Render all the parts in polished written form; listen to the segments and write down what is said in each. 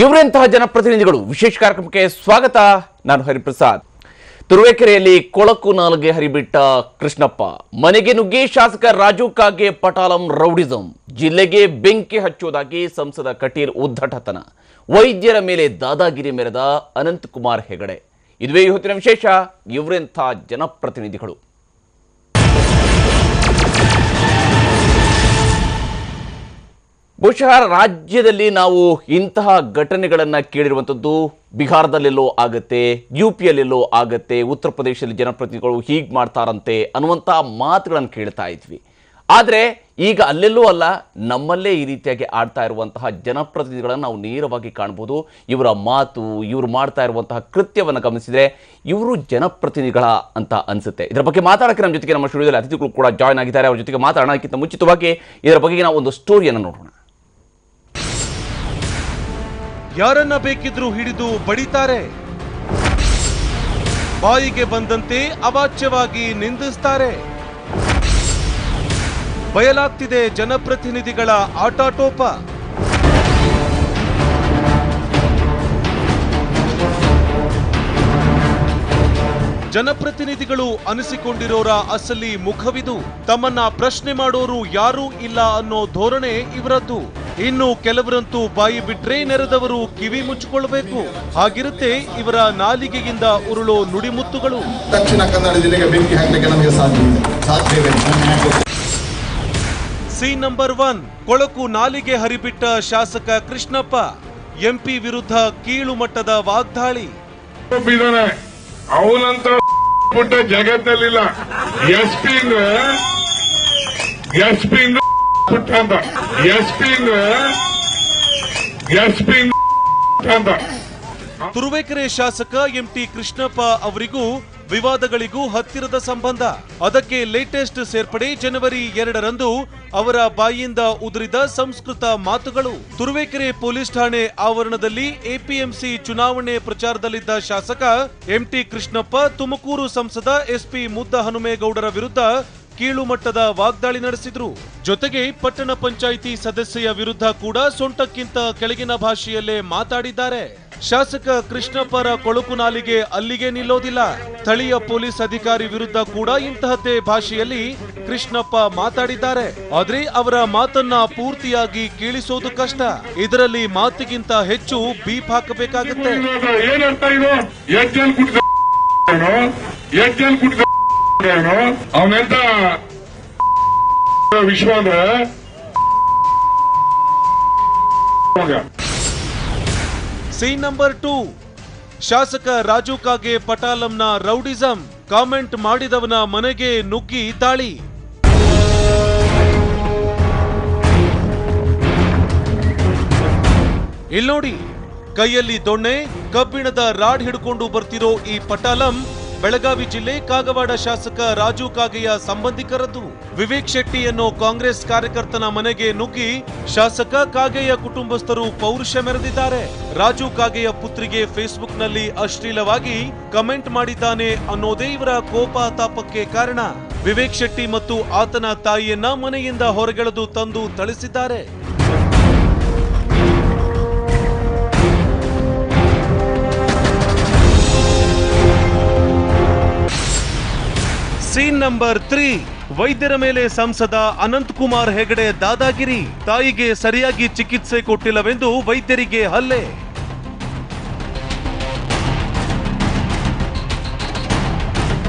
ಇವರೆಂತಹ ಜನಪ್ರತಿನಿಧಿಗಳು ವಿಶೇಷ ಕಾರ್ಯಕ್ರಮಕ್ಕೆ ಸ್ವಾಗತ. ನಾನು ಹರಿಪ್ರಸಾದ್. ತುರುವೇಕೆರೆಯಲ್ಲಿ ಕೊಳಕು ನಾಲಿಗೆ ಹರಿಬಿಟ್ಟ ಕೃಷ್ಣಪ್ಪ, ಮನೆಗೆ ನುಗ್ಗಿ ಶಾಸಕ ರಾಜು ಕಾಗೆ ಪಟಾಲಂ ರೌಡಿಸಂ, ಜಿಲ್ಲೆಗೆ ಬೆಂಕಿ ಹಚ್ಚುವುದಾಗಿ ಸಂಸದ ಕಟೀಲ್ ಉದ್ದಟತನ, ವೈದ್ಯರ ಮೇಲೆ ದಾದಾಗಿರಿ ಮೆರೆದ ಅನಂತಕುಮಾರ್ ಹೆಗಡೆ. ಇದುವೇ ಇವತ್ತಿನ ವಿಶೇಷ. ಇವರೆಂಥ ಜನಪ್ರತಿನಿಧಿಗಳು. ಬಹುಶಃ ರಾಜ್ಯದಲ್ಲಿ ನಾವು ಇಂತಹ ಘಟನೆಗಳನ್ನು ಕೇಳಿರುವಂಥದ್ದು ಬಿಹಾರದಲ್ಲೆಲ್ಲೋ ಆಗತ್ತೆ, ಯುಪಿಯಲ್ಲೆಲ್ಲೋ ಆಗತ್ತೆ, ಉತ್ತರ ಪ್ರದೇಶದಲ್ಲಿ ಜನಪ್ರತಿನಿಧಿಗಳು ಹೀಗೆ ಮಾಡ್ತಾರಂತೆ ಅನ್ನುವಂಥ ಮಾತುಗಳನ್ನು ಕೇಳ್ತಾ ಇದ್ವಿ. ಆದರೆ ಈಗ ಅಲ್ಲೆಲ್ಲೂ ಅಲ್ಲ, ನಮ್ಮಲ್ಲೇ ಈ ರೀತಿಯಾಗಿ ಆಡ್ತಾ ಇರುವಂತಹ ಜನಪ್ರತಿನಿಧಿಗಳನ್ನು ನಾವು ನೇರವಾಗಿ ಕಾಣ್ಬೋದು. ಇವರ ಮಾತು, ಇವರು ಮಾಡ್ತಾ ಇರುವಂತಹ ಕೃತ್ಯವನ್ನು ಗಮನಿಸಿದರೆ ಇವರು ಜನಪ್ರತಿನಿಧಿಗಳ ಅಂತ ಅನಿಸುತ್ತೆ. ಇದರ ಬಗ್ಗೆ ಮಾತಾಡೋಕ್ಕೆ ನಮ್ಮ ಜೊತೆಗೆ ನಮ್ಮ ಸ್ಟುಡಿಯೋದಲ್ಲಿ ಅತಿಥಿಗಳು ಕೂಡ ಜಾಯ್ನ್ ಆಗಿದ್ದಾರೆ. ಅವ್ರ ಜೊತೆಗೆ ಮಾತಾಡೋಕ್ಕಿಂತ ಮುಂಚಿತವಾಗಿ ಇದರ ಬಗ್ಗೆ ನಾವು ಒಂದು ಸ್ಟೋರಿಯನ್ನು ನೋಡೋಣ. ಯಾರನ್ನ ಬೇಕಿದ್ರೂ ಹಿಡಿದು ಬಡಿತಾರೆ, ಬಾಯಿಗೆ ಬಂದಂತೆ ಅವಾಚ್ಯವಾಗಿ ನಿಂದಿಸ್ತಾರೆ. ಬಯಲಾಗ್ತಿದೆ ಜನಪ್ರತಿನಿಧಿಗಳ ಆಟಾಟೋಪ. ಜನಪ್ರತಿನಿಧಿಗಳು ಅನಿಸಿಕೊಂಡಿರೋರ ಅಸಲಿ ಮುಖವಿದು. ತಮ್ಮನ್ನ ಪ್ರಶ್ನೆ ಮಾಡೋರು ಯಾರೂ ಇಲ್ಲ ಅನ್ನೋ ಧೋರಣೆ ಇವರದ್ದು. ಇನ್ನು ಕೆಲವರಂತೂ ಬಾಯಿ ಬಿಟ್ರೆ ನೆರೆದವರು ಕಿವಿ ಮುಚ್ಚಿಕೊಳ್ಳಬೇಕು. ಹಾಗಿರುತ್ತೆ ಇವರ ನಾಲಿಗೆಯಿಂದ ಉರುಳೋ ನುಡಿಮುತ್ತುಗಳು. ದಕ್ಷಿಣ ಕನ್ನಡ ಜಿಲ್ಲೆಗೆ ಬೆಂಕಿ ಹಾಕಲಿಕ್ಕೆ ನಮಗೆ ಸಾಧ್ಯವಿದೆ. ಸೀನ್ ನಂಬರ್ 1, ಕೊಳಕು ನಾಲಿಗೆ ಹರಿಬಿಟ್ಟ ಶಾಸಕ ಕೃಷ್ಣಪ್ಪ, ಎಂಪಿ ವಿರುದ್ಧ ಕೀಳು ಮಟ್ಟದ ವಾಗ್ದಾಳಿ. ಅವನಂತ ಪುಟ್ಟ ಜಗತ್ತಲ್ಲಿಲ್ಲ. ಎಸ್ಪಿ ಪುಟ್ಟ ಅಂತ, ಎಸ್ಪಿ ಅಂತ. ತುರುವೇಕೆರೆ ಶಾಸಕ ಎಂಟಿ ಕೃಷ್ಣಪ್ಪ ಅವರಿಗೂ ವಿವಾದಗಳಿಗೂ ಹತ್ತಿರದ ಸಂಬಂಧ. ಅದಕ್ಕೆ ಲೇಟೆಸ್ಟ್ ಸೇರ್ಪಡೆ ಜನವರಿ 2ರಂದು ಅವರ ಬಾಯಿಯಿಂದ ಉದುರಿದ ಸಂಸ್ಕೃತ ಮಾತುಗಳು. ತುರುವೇಕೆರೆ ಪೊಲೀಸ್ ಠಾಣೆ ಆವರಣದಲ್ಲಿ ಎಪಿಎಂಸಿ ಚುನಾವಣೆ ಪ್ರಚಾರದಲ್ಲಿದ್ದ ಶಾಸಕ ಎಂಟಿ ಕೃಷ್ಣಪ್ಪ ತುಮಕೂರು ಸಂಸದ ಎಸ್ಪಿ ಮುದ್ದ ಹನುಮೇಗೌಡರ ವಿರುದ್ಧ ಕೀಳು ಮಟ್ಟದ ವಾಗ್ದಾಳಿ ನಡೆಸಿದ್ರು. ಜೊತೆಗೆ ಪಟ್ಟಣ ಪಂಚಾಯಿತಿ ಸದಸ್ಯೆಯ ವಿರುದ್ಧ ಕೂಡ ಸೊಂಟಕ್ಕಿಂತ ಕೆಳಗಿನ ಭಾಷೆಯಲ್ಲೇ ಮಾತಾಡಿದ್ದಾರೆ. ಶಾಸಕ ಕೃಷ್ಣಪ್ಪರ ಕೊಳಕು ನಾಲಿಗೆ ಅಲ್ಲಿಗೆ ನಿಲ್ಲೋದಿಲ್ಲ. ಸ್ಥಳೀಯ ಪೊಲೀಸ್ ಅಧಿಕಾರಿ ವಿರುದ್ಧ ಕೂಡ ಇಂತಹದ್ದೇ ಭಾಷೆಯಲ್ಲಿ ಕೃಷ್ಣಪ್ಪ ಮಾತಾಡಿದ್ದಾರೆ. ಆದ್ರೆ ಅವರ ಮಾತನ್ನ ಪೂರ್ತಿಯಾಗಿ ಕೇಳಿಸೋದು ಕಷ್ಟ. ಇದರಲ್ಲಿ ಮಾತಿಗಿಂತ ಹೆಚ್ಚು ಬೀಪ್ ಹಾಕಬೇಕಾಗುತ್ತೆ. ಅವನೆಂತ ವಿಶ್ವ ಅಂದ್ರೆ ಸೀನ್ ನಂಬರ್ 2, ಶಾಸಕ ರಾಜು ಕಾಗೆ ಪಟಾಲಂನ ರೌಡಿಸಂ, ಕಾಮೆಂಟ್ ಮಾಡಿದವನ ಮನೆಗೆ ನುಗ್ಗಿ ದಾಳಿ. ಇಲ್ನೋಡಿ, ಕೈಯಲ್ಲಿ ದೊಣ್ಣೆ, ಕಬ್ಬಿಣದ ರಾಡ್ ಹಿಡ್ಕೊಂಡು ಬರ್ತಿರೋ ಈ ಪಟಾಲಂ ಬೆಳಗಾವಿ ಜಿಲ್ಲೆ ಕಾಗವಾಡ ಶಾಸಕ ರಾಜು ಕಾಗೆಯ ಸಂಬಂಧಿಕರದ್ದು. ವಿವೇಕ್ ಶೆಟ್ಟಿ ಅನ್ನೋ ಕಾಂಗ್ರೆಸ್ ಕಾರ್ಯಕರ್ತನ ಮನೆಗೆ ನುಗ್ಗಿ ಶಾಸಕ ಕಾಗೆಯ ಕುಟುಂಬಸ್ಥರು ಪೌರುಷ ಮೆರೆದಿದ್ದಾರೆ. ರಾಜು ಕಾಗೆಯ ಪುತ್ರಿಗೆ ಫೇಸ್ಬುಕ್ ನಲ್ಲಿ ಅಶ್ಲೀಲವಾಗಿ ಕಮೆಂಟ್ ಮಾಡಿದ್ದಾನೆ ಅನ್ನೋದೇ ಇವರ ಕೋಪ ತಾಪಕ್ಕೆ ಕಾರಣ. ವಿವೇಕ್ ಶೆಟ್ಟಿ ಮತ್ತು ಆತನ ತಾಯಿಯನ್ನ ಮನೆಯಿಂದ ಹೊರಗೆಳೆದು ತಂದು ಥಳಿಸಿದ್ದಾರೆ. ಸೀನ್ ನಂಬರ್ 3, ವೈದ್ಯರ ಮೇಲೆ ಸಂಸದ ಅನಂತಕುಮಾರ್ ಹೆಗಡೆ ದಾದಾಗಿರಿ, ತಾಯಿಗೆ ಸರಿಯಾಗಿ ಚಿಕಿತ್ಸೆ ಕೊಟ್ಟಿಲ್ಲವೆಂದು ವೈದ್ಯರಿಗೆ ಹಲ್ಲೆ.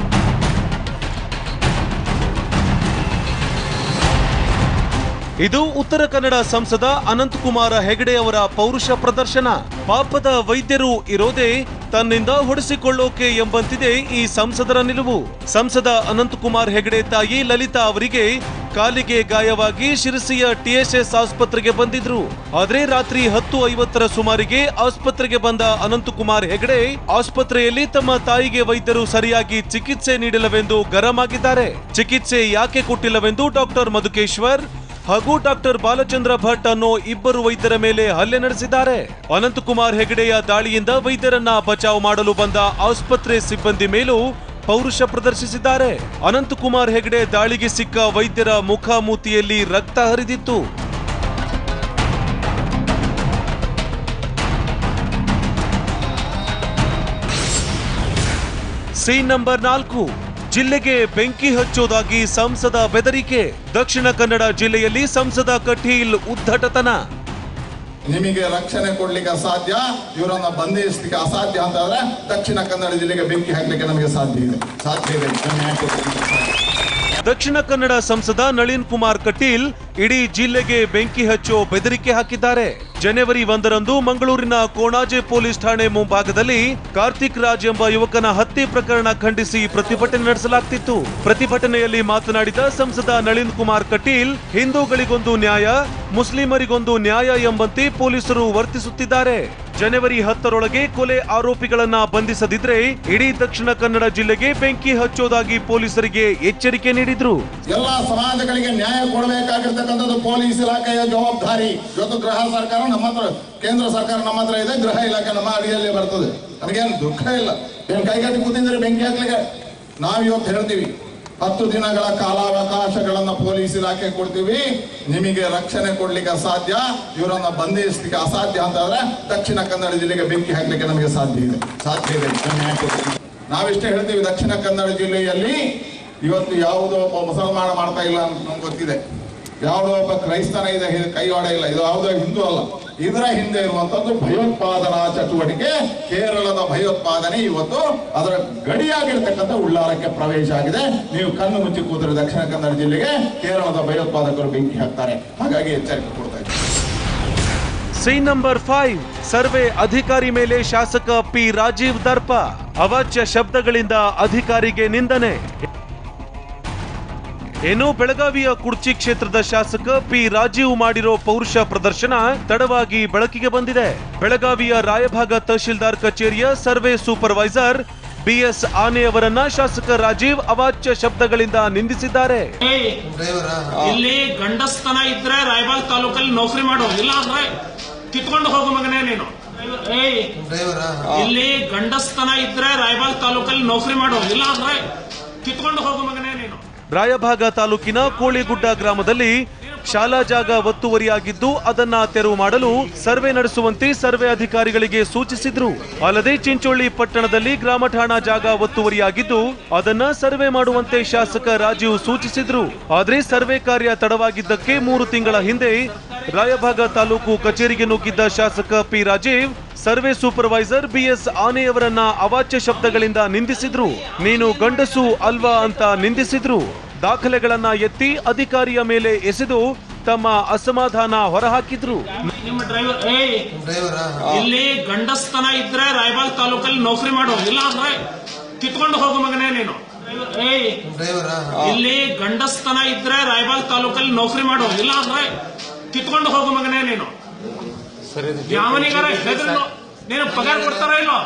ಇದು ಉತ್ತರ ಕನ್ನಡ ಸಂಸದ ಅನಂತಕುಮಾರ ಹೆಗಡೆ ಅವರ ಪೌರುಷ ಪ್ರದರ್ಶನ. ಪಾಪದ ವೈದ್ಯರು ಇರೋದೇ ತನ್ನಿಂದ ಹೊಡೆಸಿಕೊಳ್ಳೋಕೆ ಎಂಬಂತಿದೆ ಈ ಸಂಸದರ ನಿಲುವು. ಸಂಸದ ಅನಂತಕುಮಾರ್ ಹೆಗಡೆ ತಾಯಿ ಲಲಿತಾ ಅವರಿಗೆ ಕಾಲಿಗೆ ಗಾಯವಾಗಿ ಶಿರಸಿಯ ಟಿಎಸ್ಎಸ್ ಆಸ್ಪತ್ರೆಗೆ ಬಂದಿದ್ರು. ಆದ್ರೆ ರಾತ್ರಿ 10:50ರ ಸುಮಾರಿಗೆ ಆಸ್ಪತ್ರೆಗೆ ಬಂದ ಅನಂತಕುಮಾರ್ ಹೆಗಡೆ ಆಸ್ಪತ್ರೆಯಲ್ಲಿ ತಮ್ಮ ತಾಯಿಗೆ ವೈದ್ಯರು ಸರಿಯಾಗಿ ಚಿಕಿತ್ಸೆ ನೀಡಿಲ್ಲವೆಂದು ಗರಂ ಆಗಿದ್ದಾರೆ. ಚಿಕಿತ್ಸೆ ಯಾಕೆ ಕೊಟ್ಟಿಲ್ಲವೆಂದು ಡಾಕ್ಟರ್ ಮಧುಕೇಶ್ವರ್ ಹಾಗೂ ಡಾಕ್ಟರ್ ಬಾಲಚಂದ್ರ ಭಟ್ ಅನ್ನೋ ಇಬ್ಬರು ವೈದ್ಯರ ಮೇಲೆ ಹಲ್ಲೆ ನಡೆಸಿದ್ದಾರೆ. ಅನಂತಕುಮಾರ್ ಹೆಗಡೆಯ ದಾಳಿಯಿಂದ ವೈದ್ಯರನ್ನ ಬಚಾವ್ ಮಾಡಲು ಬಂದ ಆಸ್ಪತ್ರೆ ಸಿಬ್ಬಂದಿ ಮೇಲೂ ಪೌರುಷ ಪ್ರದರ್ಶಿಸಿದ್ದಾರೆ. ಅನಂತಕುಮಾರ್ ಹೆಗಡೆ ದಾಳಿಗೆ ಸಿಕ್ಕ ವೈದ್ಯರ ಮುಖಾಮೂತಿಯಲ್ಲಿ ರಕ್ತ ಹರಿದಿತ್ತು. ಸೀನ್ ನಂಬರ್ 4, ಜಿಲ್ಲೆಗೆ ಬೆಂಕಿ ಹಚ್ಚೋದಾಗಿ ಸಂಸದ ಬೆದರಿಕೆ. ದಕ್ಷಿಣ ಕನ್ನಡ ಜಿಲ್ಲೆಯಲ್ಲಿ ಸಂಸದ ಕಟೀಲ್ ಉದ್ದಟತನ. ನಿಮಗೆ ರಕ್ಷಣೆ ಕೊಡ್ಲಿಕ್ಕೆ ಅಸಾಧ್ಯ, ಇವರನ್ನ ಬಂಧಿಸಲಿಕ್ಕೆ ಅಸಾಧ್ಯ ಅಂತಂದ್ರೆ ದಕ್ಷಿಣ ಕನ್ನಡ ಜಿಲ್ಲೆಗೆ ಬೆಂಕಿ ಹಾಕ್ಲಿಕ್ಕೆ ನಮಗೆ ಸಾಧ್ಯ ಇದೆ. ದಕ್ಷಿಣ ಕನ್ನಡ ಸಂಸದ ನಳಿನ್ ಕುಮಾರ್ ಕಟೀಲ್ ಇಡೀ ಜಿಲ್ಲೆಗೆ ಬೆಂಕಿ ಹಚ್ಚೋ ಬೆದರಿಕೆ ಹಾಕಿದ್ದಾರೆ. ಜನವರಿ 1ರಂದು ಮಂಗಳೂರಿನ ಕೋಣಾಜೆ ಪೊಲೀಸ್ ಠಾಣೆ ಮುಂಭಾಗದಲ್ಲಿ ಕಾರ್ತಿಕ್ ರಾಜ್ ಎಂಬ ಯುವಕನ ಹತ್ಯೆ ಪ್ರಕರಣ ಖಂಡಿಸಿ ಪ್ರತಿಭಟನೆ ನಡೆಸಲಾಗ್ತಿತ್ತು. ಪ್ರತಿಭಟನೆಯಲ್ಲಿ ಮಾತನಾಡಿದ ಸಂಸದ ನಳಿನ್ ಕುಮಾರ್ ಕಟೀಲ್, ಹಿಂದೂಗಳಿಗೊಂದು ನ್ಯಾಯ, ಮುಸ್ಲಿಮರಿಗೊಂದು ನ್ಯಾಯ ಎಂಬಂತೆ ಪೊಲೀಸರು ವರ್ತಿಸುತ್ತಿದ್ದಾರೆ. ಜನವರಿ 10ರೊಳಗೆ ಕೊಲೆ ಆರೋಪಿಗಳನ್ನ ಬಂಧಿಸದಿದ್ರೆ ಇಡೀ ದಕ್ಷಿಣ ಕನ್ನಡ ಜಿಲ್ಲೆಗೆ ಬೆಂಕಿ ಹಚ್ಚೋದಾಗಿ ಪೊಲೀಸರಿಗೆ ಎಚ್ಚರಿಕೆ ನೀಡಿದ್ರು. ಎಲ್ಲ ಸಮಾಜಗಳಿಗೆ ನ್ಯಾಯ ಕೊಡಬೇಕಾಗಿರ್ತಕ್ಕಂಥದ್ದು ಪೊಲೀಸ್ ಇಲಾಖೆಯ ಜವಾಬ್ದಾರಿ. ಇವತ್ತು ಗೃಹ ಸರ್ಕಾರ ನಮ್ಮ ಹತ್ರ, ಕೇಂದ್ರ ಸರ್ಕಾರ ನಮ್ಮ ಹತ್ರ ಇದೆ, ಗೃಹ ಇಲಾಖೆ ನಮ್ಮ ಅಡಿಯಲ್ಲಿ ಬರ್ತದೆ. ನನಗೇನು ದುಃಖ ಇಲ್ಲ, ಏನ್ ಕೈಗಟ್ಟಿ ಕೂತಿದ್ರೆ ಬೆಂಕಿ ಹಾಕ್ಲಿಕ್ಕೆ. ನಾವ್ ಇವತ್ತು ಹೇಳ್ತೀವಿ, 10 ದಿನಗಳ ಕಾಲಾವಕಾಶಗಳನ್ನ ಪೊಲೀಸ್ ಇಲಾಖೆ ಕೊಡ್ತೀವಿ, ನಿಮಗೆ ರಕ್ಷಣೆ ಕೊಡ್ಲಿಕ್ಕೆ ಅಸಾಧ್ಯ, ಇವರನ್ನ ಬಂಧಿಸಲಿಕ್ಕೆ ಅಸಾಧ್ಯ ಅಂತಂದ್ರೆ ದಕ್ಷಿಣ ಕನ್ನಡ ಜಿಲ್ಲೆಗೆ ಬೆಂಕಿ ಹಾಕ್ಲಿಕ್ಕೆ ನಮಗೆ ಸಾಧ್ಯ ಇದೆ. ನಾವಿಷ್ಟೇ ಹೇಳ್ತೀವಿ, ದಕ್ಷಿಣ ಕನ್ನಡ ಜಿಲ್ಲೆಯಲ್ಲಿ ಇವತ್ತು ಯಾವುದೋ ಒಬ್ಬ ಮುಸಲ್ಮಾನ ಮಾಡ್ತಾ ಇಲ್ಲ ಅಂತ ನಮ್ಗೆ ಗೊತ್ತಿದೆ, ಯಾವುದೋ ಒಬ್ಬ ಕ್ರೈಸ್ತನ ಇದೆ ಕೈವಾಡ ಇಲ್ಲ, ಇದು ಯಾವುದೋ ಹಿಂದೂ ಅಲ್ಲ. ಇದರ ಹಿಂದೆ ಇರುವಂತದ್ದು ಭಯೋತ್ಪಾದನಾ ಚಟುವಟಿಕೆ. ಕೇರಳದ ಭಯೋತ್ಪಾದನೆ ಇವತ್ತು ಅದರ ಗಡಿಯಾಗಿರ್ತಕ್ಕಂಥ ಉಳ್ಳಾರಕ್ಕೆ ಪ್ರವೇಶ ಆಗಿದೆ. ನೀವು ಕಣ್ಣು ಮುಚ್ಚಿ ಕೂತರೆ ದಕ್ಷಿಣ ಕನ್ನಡ ಜಿಲ್ಲೆಗೆ ಕೇರಳದ ಭಯೋತ್ಪಾದಕರು ಬೆಂಕಿ ಹಾಕ್ತಾರೆ. ಹಾಗಾಗಿ ಎಚ್ಚರಿಕೆ ಕೊಡ್ತಾ ಇದ್ದಾರೆ. ಸೀನ್ ನಂಬರ್ 5, ಸರ್ವೆ ಅಧಿಕಾರಿ ಮೇಲೆ ಶಾಸಕ ಪಿ ರಾಜೀವ್ ದರ್ಪ. ಅವಾಚ್ಯ ಶಬ್ದಗಳಿಂದ ಅಧಿಕಾರಿಗೆ ನಿಂದನೆ. ಇನ್ನು ಬೆಳಗಾವಿಯ ಕುರ್ಚಿ ಕ್ಷೇತ್ರದ ಶಾಸಕ ಪಿ ರಾಜೀವ್ ಮಾಡಿರೋ ಪೌರುಷ ಪ್ರದರ್ಶನ ತಡವಾಗಿ ಬೆಳಕಿಗೆ ಬಂದಿದೆ. ಬೆಳಗಾವಿಯ ರಾಯಭಾಗ ತಹಶೀಲ್ದಾರ್ ಕಚೇರಿಯ ಸರ್ವೆ ಸೂಪರ್ವೈಸರ್ BS ಆನೆ ಅವರನ್ನ ಶಾಸಕ ರಾಜೀವ್ ಅವಾಚ್ಯ ಶಬ್ದಗಳಿಂದ ನಿಂದಿಸಿದ್ದಾರೆ. ಇಲ್ಲಿ ಗಂಡಸ್ತನ ಇದ್ರೆ ರಾಯಬಾಗ್ ತಾಲೂಕಲ್ಲಿ ನೌಕರಿ ಮಾಡೋ, ಇಲ್ಲ ಅಂದ್ರೆ ಕಿತ್ಕೊಂಡು ಹೋಗು ಮಗನೇ ನೀನು. ಇಲ್ಲಿ ಗಂಡಸ್ತನ ಇದ್ರೆ ರಾಯಬಾಗ್ ತಾಲೂಕಲ್ಲಿ ನೌಕರಿ ಮಾಡೋ, ಇಲ್ಲ ಅಂದ್ರೆ ಕಿತ್ಕೊಂಡು ಹೋಗು ಮಗನೇ ನೀನು. ರಾಯಭಾಗ ತಾಲೂಕಿನ ಕೋಳಿಗುಡ್ಡ ಗ್ರಾಮದಲ್ಲಿ ಶಾಲಾ ಜಾಗ ಒತ್ತುವರಿಯಾಗಿದ್ದು ಅದನ್ನ ತೆರವು ಮಾಡಲು ಸರ್ವೆ ನಡೆಸುವಂತೆ ಸರ್ವೆ ಅಧಿಕಾರಿಗಳಿಗೆ ಸೂಚಿಸಿದ್ರು. ಅಲ್ಲದೆ ಚಿಂಚೋಳಿ ಪಟ್ಟಣದಲ್ಲಿ ಗ್ರಾಮ ಠಾಣಾ ಜಾಗ ಒತ್ತುವರಿಯಾಗಿದ್ದು ಅದನ್ನ ಸರ್ವೆ ಮಾಡುವಂತೆ ಶಾಸಕ ರಾಜೀವ್ ಸೂಚಿಸಿದ್ರು. ಆದ್ರೆ ಸರ್ವೆ ಕಾರ್ಯ ತಡವಾಗಿದ್ದಕ್ಕೆ 3 ತಿಂಗಳ ಹಿಂದೆ ರಾಯಭಾಗ ತಾಲೂಕು ಕಚೇರಿಗೆ ನುಗ್ಗಿದ್ದ ಶಾಸಕ P Rajeev survey supervisor BS ಆನೆ ಅವರನ್ನ ಅವಾಚ್ಯ ಶಬ್ದಗಳಿಂದ ನಿಂದಿಸಿದ್ರು. ನೀನು ಗಂಡಸು ಅಲ್ವಾ ಅಂತ ನಿಂದಿಸಿದ್ರು. ದಾಖಲೆಗಳನ್ನ ಎತ್ತಿ ಅಧಿಕಾರಿಯ ಮೇಲೆ ಎಸೆದು ತಮ್ಮ ಅಸಮಾಧಾನ ಹೊರಹಾಕಿದ್ರು. ನಿಮ್ಮ ಡ್ರೈವರ್ ಇಲ್ಲಿ ಗಂಡಸ್ತನ ಇದ್ರೆ ರಾಯಬಾಗ್ ತಾಲೂಕಲ್ಲಿ ನೌಕರಿ ಮಾಡೋ, ಇಲ್ಲ ಅಂದ್ರೆ ಕಿತ್ಕೊಂಡು ಹೋಗು ಮಗನೇ ನೀನು. ಇಲ್ಲಿ ಗಂಡಸ್ತನ ಇದ್ರೆ ರಾಯಬಾಗ್ ತಾಲೂಕಲ್ಲಿ ನೌಕರಿ ಮಾಡೋ, ಇಲ್ಲ ಅಂದ್ರೆ ಕಿತ್ಕೊಂಡು ಹೋಗು ಮಗನೇ ನೀನು. ಯಾವನಿಗಾರ ಹೆದರು ನೀನು ಪಗಾರ ಕೊಡ್ತಾರ ಇಲ್ಲೋ?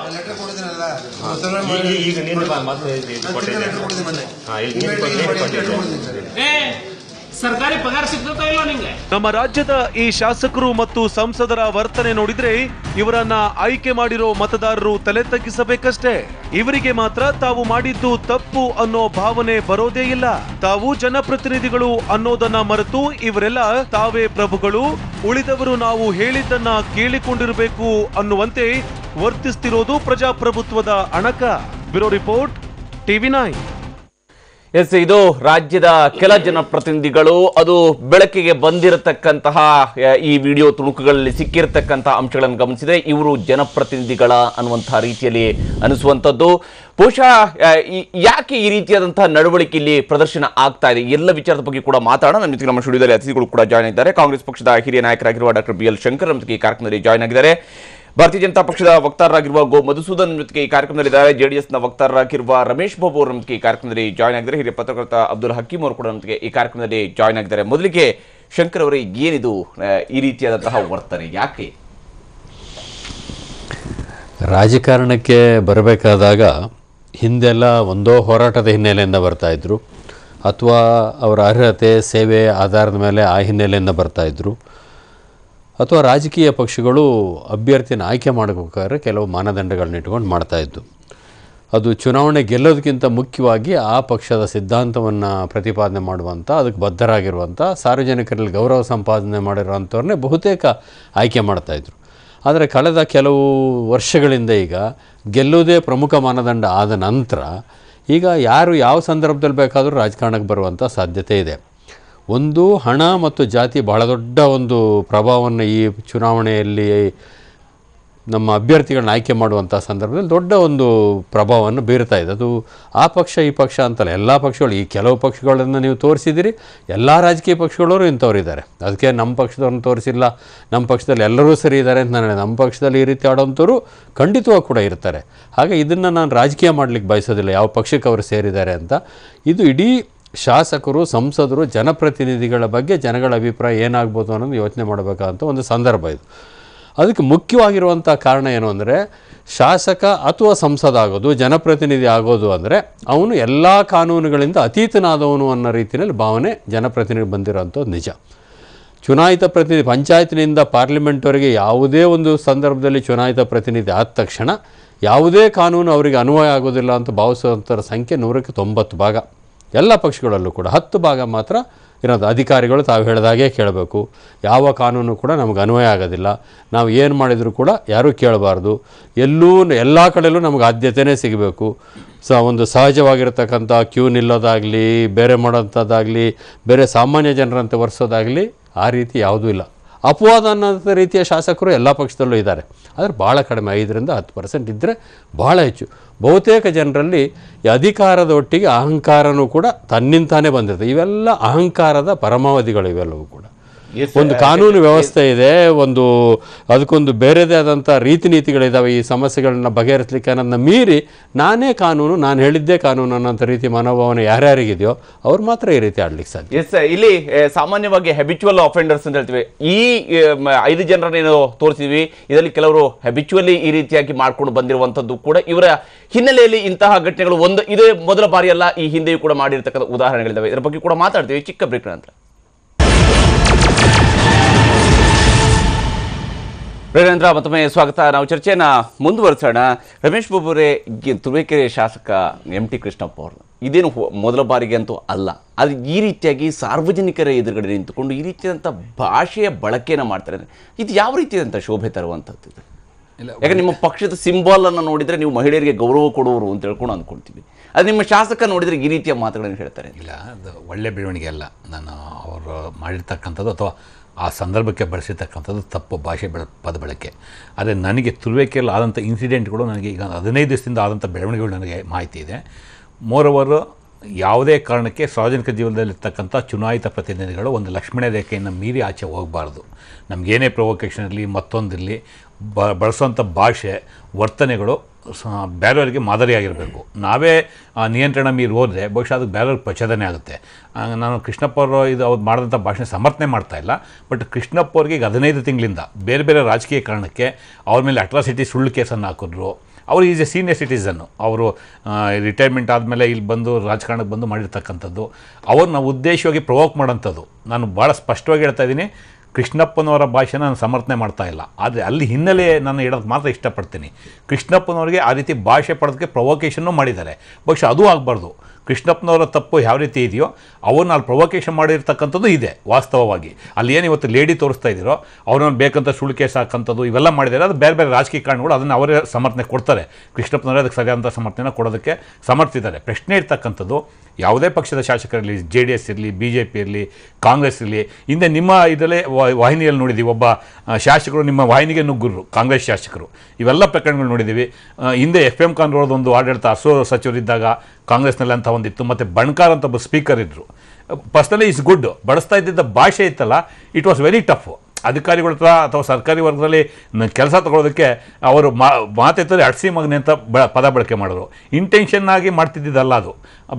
ಸರ್ಕಾರಿ ಪಗಾರ ಸಿಗ್ತದ ಇಲ್ಲೋ ನಿಂಗೆ? ನಮ್ಮ ರಾಜ್ಯದ ಈ ಶಾಸಕರು ಮತ್ತು ಸಂಸದರ ವರ್ತನೆ ನೋಡಿದ್ರೆ ಇವರನ್ನ ಆಯ್ಕೆ ಮಾಡಿರೋ ಮತದಾರರು ತಲೆ ತಗ್ಗಿಸಬೇಕಷ್ಟೇ. ಇವರಿಗೆ ಮಾತ್ರ ತಾವು ಮಾಡಿದ್ದು ತಪ್ಪು ಅನ್ನೋ ಭಾವನೆ ಬರೋದೇ ಇಲ್ಲ. ತಾವು ಜನಪ್ರತಿನಿಧಿಗಳು ಅನ್ನೋದನ್ನ ಮರೆತು ಇವರೆಲ್ಲ ತಾವೇ ಪ್ರಭುಗಳು, ಉಳಿದವರು ನಾವು ಹೇಳಿದ್ದನ್ನ ಕೇಳಿಕೊಂಡಿರಬೇಕು ಅನ್ನುವಂತೆ ವರ್ತಿಸ್ತಿರೋದು ಪ್ರಜಾಪ್ರಭುತ್ವದ ಅಣಕ. Bureau report, TV9. ಎಸ್, ಇದು ರಾಜ್ಯದ ಕೆಲ ಜನಪ್ರತಿನಿಧಿಗಳು ಅದು ಬೆಳಕಿಗೆ ಬಂದಿರತಕ್ಕಂತಹ ಈ ವಿಡಿಯೋ ತುಣುಕುಗಳಲ್ಲಿ ಸಿಕ್ಕಿರತಕ್ಕಂತಹ ಅಂಶಗಳನ್ನು ಗಮನಿಸಿದರೆ ಇವರು ಜನಪ್ರತಿನಿಧಿಗಳ ಅನ್ನುವಂತಹ ರೀತಿಯಲ್ಲಿ ಅನಿಸುವಂಥದ್ದು. ಬಹುಶಃ ಯಾಕೆ ಈ ರೀತಿಯಾದಂತಹ ನಡವಳಿಕೆ ಇಲ್ಲಿ ಪ್ರದರ್ಶನ ಆಗ್ತಾ ಇದೆ, ಎಲ್ಲ ವಿಚಾರದ ಬಗ್ಗೆ ಕೂಡ ಮಾತಾಡೋಣ. ನಮ್ಮ ಜೊತೆಗೆ ನಮ್ಮ ಸ್ಟುಡಿಯೋದಲ್ಲಿ ಅತಿಥಿಗಳು ಕೂಡ ಜಾಯ್ನ್ ಆಗಿದ್ದಾರೆ. ಕಾಂಗ್ರೆಸ್ ಪಕ್ಷದ ಹಿರಿಯ ನಾಯಕರಾಗಿರುವ ಡಾಕ್ಟರ್ BL ಶಂಕರ್ ನಮ್ಮ ಜೊತೆಗೆ ಈ ಕಾರ್ಯಕ್ರಮದಲ್ಲಿ ಜಾಯ್ನ್ ಆಗಿದ್ದಾರೆ. ಭಾರತೀಯ ಜನತಾ ಪಕ್ಷದ ವಕ್ತಾರರಾಗಿರುವ ಗೋ ಮಧುಸೂದನ್ ಜೊತೆಗೆ ಈ ಕಾರ್ಯಕ್ರಮದಲ್ಲಿದ್ದಾರೆ. JDSನ ವಕ್ತಾರರಾಗಿರುವ ರಮೇಶ್ ಬಾಬು ಅವರು ನಮಗೆ ಈ ಕಾರ್ಯಕ್ರಮದಲ್ಲಿ ಜಾಯ್ನ್ ಆಗಿದ್ದಾರೆ. ಹಿರಿಯ ಪತ್ರಕರ್ತ ಅಬ್ದುಲ್ ಹಕೀಂ ಅವರು ಕೂಡ ನಮಗೆ ಈ ಕಾರ್ಯಕ್ರಮದಲ್ಲಿ ಜಾಯ್ನ್ ಆಗಿದ್ದಾರೆ. ಮೊದಲಿಗೆ ಶಂಕರ್ ಅವರೇ, ಏನಿದು ಈ ರೀತಿಯಾದಂತಹ ವರ್ತನೆ, ಯಾಕೆ? ರಾಜಕಾರಣಕ್ಕೆ ಬರಬೇಕಾದಾಗ ಹಿಂದೆಲ್ಲ ಒಂದೋ ಹೋರಾಟದ ಹಿನ್ನೆಲೆಯಿಂದ ಬರ್ತಾಯಿದ್ರು, ಅಥವಾ ಅವರ ಅರ್ಹತೆ ಸೇವೆ ಆಧಾರದ ಮೇಲೆ ಆ ಹಿನ್ನೆಲೆಯಿಂದ ಬರ್ತಾಯಿದ್ರು, ಅಥವಾ ರಾಜಕೀಯ ಪಕ್ಷಗಳು ಅಭ್ಯರ್ಥಿನ ಆಯ್ಕೆ ಮಾಡಬೇಕಾದ್ರೆ ಕೆಲವು ಮಾನದಂಡಗಳನ್ನ ಇಟ್ಕೊಂಡು ಮಾಡ್ತಾಯಿದ್ದು. ಅದು ಚುನಾವಣೆ ಗೆಲ್ಲೋದಕ್ಕಿಂತ ಮುಖ್ಯವಾಗಿ ಆ ಪಕ್ಷದ ಸಿದ್ಧಾಂತವನ್ನು ಪ್ರತಿಪಾದನೆ ಮಾಡುವಂಥ, ಅದಕ್ಕೆ ಬದ್ಧರಾಗಿರುವಂಥ, ಸಾರ್ವಜನಿಕರಲ್ಲಿ ಗೌರವ ಸಂಪಾದನೆ ಮಾಡಿರುವಂಥವ್ರನ್ನೇ ಬಹುತೇಕ ಆಯ್ಕೆ ಮಾಡ್ತಾಯಿದ್ರು. ಆದರೆ ಕಳೆದ ಕೆಲವು ವರ್ಷಗಳಿಂದ ಈಗ ಗೆಲ್ಲುವುದೇ ಪ್ರಮುಖ ಮಾನದಂಡ ಆದ ನಂತರ ಈಗ ಯಾರು ಯಾವ ಸಂದರ್ಭದಲ್ಲಿ ಬೇಕಾದರೂ ರಾಜಕಾರಣಕ್ಕೆ ಬರುವಂಥ ಸಾಧ್ಯತೆ ಇದೆ. ಒಂದು ಹಣ ಮತ್ತು ಜಾತಿ ಬಹಳ ದೊಡ್ಡ ಒಂದು ಪ್ರಭಾವವನ್ನು ಈ ಚುನಾವಣೆಯಲ್ಲಿ ನಮ್ಮ ಅಭ್ಯರ್ಥಿಗಳನ್ನ ಆಯ್ಕೆ ಮಾಡುವಂಥ ಸಂದರ್ಭದಲ್ಲಿ ದೊಡ್ಡ ಒಂದು ಪ್ರಭಾವವನ್ನು ಬೀರ್ತಾ ಇದೆ. ಅದು ಆ ಪಕ್ಷ ಈ ಪಕ್ಷ ಅಂತಲ್ಲ, ಎಲ್ಲ ಪಕ್ಷಗಳು, ಈ ಕೆಲವು ಪಕ್ಷಗಳನ್ನು ನೀವು ತೋರಿಸಿದಿರಿ, ಎಲ್ಲ ರಾಜಕೀಯ ಪಕ್ಷಗಳವರು ಇಂಥವ್ರು ಇದ್ದಾರೆ. ಅದಕ್ಕೆ ನಮ್ಮ ಪಕ್ಷದವ್ರನ್ನ ತೋರಿಸಿಲ್ಲ, ನಮ್ಮ ಪಕ್ಷದಲ್ಲಿ ಎಲ್ಲರೂ ಸರಿ ಇದ್ದಾರೆ ಅಂತ ನಾನು, ನಮ್ಮ ಪಕ್ಷದಲ್ಲಿ ಈ ರೀತಿ ಆಡೋಂಥವ್ರು ಖಂಡಿತವಾಗಿ ಕೂಡ ಇರ್ತಾರೆ. ಹಾಗೆ ಇದನ್ನು ನಾನು ರಾಜಕೀಯ ಮಾಡಲಿಕ್ಕೆ ಬಯಸೋದಿಲ್ಲ, ಯಾವ ಪಕ್ಷಕ್ಕೆ ಅವರು ಸೇರಿದ್ದಾರೆ ಅಂತ. ಇದು ಇಡೀ ಶಾಸಕರು, ಸಂಸದರು, ಜನಪ್ರತಿನಿಧಿಗಳ ಬಗ್ಗೆ ಜನಗಳ ಅಭಿಪ್ರಾಯ ಏನಾಗ್ಬೋದು ಅನ್ನೋದು ಯೋಚನೆ ಮಾಡಬೇಕಾದಂಥ ಒಂದು ಸಂದರ್ಭ ಇದು. ಅದಕ್ಕೆ ಮುಖ್ಯವಾಗಿರುವಂಥ ಕಾರಣ ಏನು ಅಂದರೆ, ಶಾಸಕ ಅಥವಾ ಸಂಸದ ಆಗೋದು, ಜನಪ್ರತಿನಿಧಿ ಆಗೋದು ಅಂದರೆ ಅವನು ಎಲ್ಲ ಕಾನೂನುಗಳಿಂದ ಅತೀತನಾದವನು ಅನ್ನೋ ರೀತಿಯಲ್ಲಿ ಭಾವನೆ ಜನಪ್ರತಿನಿಧಿ ಬಂದಿರೋಂಥದ್ದು ನಿಜ. ಚುನಾಯಿತ ಪ್ರತಿನಿಧಿ ಪಂಚಾಯತ್ನಿಂದ ಪಾರ್ಲಿಮೆಂಟ್ವರೆಗೆ ಯಾವುದೇ ಒಂದು ಸಂದರ್ಭದಲ್ಲಿ ಚುನಾಯಿತ ಪ್ರತಿನಿಧಿ ಆದ ತಕ್ಷಣ ಯಾವುದೇ ಕಾನೂನು ಅವರಿಗೆ ಅನ್ವಯ ಆಗೋದಿಲ್ಲ ಅಂತ ಭಾವಿಸುವಂಥರ ಸಂಖ್ಯೆ 100ಕ್ಕೆ 90 ಭಾಗ. ಎಲ್ಲ ಪಕ್ಷಗಳಲ್ಲೂ ಕೂಡ 10 ಭಾಗ ಮಾತ್ರ ಇರೋದು. ಅಧಿಕಾರಿಗಳು ತಾವು ಹೇಳಿದಾಗೆ ಕೇಳಬೇಕು, ಯಾವ ಕಾನೂನು ಕೂಡ ನಮಗೆ ಅನ್ವಯ ಆಗೋದಿಲ್ಲ, ನಾವು ಏನು ಮಾಡಿದರೂ ಕೂಡ ಯಾರೂ ಕೇಳಬಾರ್ದು, ಎಲ್ಲ ಕಡೆಯಲ್ಲೂ ನಮಗೆ ಆದ್ಯತೆಯೇ ಸಿಗಬೇಕು. ಒಂದು ಸಹಜವಾಗಿರ್ತಕ್ಕಂಥ ಕ್ಯೂ ನಿಲ್ಲೋದಾಗಲಿ, ಬೇರೆ ಮಾಡೋಂಥದ್ದಾಗಲಿ, ಬೇರೆ ಸಾಮಾನ್ಯ ಜನರಂತೆ ಒರೆಸೋದಾಗಲಿ ಆ ರೀತಿ ಯಾವುದೂ ಇಲ್ಲ. ಅಪವಾದ ಅನ್ನೋ ರೀತಿಯ ಶಾಸಕರು ಎಲ್ಲ ಪಕ್ಷದಲ್ಲೂ ಇದ್ದಾರೆ, ಆದರೆ ಭಾಳ ಕಡಿಮೆ, 5ರಿಂದ 10% ಇದ್ದರೆ ಭಾಳ ಹೆಚ್ಚು. ಬಹುತೇಕ ಜನರಲ್ಲಿ ಈ ಅಧಿಕಾರದ ಒಟ್ಟಿಗೆ ಅಹಂಕಾರನೂ ಕೂಡ ತನ್ನಿಂತಾನೇ ಬಂದಿರುತ್ತೆ. ಇವೆಲ್ಲ ಅಹಂಕಾರದ ಪರಮಾವಧಿಗಳು ಇವೆಲ್ಲವೂ ಕೂಡ. ಒಂದು ಕಾನೂನು ವ್ಯವಸ್ಥೆ ಇದೆ, ಅದಕ್ಕೊಂದು ಬೇರೆದೇ ಆದಂಥ ರೀತಿ ನೀತಿಗಳಿದ್ದಾವೆ ಈ ಸಮಸ್ಯೆಗಳನ್ನ ಬಗೆಹರಿಸಲಿಕ್ಕೆ ಅನ್ನೋದನ್ನ ಮೀರಿ ನಾನೇ ಕಾನೂನು, ನಾನು ಹೇಳಿದ್ದೇ ಕಾನೂನು ಅನ್ನೋಂಥ ರೀತಿ ಮನೋಭಾವನೆ ಯಾರ್ಯಾರಿಗಿದೆಯೋ ಅವ್ರು ಮಾತ್ರ ಈ ರೀತಿ ಆಡ್ಲಿಕ್ಕೆ ಸಾಧ್ಯ. ಎಸ್, ಇಲ್ಲಿ ಸಾಮಾನ್ಯವಾಗಿ ಹ್ಯಾಬಿಚುವಲ್ ಅಫೆಂಡರ್ಸ್ ಅಂತ ಹೇಳ್ತೀವಿ. ಈ 5 ಜನರನ್ನೇನು ತೋರಿಸಿದ್ವಿ, ಇದರಲ್ಲಿ ಕೆಲವರು ಹ್ಯಾಬಿಚುವಲಿ ಈ ರೀತಿಯಾಗಿ ಮಾಡ್ಕೊಂಡು ಬಂದಿರುವಂಥದ್ದು ಕೂಡ ಇವರ ಹಿನ್ನೆಲೆಯಲ್ಲಿ ಇಂತಹ ಘಟನೆಗಳು ಇದೇ ಮೊದಲ ಬಾರಿಯಲ್ಲ, ಈ ಹಿಂದೆಯೂ ಕೂಡ ಮಾಡಿರ್ತಕ್ಕಂಥ ಉದಾಹರಣೆಗಳಿದ್ದಾವೆ. ಇದರ ಬಗ್ಗೆ ಕೂಡ ಮಾತಾಡ್ತೀವಿ ಚಿಕ್ಕ ಬ್ರೇಕ್ ನಂತರ. ಪ್ರೇರೇಂದ್ರ, ಮತ್ತೊಮ್ಮೆ ಸ್ವಾಗತ. ನಾವು ಚರ್ಚೆಯನ್ನು ಮುಂದುವರಿಸೋಣ. ರಮೇಶ್ ಬಾಬು ಅವರೇ, ತುರುವೇಕೆರೆ ಶಾಸಕ MT ಕೃಷ್ಣಪ್ಪ ಅವರು ಇದೇನು ಮೊದಲ ಬಾರಿಗೆ ಅಂತೂ ಅಲ್ಲ, ಅದು ಈ ರೀತಿಯಾಗಿ ಸಾರ್ವಜನಿಕರ ಎದುರುಗಡೆ ನಿಂತುಕೊಂಡು ಈ ರೀತಿಯಾದಂಥ ಭಾಷೆಯ ಬಳಕೆಯನ್ನು ಮಾಡ್ತಾರೆ. ಇದು ಯಾವ ರೀತಿಯಾದಂಥ ಶೋಭೆ ತರುವಂಥದ್ದು? ಯಾಕಂದ್ರೆ ನಿಮ್ಮ ಪಕ್ಷದ ಸಿಂಬಾಲ್ ಅನ್ನು ನೋಡಿದರೆ ನೀವು ಮಹಿಳೆಯರಿಗೆ ಗೌರವ ಕೊಡುವರು ಅಂತ ಹೇಳ್ಕೊಂಡು ಅಂದ್ಕೊಳ್ತೀವಿ. ಅದು ನಿಮ್ಮ ಶಾಸಕ ನೋಡಿದರೆ ಈ ರೀತಿಯ ಮಾತುಗಳನ್ನು ಹೇಳ್ತಾರೆ. ಇಲ್ಲ, ಅದು ಒಳ್ಳೆ ಬೆಳವಣಿಗೆ ಅಲ್ಲ. ನಾನು ಅವರು ಮಾಡಿರ್ತಕ್ಕಂಥದ್ದು ಅಥವಾ ಆ ಸಂದರ್ಭಕ್ಕೆ ಬಳಸಿರ್ತಕ್ಕಂಥದ್ದು ತಪ್ಪು ಭಾಷೆ ಪದ ಬಳಕೆ. ಆದರೆ ನನಗೆ ತುರುವೇಕೆರೆಯಲ್ಲಿ ಆದಂಥ ಇನ್ಸಿಡೆಂಟ್ಗಳು ನನಗೆ ಈಗ 15 ದಿವಸದಿಂದ ಆದಂಥ ಬೆಳವಣಿಗೆಗಳು ನನಗೆ ಮಾಹಿತಿ ಇದೆ. ಮೋರವರು ಯಾವುದೇ ಕಾರಣಕ್ಕೆ ಸಾರ್ವಜನಿಕ ಜೀವನದಲ್ಲಿರ್ತಕ್ಕಂಥ ಚುನಾಯಿತ ಪ್ರತಿನಿಧಿಗಳು ಒಂದು ಲಕ್ಷ್ಮಣ ರೇಖೆಯನ್ನು ಮೀರಿ ಆಚೆ ಹೋಗಬಾರ್ದು. ನಮಗೇನೇ ಪ್ರೊವೊಕೇಷನ್ ಇರಲಿ, ಮತ್ತೊಂದಿರಲಿ, ಬಳಸುವಂಥ ಭಾಷೆ, ವರ್ತನೆಗಳು ಬೇರೆಯವರಿಗೆ ಮಾದರಿಯಾಗಿರಬೇಕು. ನಾವೇ ನಿಯಂತ್ರಣ ಮೀರಿ ಹೋದರೆ ಬಹುಶಃ ಅದಕ್ಕೆ ಬೇರೆಯವ್ರಿಗೆ ಪ್ರಚೋದನೆ ಆಗುತ್ತೆ. ನಾನು ಕೃಷ್ಣಪ್ಪ ಅವರು ಅವ್ರು ಮಾಡಿದಂಥ ಭಾಷೆ ಸಮರ್ಥನೆ ಮಾಡ್ತಾಯಿಲ್ಲ. ಬಟ್ ಕೃಷ್ಣಪ್ಪ ಅವ್ರಿಗೆ ಈಗ 15 ತಿಂಗಳಿಂದ ಬೇರೆ ಬೇರೆ ರಾಜಕೀಯ ಕಾರಣಕ್ಕೆ ಅವ್ರ ಮೇಲೆ ಅಟ್ರಾಸಿಟಿ ಸುಳ್ಳು ಕೇಸನ್ನು ಹಾಕಿದ್ರು. ಅವರು ಈಸ್ ಎ ಸೀನಿಯರ್ ಸಿಟಿಸನ್ನು. ಅವರು ರಿಟೈರ್ಮೆಂಟ್ ಆದಮೇಲೆ ಇಲ್ಲಿ ಬಂದು ರಾಜಕಾರಣಕ್ಕೆ ಬಂದು ಮಾಡಿರ್ತಕ್ಕಂಥದ್ದು. ಅವ್ರನ್ನ ಉದ್ದೇಶವಾಗಿ ಪ್ರೊವೋಕ್ ಮಾಡೋಂಥದ್ದು. ನಾನು ಭಾಳ ಸ್ಪಷ್ಟವಾಗಿ ಹೇಳ್ತಾ ಇದ್ದೀನಿ, ಕೃಷ್ಣಪ್ಪನವರ ಭಾಷೆನ ನಾನು ಸಮರ್ಥನೆ ಮಾಡ್ತಾ ಇಲ್ಲ. ಆದರೆ ಅಲ್ಲಿ ಹಿನ್ನೆಲೆ ನಾನು ಹೇಳೋದು ಮಾತ್ರ ಇಷ್ಟಪಡ್ತೀನಿ. ಕೃಷ್ಣಪ್ಪನವ್ರಿಗೆ ಆ ರೀತಿ ಭಾಷೆ ಪಡೆದಕ್ಕೆ ಪ್ರೊವೊಕೇಷನ್ನು ಮಾಡಿದ್ದಾರೆ. ಬಹುಶಃ ಅದು ಆಗಬಾರ್ದು. ಕೃಷ್ಣಪ್ಪನವರ ತಪ್ಪು ಯಾವ ರೀತಿ ಇದೆಯೋ ಅವ್ರನ್ನ ಅಲ್ಲಿ ಪ್ರೊವೊಕೇಷನ್ ಮಾಡಿರ್ತಕ್ಕಂಥದ್ದು ಇದೆ ವಾಸ್ತವವಾಗಿ. ಅಲ್ಲಿ ಏನು ಇವತ್ತು ಲೇಡಿ ತೋರಿಸ್ತಾ ಇದ್ದೀರೋ ಅವ್ರನ್ನ ಬೇಕಂತ ಸುಳ್ಳು ಕೇಸ್ ಹಾಕಂಥದ್ದು ಇವೆಲ್ಲ ಮಾಡಿದ್ದಾರೆ. ಅದು ಬೇರೆ ಬೇರೆ ರಾಜಕೀಯ ಕಾರಣಗಳು, ಅದನ್ನು ಅವರೇ ಸಮರ್ಥನೆ ಕೊಡ್ತಾರೆ. ಕೃಷ್ಣಪ್ಪನವರೇ ಅದಕ್ಕೆ ಸರಿಯಾದಂಥ ಸಮರ್ಥನೆ ಕೊಡೋದಕ್ಕೆ ಸಮರ್ಥಿದ್ದಾರೆ. ಪ್ರಶ್ನೆ ಇರ್ತಕ್ಕಂಥದ್ದು, ಯಾವುದೇ ಪಕ್ಷದ ಶಾಸಕರಿರಲಿ, JDS ಇರಲಿ, BJP ಇರಲಿ, ಕಾಂಗ್ರೆಸ್ ಇರಲಿ, ಹಿಂದೆ ನಿಮ್ಮ ಇದರಲ್ಲೇ ವಾಹಿನಿಯಲ್ಲಿ ನೋಡಿದ್ದೀವಿ, ಒಬ್ಬ ಶಾಸಕರು ನಿಮ್ಮ ವಾಹಿನಿಗೆ ನುಗ್ಗರು, ಕಾಂಗ್ರೆಸ್ ಶಾಸಕರು. ಇವೆಲ್ಲ ಪ್ರಕರಣಗಳು ನೋಡಿದ್ದೀವಿ. ಹಿಂದೆ FM ಖಾನ್ರವ್ರದ್ದೊಂದು ಆಡಳಿತ ಸಚಿವರಿದ್ದಾಗ ಕಾಂಗ್ರೆಸ್ನಲ್ಲಿ ಅಂತ ಒಂದಿತ್ತು. ಮತ್ತು ಬಣ್ಕಾರ್ ಅಂತ ಒಬ್ಬ ಸ್ಪೀಕರ್ ಇದ್ದರು. Personally is good. ಬಳಸ್ತಾ ಇದ್ದಿದ್ದ ಭಾಷೆ ಇತ್ತಲ್ಲ, ಇಟ್ ವಾಸ್ ವೆರಿ ಟಫ್. ಅಧಿಕಾರಿಗಳ ಹತ್ರ ಅಥವಾ ಸರ್ಕಾರಿ ವರ್ಗದಲ್ಲಿ ಕೆಲಸ ತಗೊಳ್ಳೋದಕ್ಕೆ ಅವರು ಮಾತೆತ್ತಲ್ಲಿ ಅಡ್ಸಿ ಮಗನೆ ಅಂತ ಪದ ಬಳಕೆ ಮಾಡೋರು. ಇಂಟೆನ್ಷನ್ನಾಗಿ ಮಾಡ್ತಿದ್ದಿದ್ದಲ್ಲ, ಅದು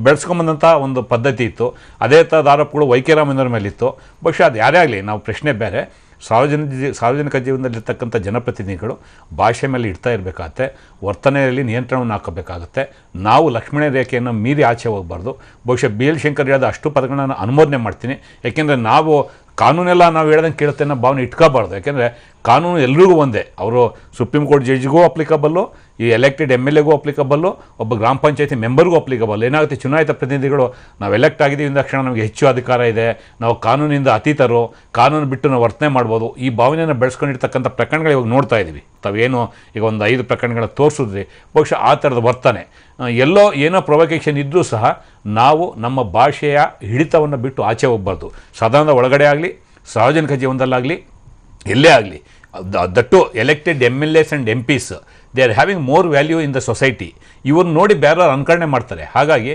ಬೆಳೆಸ್ಕೊಂಬಂದಂಥ ಒಂದು ಪದ್ಧತಿ ಇತ್ತು. ಅದೇ ಥರದ ಆರೋಪಗಳು ವೈಕೆರಾಮಯ್ಯನವ್ರ ಮೇಲಿತ್ತು. ಬಹುಶಃ ಅದು ಯಾರೇ ಆಗಲಿ, ನಾವು ಪ್ರಶ್ನೆ ಬೇರೆ. ಸಾರ್ವಜನಿಕ ಜೀವನದಲ್ಲಿರ್ತಕ್ಕಂಥ ಜನಪ್ರತಿನಿಧಿಗಳು ಭಾಷೆ ಮೇಲೆ ಇಡ್ತಾ ಇರಬೇಕಾಗತ್ತೆ, ವರ್ತನೆಯಲ್ಲಿ ನಿಯಂತ್ರಣವನ್ನು ಹಾಕಬೇಕಾಗುತ್ತೆ. ನಾವು ಲಕ್ಷ್ಮಣ ರೇಖೆಯನ್ನು ಮೀರಿ ಆಚೆ ಹೋಗಬಾರ್ದು. ಬಹುಶಃ BL ಶಂಕರ್ ಹೇಳಿದ ಅಷ್ಟು ಪದಗಳನ್ನು ಅನುಮೋದನೆ ಮಾಡ್ತೀನಿ. ಯಾಕೆಂದರೆ ನಾವು ಕಾನೂನೆಲ್ಲ ನಾವು ಹೇಳ್ದಂಗೆ ಕೇಳುತ್ತೆ ಅನ್ನೋ ಭಾವನೆ ಇಟ್ಕೋಬಾರ್ದು. ಯಾಕೆಂದರೆ ಕಾನೂನು ಎಲ್ರಿಗೂ ಒಂದೇ. ಅವರು ಸುಪ್ರೀಂ ಕೋರ್ಟ್ ಜಡ್ಜಿಗೂ ಅಪ್ಲಿಕಬಲ್ಲು, ಈ ಎಲೆಕ್ಟೆಡ್ MLAಗೂ ಅಪ್ಲಿಕಬಲ್ಲು, ಒಬ್ಬ ಗ್ರಾಮ ಪಂಚಾಯತಿ ಮೆಂಬರ್ಗೂ ಅಪ್ಲಿಕಬಲ್. ಏನಾಗುತ್ತೆ, ಚುನಾಯಿತ ಪ್ರತಿನಿಧಿಗಳು ನಾವು ಎಲೆಕ್ಟ್ ಆಗಿದ್ದೀವಿ ತಕ್ಷಣ ನಮಗೆ ಹೆಚ್ಚು ಅಧಿಕಾರ ಇದೆ, ನಾವು ಕಾನೂನಿಂದ ಅತೀತರು, ಕಾನೂನು ಬಿಟ್ಟು ನಾವು ವರ್ತನೆ ಮಾಡ್ಬೋದು, ಈ ಭಾವನೆಯನ್ನು ಬೆಳೆಸ್ಕೊಂಡಿರ್ತಕ್ಕಂಥ ಪ್ರಕರಣಗಳು ಇವಾಗ ನೋಡ್ತಾ ಇದ್ದೀವಿ. ತಾವೇನು ಈಗ ಒಂದು 5 ಪ್ರಕರಣಗಳ ತೋರಿಸಿದ್ರಿ, ಬಹುಶಃ ಆ ಥರದ ವರ್ತನೆ ಎಲ್ಲೋ ಏನೋ ಪ್ರೊವೊಕೇಷನ್ ಇದ್ದರೂ ಸಹ ನಾವು ನಮ್ಮ ಭಾಷೆಯ ಹಿಡಿತವನ್ನು ಬಿಟ್ಟು ಆಚೆ ಹೋಗಬಾರ್ದು. ಸದನದ ಒಳಗಡೆ ಆಗಲಿ, ಸಾರ್ವಜನಿಕ ಜೀವನದಲ್ಲಾಗಲಿ, ಎಲ್ಲೇ ಆಗಲಿ, that elected MLAs and MPs they are having more value in the society. ಇವ್ರನ್ನ ನೋಡಿ ಬೇರೆಯವ್ರು ಅನುಕರಣೆ ಮಾಡ್ತಾರೆ. ಹಾಗಾಗಿ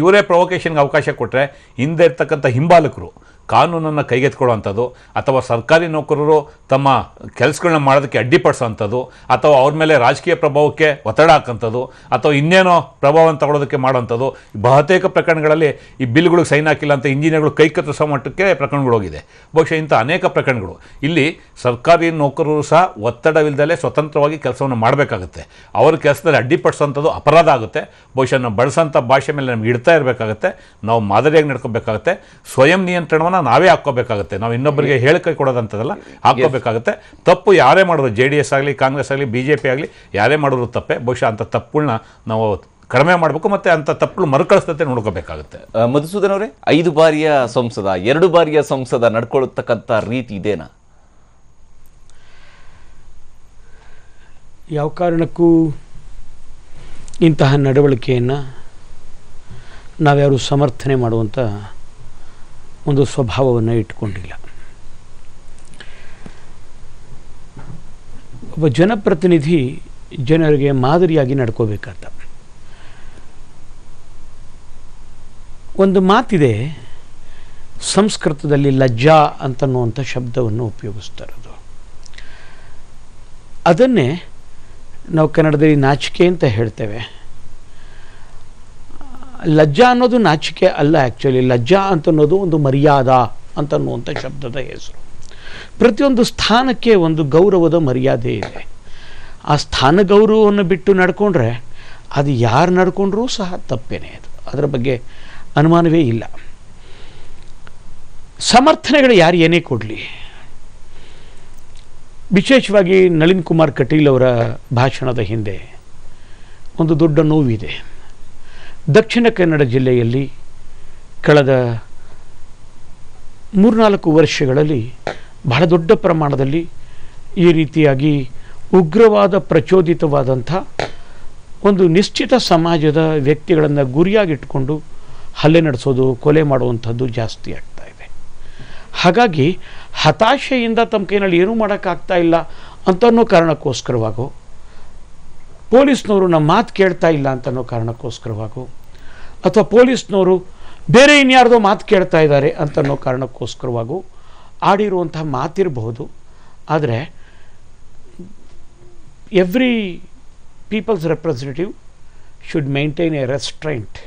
ಇವರೇ ಪ್ರೊವೊಕೇಷನ್ಗೆ ಅವಕಾಶ ಕೊಟ್ಟರೆ ಹಿಂದೆ ಇರ್ತಕ್ಕಂಥ ಹಿಂಬಾಲಕರು ಕಾನೂನನ್ನು ಕೈಗೆತ್ಕೊಳ್ಳೋವಂಥದ್ದು, ಅಥವಾ ಸರ್ಕಾರಿ ನೌಕರರು ತಮ್ಮ ಕೆಲಸಗಳನ್ನ ಮಾಡೋದಕ್ಕೆ ಅಡ್ಡಿಪಡಿಸೋವಂಥದ್ದು, ಅಥವಾ ಅವ್ರ ಮೇಲೆ ರಾಜಕೀಯ ಪ್ರಭಾವಕ್ಕೆ ಒತ್ತಡ ಹಾಕೋಂಥದ್ದು, ಅಥವಾ ಇನ್ನೇನೋ ಪ್ರಭಾವವನ್ನು ತಗೊಳ್ಳೋದಕ್ಕೆ ಮಾಡೋವಂಥದ್ದು. ಬಹುತೇಕ ಪ್ರಕರಣಗಳಲ್ಲಿ ಈ ಬಿಲ್ಗಳಿಗೆ ಸೈನ್ ಹಾಕಿಲ್ಲ ಅಂತ ಇಂಜಿನಿಯರ್ಗಳು ಕೈ ಕತ್ತರಿಸೋ ಮಟ್ಟಕ್ಕೆ ಪ್ರಕರಣಗಳು ಹೋಗಿದೆ. ಬಹುಶಃ ಇಂಥ ಅನೇಕ ಪ್ರಕರಣಗಳು. ಇಲ್ಲಿ ಸರ್ಕಾರಿ ನೌಕರರು ಸಹ ಒತ್ತಡವಿಲ್ಲದಲೇ ಸ್ವತಂತ್ರವಾಗಿ ಕೆಲಸವನ್ನು ಮಾಡಬೇಕಾಗುತ್ತೆ. ಅವ್ರ ಕೆಲಸದಲ್ಲಿ ಅಡ್ಡಿಪಡಿಸೋಂಥದ್ದು ಅಪರಾಧ ಆಗುತ್ತೆ. ಬಹುಶಃ ನಾವು ಬಳಸೋಂಥ ಭಾಷೆ ಮೇಲೆ ನಮ್ಗೆ ಇಡ್ತಾ ಇರಬೇಕಾಗುತ್ತೆ. ನಾವು ಮಾದರಿಯಾಗಿ ನಡ್ಕೋಬೇಕಾಗುತ್ತೆ. ಸ್ವಯಂ ನಿಯಂತ್ರಣವನ್ನು ನಾವೇ ಹಾಕ್ಕೋಬೇಕಾಗುತ್ತೆ. ನಾವು ಇನ್ನೊಬ್ಬರಿಗೆ ಹೇಳಿಕೆ ಕೊಡೋದಂಥದ್ದಲ್ಲ, ಹಾಕ್ಕೋಬೇಕಾಗುತ್ತೆ. ತಪ್ಪು ಯಾರೇ ಮಾಡೋದು, JDS ಆಗಲಿ, ಕಾಂಗ್ರೆಸ್ ಆಗಲಿ, BJP ಆಗಲಿ, ಯಾರೇ ಮಾಡೋದು ತಪ್ಪೇ. ಬಹುಶಃ ಅಂಥ ತಪ್ಪುಗಳನ್ನ ನಾವು ಕಡಿಮೆ ಮಾಡಬೇಕು, ಮತ್ತು ಅಂಥ ತಪ್ಪುಗಳು ಮರುಕಳಿಸದಂತೆ ನೋಡ್ಕೋಬೇಕಾಗುತ್ತೆ. ಮಧುಸೂದನ್ ಅವರೇ, 5 ಬಾರಿಯ ಸಂಸದ, 2 ಬಾರಿಯ ಸಂಸದ ನಡ್ಕೊಳ್ಳತಕ್ಕಂಥ ರೀತಿ ಇದೇನಾ? ಯಾವ ಕಾರಣಕ್ಕೂ ಇಂತಹ ನಡವಳಿಕೆಯನ್ನು ನಾವ್ಯಾರು ಸಮರ್ಥನೆ ಮಾಡುವಂಥ ಒಂದು ಸ್ವಭಾವವನ್ನು ಇಟ್ಕೊಂಡಿಲ್ಲ. ಒಬ್ಬ ಜನಪ್ರತಿನಿಧಿ ಜನರಿಗೆ ಮಾದರಿಯಾಗಿ ನಡ್ಕೋಬೇಕಾದ. ಒಂದು ಮಾತಿದೆ, ಸಂಸ್ಕೃತದಲ್ಲಿ ಲಜ್ಜಾ ಅಂತನ್ನುವಂಥ ಶಬ್ದವನ್ನು ಉಪಯೋಗಿಸ್ತಾರದು. ಅದನ್ನೇ ನಾವು ಕನ್ನಡದಲ್ಲಿ ನಾಚಿಕೆ ಅಂತ ಹೇಳ್ತೇವೆ. ಲಜ್ಜಾ ಅನ್ನೋದು ನಾಚಿಕೆ ಅಲ್ಲ. ಆ್ಯಕ್ಚುಲಿ ಲಜ್ಜಾ ಅಂತನ್ನೋದು ಒಂದು ಮರ್ಯಾದಾ ಅಂತನ್ನುವಂಥ ಶಬ್ದದ ಹೆಸರು. ಪ್ರತಿಯೊಂದು ಸ್ಥಾನಕ್ಕೆ ಒಂದು ಗೌರವದ ಮರ್ಯಾದೆ ಇದೆ. ಆ ಸ್ಥಾನ ಗೌರವವನ್ನು ಬಿಟ್ಟು ನಡ್ಕೊಂಡ್ರೆ ಅದು ಯಾರು ನಡ್ಕೊಂಡ್ರೂ ಸಹ ತಪ್ಪೇನೆ. ಅದು ಅದರ ಬಗ್ಗೆ ಅನುಮಾನವೇ ಇಲ್ಲ. ಸಮರ್ಥನೆಗಳು ಯಾರು ಏನೇ ಕೊಡಲಿ, ವಿಶೇಷವಾಗಿ ನಳಿನ್ ಕುಮಾರ್ ಕಟೀಲ್ ಅವರ ಭಾಷಣದ ಹಿಂದೆ ಒಂದು ದೊಡ್ಡ ನೋವಿದೆ. ದಕ್ಷಿಣ ಕನ್ನಡ ಜಿಲ್ಲೆಯಲ್ಲಿ ಕಳೆದ 3-4 ವರ್ಷಗಳಲ್ಲಿ ಬಹಳ ದೊಡ್ಡ ಪ್ರಮಾಣದಲ್ಲಿ ಈ ರೀತಿಯಾಗಿ ಉಗ್ರವಾದ ಪ್ರಚೋದಿತವಾದಂಥ ಒಂದು ನಿಶ್ಚಿತ ಸಮಾಜದ ವ್ಯಕ್ತಿಗಳನ್ನು ಗುರಿಯಾಗಿಟ್ಕೊಂಡು ಹಲ್ಲೆ ನಡೆಸೋದು, ಕೊಲೆ ಮಾಡುವಂಥದ್ದು ಜಾಸ್ತಿ ಆಗ್ತಾ ಇದೆ. ಹಾಗಾಗಿ ಹತಾಶೆಯಿಂದ ತಮ್ಮ ಕೈನಲ್ಲಿ ಏನೂ ಮಾಡೋಕ್ಕಾಗ್ತಾ ಇಲ್ಲ ಅಂತನ್ನೋ ಕಾರಣಕ್ಕೋಸ್ಕರವಾಗೋ, ಪೊಲೀಸ್ನವರು ನಮ್ಮ ಮಾತು ಕೇಳ್ತಾ ಇಲ್ಲ ಅಂತನ್ನೋ ಕಾರಣಕ್ಕೋಸ್ಕರವಾಗೋ, ಅಥವಾ ಪೊಲೀಸ್ನವರು ಬೇರೆ ಇನ್ಯಾರ್ದೋ ಮಾತು ಕೇಳ್ತಾ ಇದ್ದಾರೆ ಅಂತನ್ನೋ ಕಾರಣಕ್ಕೋಸ್ಕರವಾಗೂ ಆಡಿರುವಂಥ ಮಾತಿರಬಹುದು. ಆದರೆ every people's representative should maintain a restraint.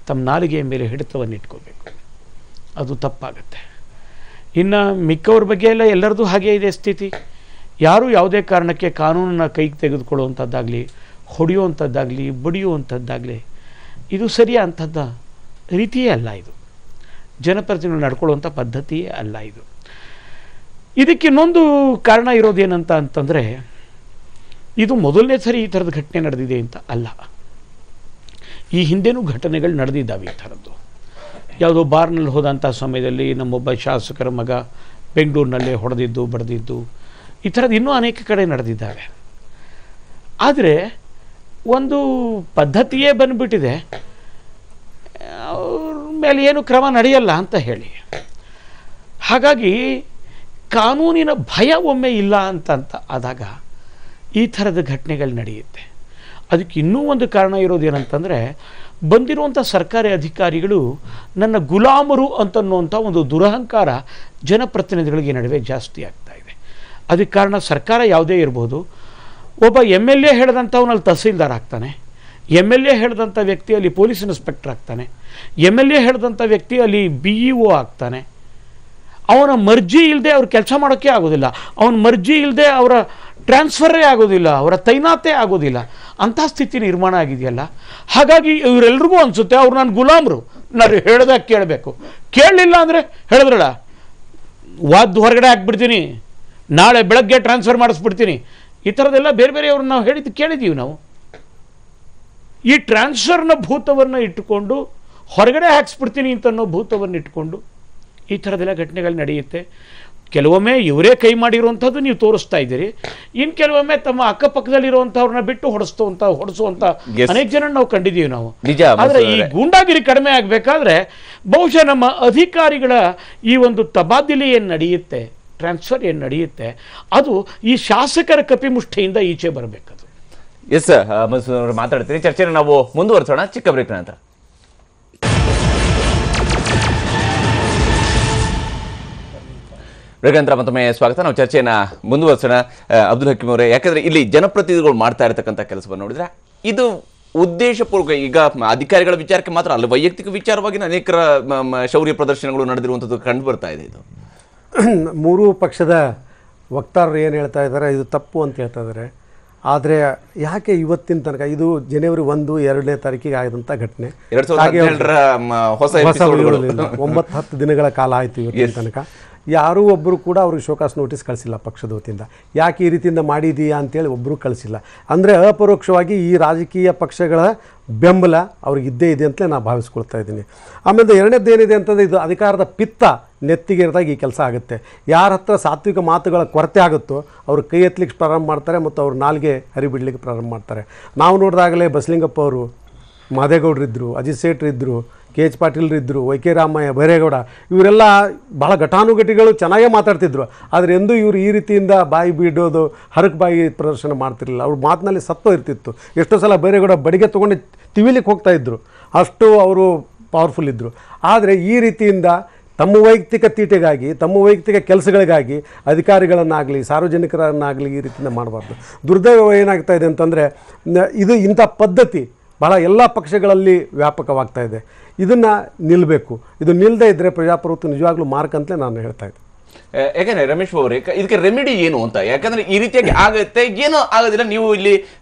ತಮ್ಮ ನಾಲಿಗೆಯ ಮೇಲೆ ಹಿಡಿತವನ್ನು ಇಟ್ಕೋಬೇಕು. ಅದು ತಪ್ಪಾಗುತ್ತೆ. ಇನ್ನು ಮಿಕ್ಕವ್ರ ಬಗ್ಗೆ ಎಲ್ಲ ಎಲ್ಲರದು ಹಾಗೇ ಇದೆ ಸ್ಥಿತಿ. ಯಾರೂ ಯಾವುದೇ ಕಾರಣಕ್ಕೆ ಕಾನೂನನ್ನು ಕೈಗೆ ತೆಗೆದುಕೊಳ್ಳುವಂಥದ್ದಾಗಲಿ, ಹೊಡೆಯುವಂಥದ್ದಾಗಲಿ, ಬಡಿಯುವಂಥದ್ದಾಗಲಿ ಇದು ಸರಿಯಾದಂಥದ್ದ ರೀತಿಯೇ ಅಲ್ಲ. ಇದು ಜನಪ್ರತಿನಿಧಿಗಳು ನಡ್ಕೊಳ್ಳುವಂಥ ಪದ್ಧತಿಯೇ ಅಲ್ಲ. ಇದಕ್ಕೆ ಇನ್ನೊಂದು ಕಾರಣ ಇರೋದೇನಂತ ಅಂತಂದರೆ, ಇದು ಮೊದಲನೇ ಸರಿ ಈ ಥರದ ಘಟನೆ ನಡೆದಿದೆ ಅಂತ ಅಲ್ಲ. ಈ ಹಿಂದೆನೂ ಘಟನೆಗಳು ನಡೆದಿದ್ದಾವೆ ಈ ಥರದ್ದು. ಯಾವುದೋ ಬಾರ್ನಲ್ಲಿ ಹೋದಂಥ ಸಮಯದಲ್ಲಿ ನಮ್ಮೊಬ್ಬ ಶಾಸಕರ ಮಗ ಬೆಂಗಳೂರಿನಲ್ಲೇ ಹೊಡೆದಿದ್ದು, ಬಡ್ದಿದ್ದು, ಈ ಥರದ್ದು ಇನ್ನೂ ಅನೇಕ ಕಡೆ ನಡೆದಿದ್ದಾವೆ. ಆದರೆ ಒಂದು ಪದ್ಧತಿಯೇ ಬಂದುಬಿಟ್ಟಿದೆ, ಅವ್ರ ಮೇಲೆ ಏನು ಕ್ರಮ ನಡೆಯಲ್ಲ ಅಂತ ಹೇಳಿ. ಹಾಗಾಗಿ ಕಾನೂನಿನ ಭಯ ಒಮ್ಮೆ ಇಲ್ಲ ಅಂತ ಆದಾಗ ಈ ಥರದ ಘಟನೆಗಳು ನಡೆಯುತ್ತೆ. ಅದಕ್ಕೆ ಇನ್ನೂ ಒಂದು ಕಾರಣ ಇರೋದೇನಂತಂದರೆ, ಬಂದಿರುವಂಥ ಸರ್ಕಾರಿ ಅಧಿಕಾರಿಗಳು ನನ್ನ ಗುಲಾಮರು ಅಂತನ್ನುವಂಥ ಒಂದು ದುರಹಂಕಾರ ಜನಪ್ರತಿನಿಧಿಗಳಿಗೆ ನಡುವೆ ಜಾಸ್ತಿ ಆಗ್ತಾ ಇದೆ. ಅದಕ್ಕೆ ಕಾರಣ ಸರ್ಕಾರ ಯಾವುದೇ ಇರ್ಬೋದು, ಒಬ್ಬ MLA ಹೇಳಿದಂಥವನಲ್ಲಿ ತಹಸೀಲ್ದಾರ್ ಆಗ್ತಾನೆ, MLA ಹೇಳಿದಂಥ ವ್ಯಕ್ತಿ ಅಲ್ಲಿ ಪೊಲೀಸ್ ಇನ್ಸ್ಪೆಕ್ಟರ್ ಆಗ್ತಾನೆ, MLA ಹೇಳಿದಂಥ ವ್ಯಕ್ತಿ ಅಲ್ಲಿ BEO ಆಗ್ತಾನೆ. ಅವನ ಮರ್ಜಿ ಇಲ್ಲದೆ ಅವ್ರು ಕೆಲಸ ಮಾಡೋಕ್ಕೆ ಆಗೋದಿಲ್ಲ, ಅವನ ಮರ್ಜಿ ಇಲ್ಲದೆ ಅವರ ಟ್ರಾನ್ಸ್ಫರೇ ಆಗೋದಿಲ್ಲ, ಅವರ ತೈನಾತೆ ಆಗೋದಿಲ್ಲ. ಅಂಥ ಸ್ಥಿತಿ ನಿರ್ಮಾಣ ಆಗಿದೆಯಲ್ಲ. ಹಾಗಾಗಿ ಇವರೆಲ್ರಿಗೂ ಅನಿಸುತ್ತೆ ಅವ್ರು ನಾನು ಗುಲಾಮರು, ನಾನು ಹೇಳ್ದಾಗ ಕೇಳಬೇಕು, ಕೇಳಲಿಲ್ಲ ಅಂದರೆ ಹೇಳಿದ್ರಲ್ಲ ವಾದ್ದು ಹೊರಗಡೆ ಹಾಕ್ಬಿಡ್ತೀನಿ, ನಾಳೆ ಬೆಳಗ್ಗೆ ಟ್ರಾನ್ಸ್ಫರ್ ಮಾಡಿಸ್ಬಿಡ್ತೀನಿ, ಈ ಥರದ್ದೆಲ್ಲ ಬೇರೆ ಬೇರೆಯವ್ರನ್ನ ನಾವು ಕೇಳಿದ್ದೀವಿ ನಾವು. ಈ ಟ್ರಾನ್ಸ್ಫರ್ನ ಭೂತವನ್ನು ಇಟ್ಟುಕೊಂಡು ಹೊರಗಡೆ ಹಾಕ್ಸ್ಬಿಡ್ತೀನಿ ಅಂತನ್ನೋ ಭೂತವನ್ನು ಇಟ್ಕೊಂಡು ಈ ಥರದ್ದೆಲ್ಲ ಘಟನೆಗಳು ನಡೆಯುತ್ತೆ. ಕೆಲವೊಮ್ಮೆ ಇವರೇ ಕೈ ಮಾಡಿರುವಂಥದ್ದು ನೀವು ತೋರಿಸ್ತಾ ಇದ್ದೀರಿ, ಇನ್ನು ಕೆಲವೊಮ್ಮೆ ತಮ್ಮ ಅಕ್ಕಪಕ್ಕದಲ್ಲಿರುವಂಥವ್ರನ್ನ ಬಿಟ್ಟು ಹೊಡೆಸುವಂಥ ಅನೇಕ ಜನ ನಾವು ಕಂಡಿದ್ದೀವಿ ನಾವು. ಆದರೆ ಈ ಗೂಂಡಾಗಿರಿ ಕಡಿಮೆ ಆಗಬೇಕಾದ್ರೆ ಬಹುಶಃ ನಮ್ಮ ಅಧಿಕಾರಿಗಳ ಈ ಒಂದು ತಬಾದಿಲಿ ಏನು ನಡೆಯುತ್ತೆ, ಟ್ರಾನ್ಸ್ಫರ್ ಏನು ನಡೆಯುತ್ತೆ, ಅದು ಈ ಶಾಸಕರ ಕಪಿಮುಷ್ಟಿಯಿಂದ ಈಚೆ ಬರಬೇಕದು. ಎಸ್ ಮಧುಸೂದನ್ ಮಾತಾಡ್ತೀನಿ. ಚರ್ಚೆನ ನಾವು ಮುಂದುವರಿಸೋಣ ಚಿಕ್ಕ ಬ್ರೇಕ್ ನಂತರ. ಬ್ರೇಕಂತರ ಮತ್ತೊಮ್ಮೆ ಸ್ವಾಗತ. ನಾವು ಚರ್ಚೆಯನ್ನು ಮುಂದುವರಿಸೋಣ. ಅಬ್ದುಲ್ ಹಕೀಮ್ ಅವರೇ, ಯಾಕಂದರೆ ಇಲ್ಲಿ ಜನಪ್ರತಿನಿಧಿಗಳು ಮಾಡ್ತಾ ಇರತಕ್ಕಂಥ ಕೆಲಸವನ್ನು ನೋಡಿದ್ರೆ ಇದು ಉದ್ದೇಶಪೂರ್ವಕ, ಈಗ ಅಧಿಕಾರಿಗಳ ವಿಚಾರಕ್ಕೆ ಮಾತ್ರ ಅಲ್ಲ, ವೈಯಕ್ತಿಕ ವಿಚಾರವಾಗಿ ಅನೇಕರ ಶೌರ್ಯ ಪ್ರದರ್ಶನಗಳು ನಡೆದಿರುವಂಥದ್ದು ಕಂಡು ಬರ್ತಾ ಇದೆ. ಇದು ಮೂರೂ ಪಕ್ಷದ ವಕ್ತಾರರು ಏನು ಹೇಳ್ತಾ ಇದ್ದಾರೆ, ಇದು ತಪ್ಪು ಅಂತ ಹೇಳ್ತಾ ಇದ್ದಾರೆ. ಆದರೆ ಯಾಕೆ ಇವತ್ತಿನ ತನಕ, ಇದು ಜನವರಿ 1, 2ನೇ ತಾರೀಕಿಗೆ ಆದಂಥ ಘಟನೆ, 9-10 ದಿನಗಳ ಕಾಲ ಆಯಿತು ಇವತ್ತಿನ ತನಕ. ಯಾರೂ ಒಬ್ಬರು ಕೂಡ ಅವ್ರಿಗೆ ಶೋಕಾಸ್ ನೋಟಿಸ್ ಕಳಿಸಿಲ್ಲ ಪಕ್ಷದ ವತಿಯಿಂದ. ಯಾಕೆ ಈ ರೀತಿಯಿಂದ ಮಾಡಿದೀಯಾ ಅಂತೇಳಿ ಒಬ್ಬರು ಕಳಿಸಿಲ್ಲ. ಅಂದರೆ ಅಪರೋಕ್ಷವಾಗಿ ಈ ರಾಜಕೀಯ ಪಕ್ಷಗಳ ಬೆಂಬಲ ಅವ್ರಿಗೆ ಇದ್ದೇ ಇದೆ ಅಂತಲೇ ನಾನು ಭಾವಿಸ್ಕೊಳ್ತಾ ಇದ್ದೀನಿ. ಆಮೇಲೆ ಎರಡನೇದೇನಿದೆ ಅಂತಂದರೆ, ಇದು ಅಧಿಕಾರದ ಪಿತ್ತ ನೆತ್ತಿಗೆ ಇರಿದಾಗ ಈ ಕೆಲಸ ಆಗುತ್ತೆ. ಯಾರ ಹತ್ರ ಸಾತ್ವಿಕ ಮಾತುಗಳ ಕೊರತೆ ಆಗುತ್ತೋ ಅವರು ಕೈ ಎತ್ತಲಿಕ್ಕೆ ಪ್ರಾರಂಭ ಮಾಡ್ತಾರೆ ಮತ್ತು ಅವ್ರ ನಾಲ್ಗೆ ಹರಿಬಿಡ್ಲಿಕ್ಕೆ ಪ್ರಾರಂಭ ಮಾಡ್ತಾರೆ. ನಾವು ನೋಡಿದಾಗಲೇ ಬಸಲಿಂಗಪ್ಪ ಅವರು, ಮಾದೇಗೌಡರಿದ್ದರು, ಅಜಿತ್ ಸೇಠ್ರಿದ್ದರು, KH ಪಾಟೀಲ್ರಿದ್ದರು, YK ರಾಮಯ್ಯ, ಬೈರೇಗೌಡ, ಇವರೆಲ್ಲ ಬಹಳ ಘಟಾನುಘಟಿಗಳು, ಚೆನ್ನಾಗೇ ಮಾತಾಡ್ತಿದ್ರು. ಆದರೆ ಎಂದೂ ಇವರು ಈ ರೀತಿಯಿಂದ ಬಾಯಿ ಬಿಡೋದು, ಹರಕು ಬಾಯಿ ಪ್ರದರ್ಶನ ಮಾಡ್ತಿರಲಿಲ್ಲ. ಅವ್ರ ಮಾತಿನಲ್ಲಿ ಸತ್ವ ಇರ್ತಿತ್ತು. ಎಷ್ಟೋ ಸಲ ಬೈರೇಗೌಡ ಬಡಿಗೆ ತೊಗೊಂಡು ತಿವಿಲಿಕ್ಕೆ ಹೋಗ್ತಾಯಿದ್ರು, ಅಷ್ಟು ಅವರು ಪವರ್ಫುಲ್ ಇದ್ದರು. ಆದರೆ ಈ ರೀತಿಯಿಂದ ತಮ್ಮ ವೈಯಕ್ತಿಕ ತೀಟೆಗಾಗಿ, ತಮ್ಮ ವೈಯಕ್ತಿಕ ಕೆಲಸಗಳಿಗಾಗಿ ಅಧಿಕಾರಿಗಳನ್ನಾಗಲಿ ಸಾರ್ವಜನಿಕರನ್ನಾಗಲಿ ಈ ರೀತಿಯಿಂದ ಮಾಡಬಾರ್ದು. ದುರ್ದೈವ ಏನಾಗ್ತಾ ಇದೆ ಅಂತಂದರೆ, ಇಂಥ ಪದ್ಧತಿ ಭಾಳ ಎಲ್ಲ ಪಕ್ಷಗಳಲ್ಲಿ ವ್ಯಾಪಕವಾಗ್ತಾ ಇದೆ. ಇದನ್ನು ನಿಲ್ಲಬೇಕು. ಇದು ನಿಲ್ಲದೇ ಇದ್ದರೆ ಪ್ರಜಾಪ್ರಭುತ್ವ ನಿಜವಾಗ್ಲೂ ಮಾರ್ಕ್ ಅಂತಲೇ ನಾನು ಹೇಳ್ತಾ ಇದ್ದೆ. ಯಾಕಂದ್ರೆ ರಮೇಶ್ ಅವರೇ, ಇದಕ್ಕೆ ರೆಮಿಡಿ ಏನು ಅಂತ, ಯಾಕಂದ್ರೆ ಈ ರೀತಿಯಾಗಿ ಆಗುತ್ತೆ, ಏನೂ ಆಗೋದಿಲ್ಲ. ನೀವು ಇಲ್ಲಿ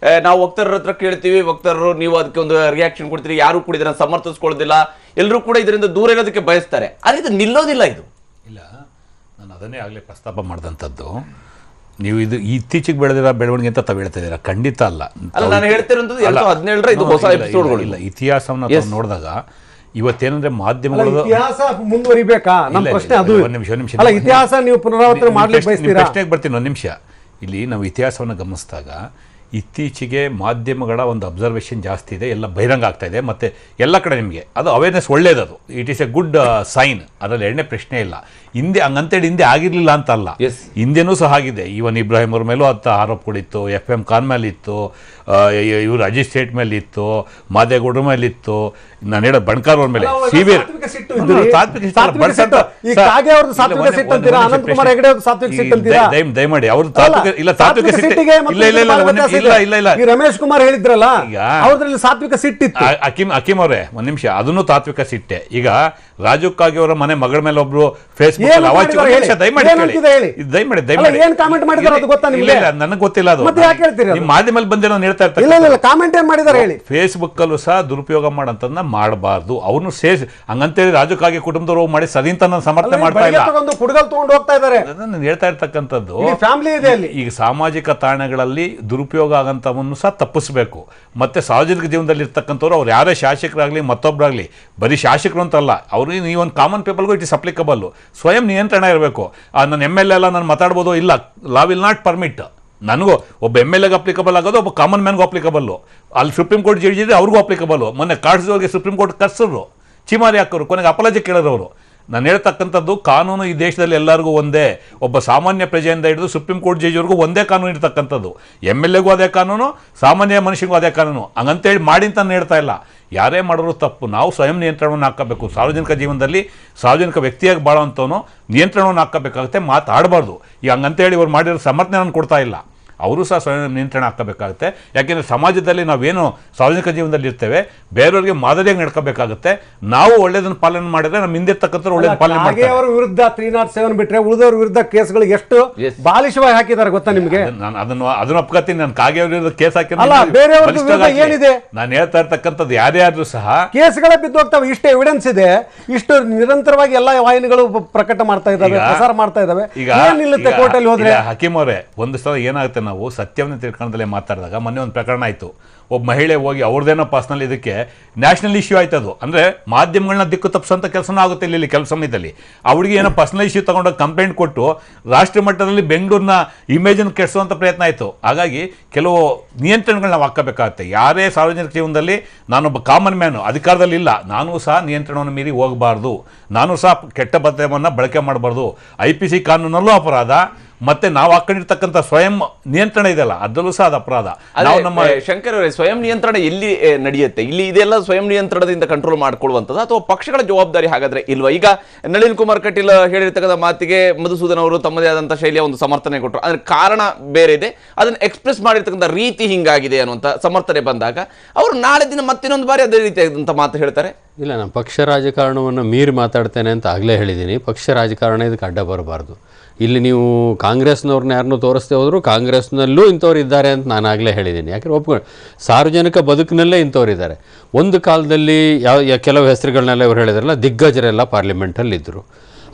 ನಾವು ವಕ್ತಾರರ ಹತ್ರ ಕೇಳ್ತೀವಿ, ವಕ್ತಾರರು ನೀವು ಅದಕ್ಕೆ ಒಂದು ರಿಯಾಕ್ಷನ್ ಕೊಡ್ತೀರಿ, ಯಾರು ಕೂಡ ಇದನ್ನು ಸಮರ್ಥಿಸ್ಕೊಳ್ಳೋದಿಲ್ಲ, ಎಲ್ಲರೂ ಕೂಡ ಇದರಿಂದ ದೂರ ಇರೋದಕ್ಕೆ ಬಯಸ್ತಾರೆ. ಆದರೆ ಇದು ನಿಲ್ಲೋದಿಲ್ಲ. ಇದು ಇಲ್ಲ, ನಾನು ಅದನ್ನೇ ಆಗಲೇ ಪ್ರಸ್ತಾಪ ಮಾಡಿದಂಥದ್ದು. ನೀವು ಇದು ಇತ್ತೀಚೆಗೆ ಬೆಳೆದಿರೋ ಬೆಳವಣಿಗೆ ಅಂತ ತಾವು ಹೇಳ್ತಾ ಇದ್ದೀರಾ, ಖಂಡಿತ ಅಲ್ಲ. ನಾನು ಹೇಳ್ತಿರೋದು 2017 ಇದು ಹೊಸ ಎಪಿಸೋಡ್ಗಳು ಇಲ್ಲ. ಇತಿಹಾಸವನ್ನು ನೋಡಿದಾಗ ಇವತ್ತೇನಂದ್ರೆ ಮಾಧ್ಯಮಗಳು ಇತಿಹಾಸ ಮುಂದುವರಿಬೇಕಾ? ನಮ್ಮ ಪ್ರಶ್ನೆ ಅದು. ನಿಮಿಷ ಅಲ್ಲ, ಇತಿಹಾಸ ನೀವು ಪುನರಾವರ್ತನೆ ಮಾಡ್ಲಿಕ್ಕೆ ಬಯಸ್ತೀರಾ? ಪ್ರಶ್ನೆಗೆ ಬರ್ತೀನಿ, ಒಂದು ನಿಮಿಷ. ಇಲ್ಲಿ ನಾವು ಇತಿಹಾಸವನ್ನು ಗಮನಿಸಿದಾಗ ಇತ್ತೀಚೆಗೆ ಮಾಧ್ಯಮಗಳ ಒಂದು ಅಬ್ಸರ್ವೇಷನ್ ಜಾಸ್ತಿ ಇದೆ, ಎಲ್ಲ ಬಹಿರಂಗ ಆಗ್ತಾ ಇದೆ, ಮತ್ತು ಎಲ್ಲ ಕಡೆ ನಿಮಗೆ ಅದು ಅವೇರ್ನೆಸ್ ಒಳ್ಳೇದದು. It is a good sign, ಅದರಲ್ಲಿ ಎರಡನೇ ಪ್ರಶ್ನೆ ಇಲ್ಲ. ಹಿಂದೆ ಹಂಗಂತೇಳಿ ಹಿಂದೆ ಆಗಿರಲಿಲ್ಲ ಅಂತಲ್ಲ, ಹಿಂದೆನೂ ಸಹ ಆಗಿದೆ. ಇವನ್ ಇಬ್ರಾಹಿಂ ಅವ್ರ ಮೇಲೂ ಅಂತ ಆರೋಪಗಳಿತ್ತು, FM ಖಾನ್ ಮೇಲೆ ಇತ್ತು, ಇವರು ಅಜಿತ್ ಸೇಠ್ ಮೇಲೆ ಇತ್ತು, ಮಾದೇಗೌಡರ ಮೇಲೆ ಇತ್ತು, ನಾನು ಹೇಳೋ ಬಣ್ಕಾರ್ ಅವ್ರ ಮೇಲೆ ಸಿವಿಯರ್ ದಯಮಾಡಿ ಅವ್ರ ತಾತ್ವಿಕ ಇಲ್ಲ, ತಾತ್ವಿಕ ಇಲ್ಲ ರಮೇಶ್ ಕುಮಾರ್ ಹೇಳಿದ್ರಲ್ಲ, ಅವ್ರಲ್ಲಿ ಸಾತ್ವಿಕ ಸಿಟ್ಟಿತ್ತು. ಅಕೀಮ್ ಅವರೇ, ಒಂದ್ ನಿಮಿಷ, ಅದನ್ನು ತಾತ್ವಿಕ ಸಿಟ್ಟೆ. ಈಗ ರಾಜು ಕಾಗೆ ಅವರ ಮನೆ ಮಗಳ ಮೇಲೆ ಒಬ್ರು ಫೇಸ್ಬುಕ್ ನನಗೆ ಗೊತ್ತಿಲ್ಲ, ಅದು ಮಾಧ್ಯಮದಲ್ಲಿ ಬಂದೆ ನಾನು ಹೇಳ್ತಾ ಇರ್ತಾರೆ. ಫೇಸ್ಬುಕ್ ಅಲ್ಲೂ ಸಹ ದುರುಪಯೋಗ ಮಾಡಂತನ್ನ ಮಾಡಬಾರ್ದು. ಅವ್ರನ್ನು ಹಂಗಂತೇಳಿ ರಾಜು ಕಾಗೆ ಕುಟುಂಬದವರು ಮಾಡಿ ಸರಿ ಅಂತ ನಾನು ಸಮರ್ಥನೆ ಮಾಡ್ತಾ ಇಲ್ಲ. ನಾನು ಹೇಳ್ತಾ ಇರ್ತಕ್ಕಂಥದ್ದು, ಈಗ ಸಾಮಾಜಿಕ ತಾಣಗಳಲ್ಲಿ ದುರುಪಯೋಗ ಆಗಂತವನ್ನು ಸಹ ತಪ್ಪಿಸಬೇಕು. ಮತ್ತೆ ಸಾರ್ವಜನಿಕ ಜೀವನದಲ್ಲಿ ಇರ್ತಕ್ಕಂಥವ್ರು ಅವ್ರು ಯಾರೇ ಶಾಸಕರಾಗಲಿ ಮತ್ತೊಬ್ಬರಾಗಲಿ, ಬರೀ ಶಾಸಕರು ಅಂತಲ್ಲ, ಅವ್ರಿಗೆ ನೀವೊಂದು ಕಾಮನ್ ಪೀಪಲ್ಗೂ ಇಟ್ ಇಸ್ ಅಪ್ಲಿಕಬಲ್. ಸ್ವಯಂ ನಿಯಂತ್ರಣ ಇರಬೇಕು. ನನ್ನ MLA ಎಲ್ಲ ನಾನು ಮಾತಾಡ್ಬೋದು, ಇಲ್ಲ, ಲಾ ವಿಲ್ ನಾಟ್ ಪರ್ಮಿಟ್. ನನಗೂ ಒಬ್ಬ MLAಗೆ ಅಪ್ಲಿಕಬಲ್ ಆಗೋದು, ಒಬ್ಬ ಕಾಮನ್ ಮ್ಯಾನ್ಗೂ ಅಪ್ಲಿಕಬಲ್ಲು. ಅಲ್ಲಿ ಸುಪ್ರೀಂ ಕೋರ್ಟ್ ಜಡ್ಜ್ ಇದೆ, ಅವ್ರಿಗೂ ಅಪ್ಲಿಕಬಲ್ಲು. ಮೊನ್ನೆ ಕಾಡ್ಸೋರಿಗೆ ಸುಪ್ರೀಂ ಕೋರ್ಟ್ ಕರ್ಸಿದ್ರು, ಚಿಮಾರಿ ಹಾಕೋರು, ಕೊನೆಗೆ ಅಪಾಲಜಿ ಕೇಳಿದವರು. ನಾನು ಹೇಳ್ತಕ್ಕಂಥದ್ದು, ಕಾನೂನು ಈ ದೇಶದಲ್ಲಿ ಎಲ್ಲರಿಗೂ ಒಂದೇ. ಒಬ್ಬ ಸಾಮಾನ್ಯ ಪ್ರಜೆಯಿಂದ ಹಿಡಿದು ಸುಪ್ರೀಂ ಕೋರ್ಟ್ ಜಡ್ಜ್ವರೆಗೂ ಒಂದೇ ಕಾನೂನು ಇರ್ತಕ್ಕಂಥದ್ದು. MLAಗೂ ಅದೇ ಕಾನೂನು, ಸಾಮಾನ್ಯ ಮನುಷ್ಯನಿಗೂ ಅದೇ ಕಾನೂನು. ಹಂಗಂತೇಳಿ ಮಾಡಿ ಅಂತ ನಾನು ಹೇಳ್ತಾ ಇಲ್ಲ. ಯಾರೇ ಮಾಡೋರು ತಪ್ಪು, ನಾವು ಸ್ವಯಂ ನಿಯಂತ್ರಣವನ್ನು ಹಾಕಬೇಕು. ಸಾರ್ವಜನಿಕ ಜೀವನದಲ್ಲಿ ಸಾರ್ವಜನಿಕ ವ್ಯಕ್ತಿಯಾಗಿ ಬಾಳೋವಂಥವನು ನಿಯಂತ್ರಣವನ್ನು ಹಾಕಬೇಕಾಗುತ್ತೆ, ಮಾತಾಡಬಾರ್ದು. ಈಗ ಹಂಗಂತೇಳಿ ಇವ್ರು ಮಾಡಿರೋ ಸಮರ್ಥನೆ ನಾನು ಕೊಡ್ತಾ ಇಲ್ಲ. ಅವರು ಸಹ ಸ್ವಯಂ ನಿಯಂತ್ರಣ ಹಾಕಬೇಕಾಗುತ್ತೆ. ಯಾಕೆಂದರೆ ಸಮಾಜದಲ್ಲಿ ನಾವೇನು ಸಾರ್ವಜನಿಕ ಜೀವನದಲ್ಲಿ ಇರ್ತೇವೆ, ಬೇರೆಯವರಿಗೆ ಮಾದರಿಯಾಗಿ ನಡ್ಕೋಬೇಕಾಗುತ್ತೆ. ನಾವು ಒಳ್ಳೇದನ್ನು ಪಾಲನೆ ಮಾಡಿದ್ರೆ ನಮ್ಮ ಹಿಂದಿರ್ತಕ್ಕಂಥ ಒಳ್ಳೇದು ಪಾಲನೆ ಮಾಡ್ತಾರೆ. ಅವರ ವಿರುದ್ಧ 307 ಬಿಟ್ಟರೆ ಉಳಿದವ್ರ ವಿರುದ್ಧ ಕೇಸ್ಗಳು ಎಷ್ಟು ಬಾಲಿಶವಾಗಿ ಹಾಕಿದ್ದಾರೆ ಗೊತ್ತಾ ನಿಮಗೆ? ನಾನು ಅದನ್ನು ಒಪ್ಕೋತೀನಿ. ನಾನು ಕಾಗೆ ವಿರುದ್ಧ ಕೇಸ್ ಏನಿದೆ ನಾನು ಹೇಳ್ತಾ ಇರ್ತಕ್ಕಂಥದ್ದು, ಯಾರ್ಯಾದ್ರೂ ಸಹ ಕೇಸ್ಗಳೇ ಬಿದ್ದು ಹೋಗ್ತವೆ. ಇಷ್ಟು ಎವಿಡೆನ್ಸ್ ಇದೆ, ಇಷ್ಟು ನಿರಂತರವಾಗಿ ಎಲ್ಲ ವಾಹಿನಿಗಳು ಪ್ರಕಟ ಮಾಡ್ತಾ ಇದ್ದಾವೆ, ಪ್ರಸಾರ ಮಾಡ್ತಾ ಇದ್ದಾವೆ. ಈಗ ನಿಲ್ಲುತ್ತೆ ಕೋರ್ಟಲ್ಲಿ ಹೋದ್ರೆ? ಹಕೀಮ್ ಅವರೇ, ಒಂದು ಸಲ ಏನಾಗುತ್ತೆ, ನಾವು ಸತ್ಯವನ್ನು ತಿಳ್ಕೊಳ್ಳೋದಲ್ಲೇ ಮಾತಾಡಿದಾಗ ಮೊನ್ನೆ ಒಂದು ಪ್ರಕರಣ ಆಯಿತು. ಒಬ್ಬ ಮಹಿಳೆ ಹೋಗಿ ಅವ್ರದ್ದೇನೋ ಪರ್ಸ್ನಲ್ ಇದಕ್ಕೆ ನ್ಯಾಷನಲ್ ಇಶ್ಯೂ ಆಯ್ತು. ಅದು ಅಂದರೆ ಮಾಧ್ಯಮಗಳನ್ನ ದಿಕ್ಕು ತಪ್ಪಿಸೋಂಥ ಕೆಲಸನೂ ಆಗುತ್ತೆ ಇಲ್ಲಿ ಕೆಲವು ಸಮಯದಲ್ಲಿ. ಅವಳಿಗೆ ಏನೋ ಪರ್ಸ್ನಲ್ ಇಶ್ಯೂ ತೊಗೊಂಡೋಗಿ ಕಂಪ್ಲೇಂಟ್ ಕೊಟ್ಟು ರಾಷ್ಟ್ರೀಯ ಮಟ್ಟದಲ್ಲಿ ಬೆಂಗಳೂರಿನ ಇಮೇಜನ್ನು ಕೆಡಿಸುವಂಥ ಪ್ರಯತ್ನ ಆಯಿತು. ಹಾಗಾಗಿ ಕೆಲವು ನಿಯಂತ್ರಣಗಳನ್ನ ನಾವು ಹಾಕಬೇಕಾಗುತ್ತೆ. ಯಾರೇ ಸಾರ್ವಜನಿಕ ಜೀವನದಲ್ಲಿ ನಾನೊಬ್ಬ ಕಾಮನ್ ಮ್ಯಾನು ಅಧಿಕಾರದಲ್ಲಿ ಇಲ್ಲ, ನಾನು ಸಹ ನಿಯಂತ್ರಣವನ್ನು ಮೀರಿ ಹೋಗಬಾರ್ದು, ನಾನು ಸಹ ಕೆಟ್ಟ ಪದ್ಯವನ್ನು ಬಳಕೆ ಮಾಡಬಾರ್ದು. IPC ಕಾನೂನಲ್ಲೂ ಅಪರಾಧ, ಮತ್ತೆ ನಾವು ಹಾಕೊಂಡಿರ್ತಕ್ಕಂಥ ಸ್ವಯಂ ನಿಯಂತ್ರಣ ಇದೆಯಲ್ಲ ಅದರಲ್ಲೂ ಸಹ ಅದು ಅಪರಾಧ. ನಾವು ನಮ್ಮ ಶಂಕರ್ ಅವರೇ, ಸ್ವಯಂ ನಿಯಂತ್ರಣ ಎಲ್ಲಿ ನಡೆಯುತ್ತೆ? ಇಲ್ಲಿ ಇದೆಲ್ಲ ಸ್ವಯಂ ನಿಯಂತ್ರಣದಿಂದ ಕಂಟ್ರೋಲ್ ಮಾಡ್ಕೊಳ್ಳುವಂಥದ್ದು ಅಥವಾ ಪಕ್ಷಗಳ ಜವಾಬ್ದಾರಿ ಹಾಗಾದ್ರೆ ಇಲ್ವಾ? ಈಗ ನಳಿನ್ ಕುಮಾರ್ ಕಟೀಲ್ ಹೇಳಿರ್ತಕ್ಕಂಥ ಮಾತಿಗೆ ಮಧುಸೂದನ್ ಅವರು ತಮ್ಮದೇ ಆದಂಥ ಶೈಲಿಯ ಒಂದು ಸಮರ್ಥನೆ ಕೊಟ್ಟರು. ಅದರ ಕಾರಣ ಬೇರೆ ಇದೆ, ಅದನ್ನು ಎಕ್ಸ್ಪ್ರೆಸ್ ಮಾಡಿರ್ತಕ್ಕಂಥ ರೀತಿ ಹಿಂಗಾಗಿದೆ ಅನ್ನುವಂಥ ಸಮರ್ಥನೆ ಬಂದಾಗ ಅವರು ನಾಳೆ ದಿನ ಮತ್ತಿನ್ನೊಂದು ಬಾರಿ ಅದೇ ರೀತಿಯಾದಂಥ ಮಾತು ಹೇಳ್ತಾರೆ. ಇಲ್ಲ, ನಾನು ಪಕ್ಷ ರಾಜಕಾರಣವನ್ನು ಮೀರಿ ಮಾತಾಡ್ತೇನೆ ಅಂತ ಆಗಲೇ ಹೇಳಿದ್ದೀನಿ. ಪಕ್ಷ ರಾಜಕಾರಣ ಇದಕ್ಕೆ ಅಡ್ಡ ಬರಬಾರ್ದು. ಇಲ್ಲಿ ನೀವು ಕಾಂಗ್ರೆಸ್ನವ್ರನ್ನ ಯಾರನ್ನೂ ತೋರಿಸ್ದೇ ಹೋದರೂ ಕಾಂಗ್ರೆಸ್ನಲ್ಲೂ ಇಂಥವ್ರು ಇದ್ದಾರೆ ಅಂತ ನಾನು ಆಗಲೇ ಹೇಳಿದ್ದೀನಿ. ಯಾಕೆಂದರೆ ಒಪ್ಕೊಂಡು ಸಾರ್ವಜನಿಕ ಬದುಕಿನಲ್ಲೇ ಇಂಥವ್ರು ಇದ್ದಾರೆ. ಒಂದು ಕಾಲದಲ್ಲಿ ಕೆಲವು ಹೆಸರುಗಳನ್ನೆಲ್ಲ ಇವರು ಹೇಳಿದ್ರಲ್ಲ, ದಿಗ್ಗಜರೆಲ್ಲ ಪಾರ್ಲಿಮೆಂಟಲ್ಲಿದ್ದರು.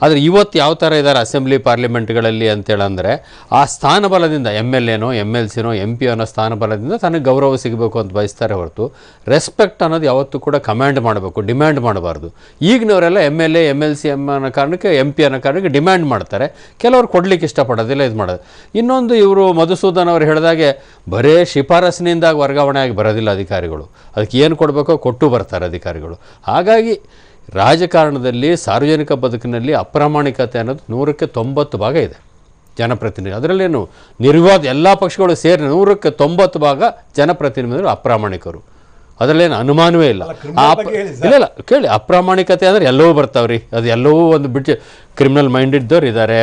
ಆದರೆ ಇವತ್ತು ಯಾವ ಥರ ಇದ್ದಾರೆ ಅಸೆಂಬ್ಲಿ ಪಾರ್ಲಿಮೆಂಟ್ಗಳಲ್ಲಿ ಅಂತೇಳಂದರೆ ಆ ಸ್ಥಾನಬಲದಿಂದ MLAನೋ MLCನೋ MP ಅನ್ನೋ ಸ್ಥಾನಬಲದಿಂದ ತನಗೆ ಗೌರವ ಸಿಗಬೇಕು ಅಂತ ಬಯಸ್ತಾರೆ ಹೊರತು ರೆಸ್ಪೆಕ್ಟ್ ಅನ್ನೋದು ಯಾವತ್ತೂ ಕೂಡ ಕಮ್ಯಾಂಡ್ ಮಾಡಬೇಕು, ಡಿಮ್ಯಾಂಡ್ ಮಾಡಬಾರ್ದು. ಈಗಿನವರೆಲ್ಲ MLA MLC ಅನ್ನೋ ಕಾರಣಕ್ಕೆ MP ಅನ್ನೋ ಕಾರಣಕ್ಕೆ ಡಿಮ್ಯಾಂಡ್ ಮಾಡ್ತಾರೆ. ಕೆಲವರು ಕೊಡಲಿಕ್ಕೆ ಇಷ್ಟಪಡೋದಿಲ್ಲ, ಇದು ಮಾಡೋದು. ಇನ್ನೊಂದು ಇವರು ಮಧುಸೂದನ್ ಅವರು ಹೇಳಿದಾಗೆ ಬರೇ ಶಿಫಾರಸ್ಸಿನಿಂದ ವರ್ಗಾವಣೆ ಆಗಿ ಬರೋದಿಲ್ಲ ಅಧಿಕಾರಿಗಳು. ಅದಕ್ಕೆ ಏನು ಕೊಡಬೇಕೋ ಕೊಟ್ಟು ಬರ್ತಾರೆ ಅಧಿಕಾರಿಗಳು. ಹಾಗಾಗಿ ರಾಜಕಾರಣದಲ್ಲಿ ಸಾರ್ವಜನಿಕ ಬದುಕಿನಲ್ಲಿ ಅಪ್ರಾಮಾಣಿಕತೆ ಅನ್ನೋದು 100ಕ್ಕೆ 90 ಭಾಗ ಇದೆ ಜನಪ್ರತಿನಿಧಿ. ಅದರಲ್ಲೇನು ನಿರ್ವಾದ ಎಲ್ಲ ಪಕ್ಷಗಳು ಸೇರಿ 100ಕ್ಕೆ 90 ಭಾಗ ಜನಪ್ರತಿನಿಧಿಗಳು ಅಪ್ರಾಮಾಣಿಕರು. ಅದರಲ್ಲೇನು ಅನುಮಾನವೇ ಇಲ್ಲ. ಇಲ್ಲ ಕೇಳಿ, ಅಪ್ರಾಮಾಣಿಕತೆ ಅಂದರೆ ಎಲ್ಲವೂ ಬರ್ತಾವ್ರಿ. ಅದು ಎಲ್ಲವೂ ಒಂದು ಬಿಟ್ಟು ಕ್ರಿಮಿನಲ್ ಮೈಂಡ್ ಇದ್ದವ್ರು ಇದ್ದಾರೆ,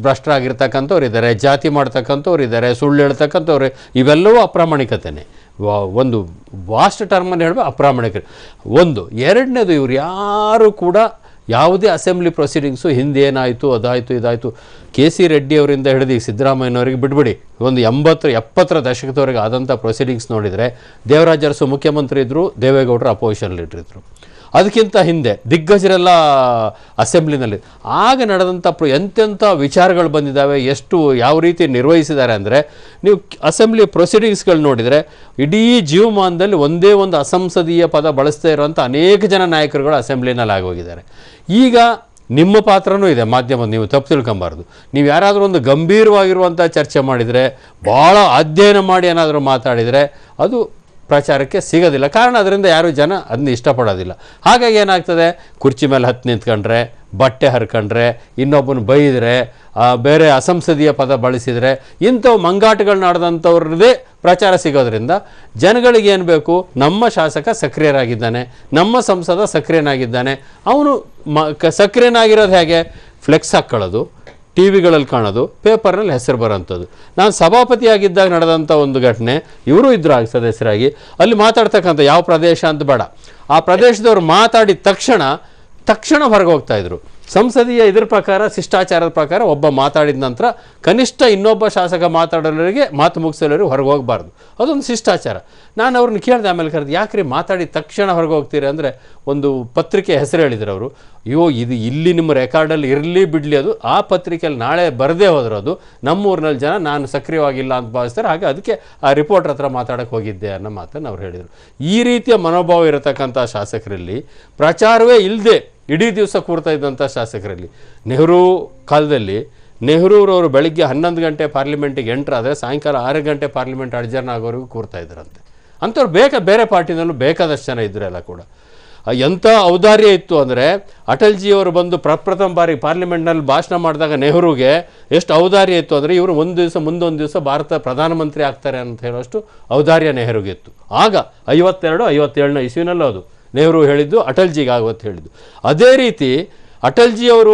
ಭ್ರಷ್ಟರಾಗಿರ್ತಕ್ಕಂಥವ್ರು ಇದ್ದಾರೆ, ಜಾತಿ ಮಾಡ್ತಕ್ಕಂಥವ್ರು ಇದ್ದಾರೆ, ಸುಳ್ಳು ಹೇಳ್ತಕ್ಕಂಥವ್ರು, ಇವೆಲ್ಲವೂ ಅಪ್ರಾಮಾಣಿಕತೆಯೇ. ಒಂದು ವಾಸ್ಟ್ ಟರ್ಮನ್ನು ಹೇಳಬೇಕು ಅಪ್ರಾಮಾಣಿಕರು. ಒಂದು ಎರಡನೇದು, ಇವ್ರು ಯಾರು ಕೂಡ ಯಾವುದೇ ಅಸೆಂಬ್ಲಿ ಪ್ರೊಸೀಡಿಂಗ್ಸು ಹಿಂದೆ ಏನಾಯಿತು ಅದಾಯಿತು ಇದಾಯಿತು KC ರೆಡ್ಡಿ ಅವರಿಂದ ಹಿಡಿದು ಸಿದ್ದರಾಮಯ್ಯನವರಿಗೆ ಬಿಟ್ಬಿಡಿ, ಒಂದು 80-70 ದಶಕದವರೆಗೆ ಆದಂಥ ಪ್ರೊಸೀಡಿಂಗ್ಸ್ ನೋಡಿದರೆ ದೇವರಾಜ ಅರಸು ಮುಖ್ಯಮಂತ್ರಿ ಇದ್ದರು, ದೇವೇಗೌಡರು ಅಪೋಸಿಷನ್ ಲೀಡರ್ ಇದ್ದರು. ಅದಕ್ಕಿಂತ ಹಿಂದೆ ದಿಗ್ಗಜರೆಲ್ಲ ಅಸೆಂಬ್ಲಿನಲ್ಲಿ ಆಗ ನಡೆದಂಥ ಎಂತೆಂಥ ವಿಚಾರಗಳು ಬಂದಿದ್ದಾವೆ, ಎಷ್ಟು ಯಾವ ರೀತಿ ನಿರ್ವಹಿಸಿದ್ದಾರೆ ಅಂದರೆ ನೀವು ಅಸೆಂಬ್ಲಿ ಪ್ರೊಸೀಡಿಂಗ್ಸ್ಗಳು ನೋಡಿದರೆ ಇಡೀ ಜೀವಮಾನದಲ್ಲಿ ಒಂದೇ ಒಂದು ಅಸಂಸದೀಯ ಪದ ಬಳಸ್ತಾ ಇರುವಂಥ ಅನೇಕ ಜನ ನಾಯಕರುಗಳು ಅಸೆಂಬ್ಲಿನಲ್ಲಿ ಆಗೋಗಿದ್ದಾರೆ. ಈಗ ನಿಮ್ಮ ಪಾತ್ರನೂ ಇದೆ ಮಾಧ್ಯಮ, ನೀವು ತಪ್ಪು ತಿಳ್ಕೊಬಾರ್ದು. ನೀವು ಯಾರಾದರೂ ಒಂದು ಗಂಭೀರವಾಗಿರುವಂಥ ಚರ್ಚೆ ಮಾಡಿದರೆ, ಭಾಳ ಅಧ್ಯಯನ ಮಾಡಿ ಏನಾದರೂ ಮಾತಾಡಿದರೆ ಅದು ಪ್ರಚಾರಕ್ಕೆ ಸಿಗೋದಿಲ್ಲ. ಕಾರಣ ಅದರಿಂದ ಯಾರೂ ಜನ ಅದನ್ನ ಇಷ್ಟಪಡೋದಿಲ್ಲ. ಹಾಗಾಗಿ ಏನಾಗ್ತದೆ, ಕುರ್ಚಿ ಮೇಲೆ ಹತ್ತು ನಿಂತ್ಕೊಂಡ್ರೆ, ಬಟ್ಟೆ ಹರ್ಕೊಂಡ್ರೆ, ಇನ್ನೊಬ್ಬನ ಬೈದರೆ, ಬೇರೆ ಅಸಂಸದೀಯ ಪದ ಬಳಸಿದರೆ, ಇಂಥವು ಮಂಗಾಟಗಳನ್ನ ಆಡ್ದಂಥವ್ರದ್ದೇ ಪ್ರಚಾರ ಸಿಗೋದ್ರಿಂದ ಜನಗಳಿಗೆ ಏನು ಬೇಕು, ನಮ್ಮ ಶಾಸಕ ಸಕ್ರಿಯರಾಗಿದ್ದಾನೆ, ನಮ್ಮ ಸಂಸದ ಸಕ್ರಿಯನಾಗಿದ್ದಾನೆ, ಅವನು ಸಕ್ರಿಯನಾಗಿರೋದು ಹೇಗೆ, ಫ್ಲೆಕ್ಸ್ ಹಾಕ್ಕೊಳ್ಳೋದು, ಟಿವಿಗಳಲ್ಲಿ ಕಾಣೋದು, ಪೇಪರ್ನಲ್ಲಿ ಹೆಸರು ಬರೋಂಥದ್ದು. ನಾನು ಸಭಾಪತಿಯಾಗಿದ್ದಾಗ ನಡೆದಂಥ ಒಂದು ಘಟನೆ, ಇವರು ಇದ್ದರು ಆಗ ಸದಸ್ಯರಾಗಿ, ಅಲ್ಲಿ ಮಾತಾಡ್ತಕ್ಕಂಥ ಯಾವ ಪ್ರದೇಶ ಅಂತ ಬೇಡ, ಆ ಪ್ರದೇಶದವ್ರು ಮಾತಾಡಿದ ತಕ್ಷಣ ಹೊರಗೆ ಹೋಗ್ತಾಯಿದ್ರು. ಸಂಸದೀಯ ಇದ್ರ ಪ್ರಕಾರ, ಶಿಷ್ಟಾಚಾರದ ಪ್ರಕಾರ ಒಬ್ಬ ಮಾತಾಡಿದ ನಂತರ ಕನಿಷ್ಠ ಇನ್ನೊಬ್ಬ ಶಾಸಕ ಮಾತಾಡೋರಿಗೆ ಮಾತು ಮುಗಿಸೋರಿಗೆ ಹೊರಗೆ ಹೋಗಬಾರ್ದು, ಅದೊಂದು ಶಿಷ್ಟಾಚಾರ. ನಾನು ಅವ್ರನ್ನ ಕೇಳಿದೆ, ಆಮೇಲೆ ಕರೆದು ಯಾಕ್ರಿ ಮಾತಾಡಿದ ತಕ್ಷಣ ಹೊರಗೆ ಹೋಗ್ತೀರಿ ಅಂದರೆ, ಒಂದು ಪತ್ರಿಕೆ ಹೆಸರು ಹೇಳಿದ್ರು ಅವರು, ಇದು ಇಲ್ಲಿ ನಿಮ್ಮ ರೆಕಾರ್ಡಲ್ಲಿ ಇರಲಿ ಬಿಡಲಿ, ಅದು ಆ ಪತ್ರಿಕೆಯಲ್ಲಿ ನಾಳೆ ಬರದೇ ಹೋದ್ರೆ ಅದು ನಮ್ಮೂರಿನಲ್ಲಿ ಜನ ನಾನು ಸಕ್ರಿಯವಾಗಿಲ್ಲ ಅಂತ ಭಾವಿಸ್ತಾರೆ, ಹಾಗೆ ಅದಕ್ಕೆ ಆ ರಿಪೋರ್ಟರ್ ಹತ್ರ ಮಾತಾಡೋಕ್ಕೆ ಹೋಗಿದ್ದೆ ಅನ್ನೋ ಮಾತನ್ನು ಅವ್ರು ಹೇಳಿದರು. ಈ ರೀತಿಯ ಮನೋಭಾವ ಇರತಕ್ಕಂಥ ಶಾಸಕರಲ್ಲಿ, ಪ್ರಚಾರವೇ ಇಲ್ಲದೆ ಇಡೀ ದಿವಸ ಕೂರ್ತಾ ಇದ್ದಂಥ ಶಾಸಕರಲ್ಲಿ, ನೆಹರು ಕಾಲದಲ್ಲಿ ನೆಹರೂರವರು ಬೆಳಗ್ಗೆ 11 ಗಂಟೆ ಪಾರ್ಲಿಮೆಂಟಿಗೆ ಎಂಟ್ರ್ ಆದರೆ ಸಾಯಂಕಾಲ 6 ಗಂಟೆ ಪಾರ್ಲಿಮೆಂಟ್ ಅಡ್ಜರ್ನ್ ಆಗೋವರೆಗೂ ಕೂರ್ತಾ ಇದ್ರಂತೆ. ಅಂಥವ್ರು ಬೇರೆ ಪಾರ್ಟಿನಲ್ಲೂ ಬೇಕಾದಷ್ಟು ಜನ ಇದ್ರು ಎಲ್ಲ ಕೂಡ. ಎಂಥ ಔದಾರ್ಯ ಇತ್ತು ಅಂದರೆ, ಅಟಲ್ಜಿಯವರು ಬಂದು ಪ್ರಪ್ರಥಮ ಬಾರಿ ಪಾರ್ಲಿಮೆಂಟ್ನಲ್ಲಿ ಭಾಷಣ ಮಾಡಿದಾಗ ನೆಹರುಗೆ ಎಷ್ಟು ಔದಾರ್ಯ ಇತ್ತು ಅಂದರೆ, ಇವರು ಒಂದು ದಿವಸ ಮುಂದೊಂದು ದಿವಸ ಭಾರತ ಪ್ರಧಾನಮಂತ್ರಿ ಆಗ್ತಾರೆ ಅಂತ ಹೇಳೋಷ್ಟು ಔದಾರ್ಯ ನೆಹರುಗೆ ಇತ್ತು. ಆಗ 52-57 ಇಸ್ವಿನಲ್ಲೂ ಅದು ನೆಹರು ಹೇಳಿದ್ದು, ಅಟಲ್ಜಿಗೆ ಆಗುವತ್ತು ಹೇಳಿದ್ದು. ಅದೇ ರೀತಿ ಅಟಲ್ಜಿಯವರು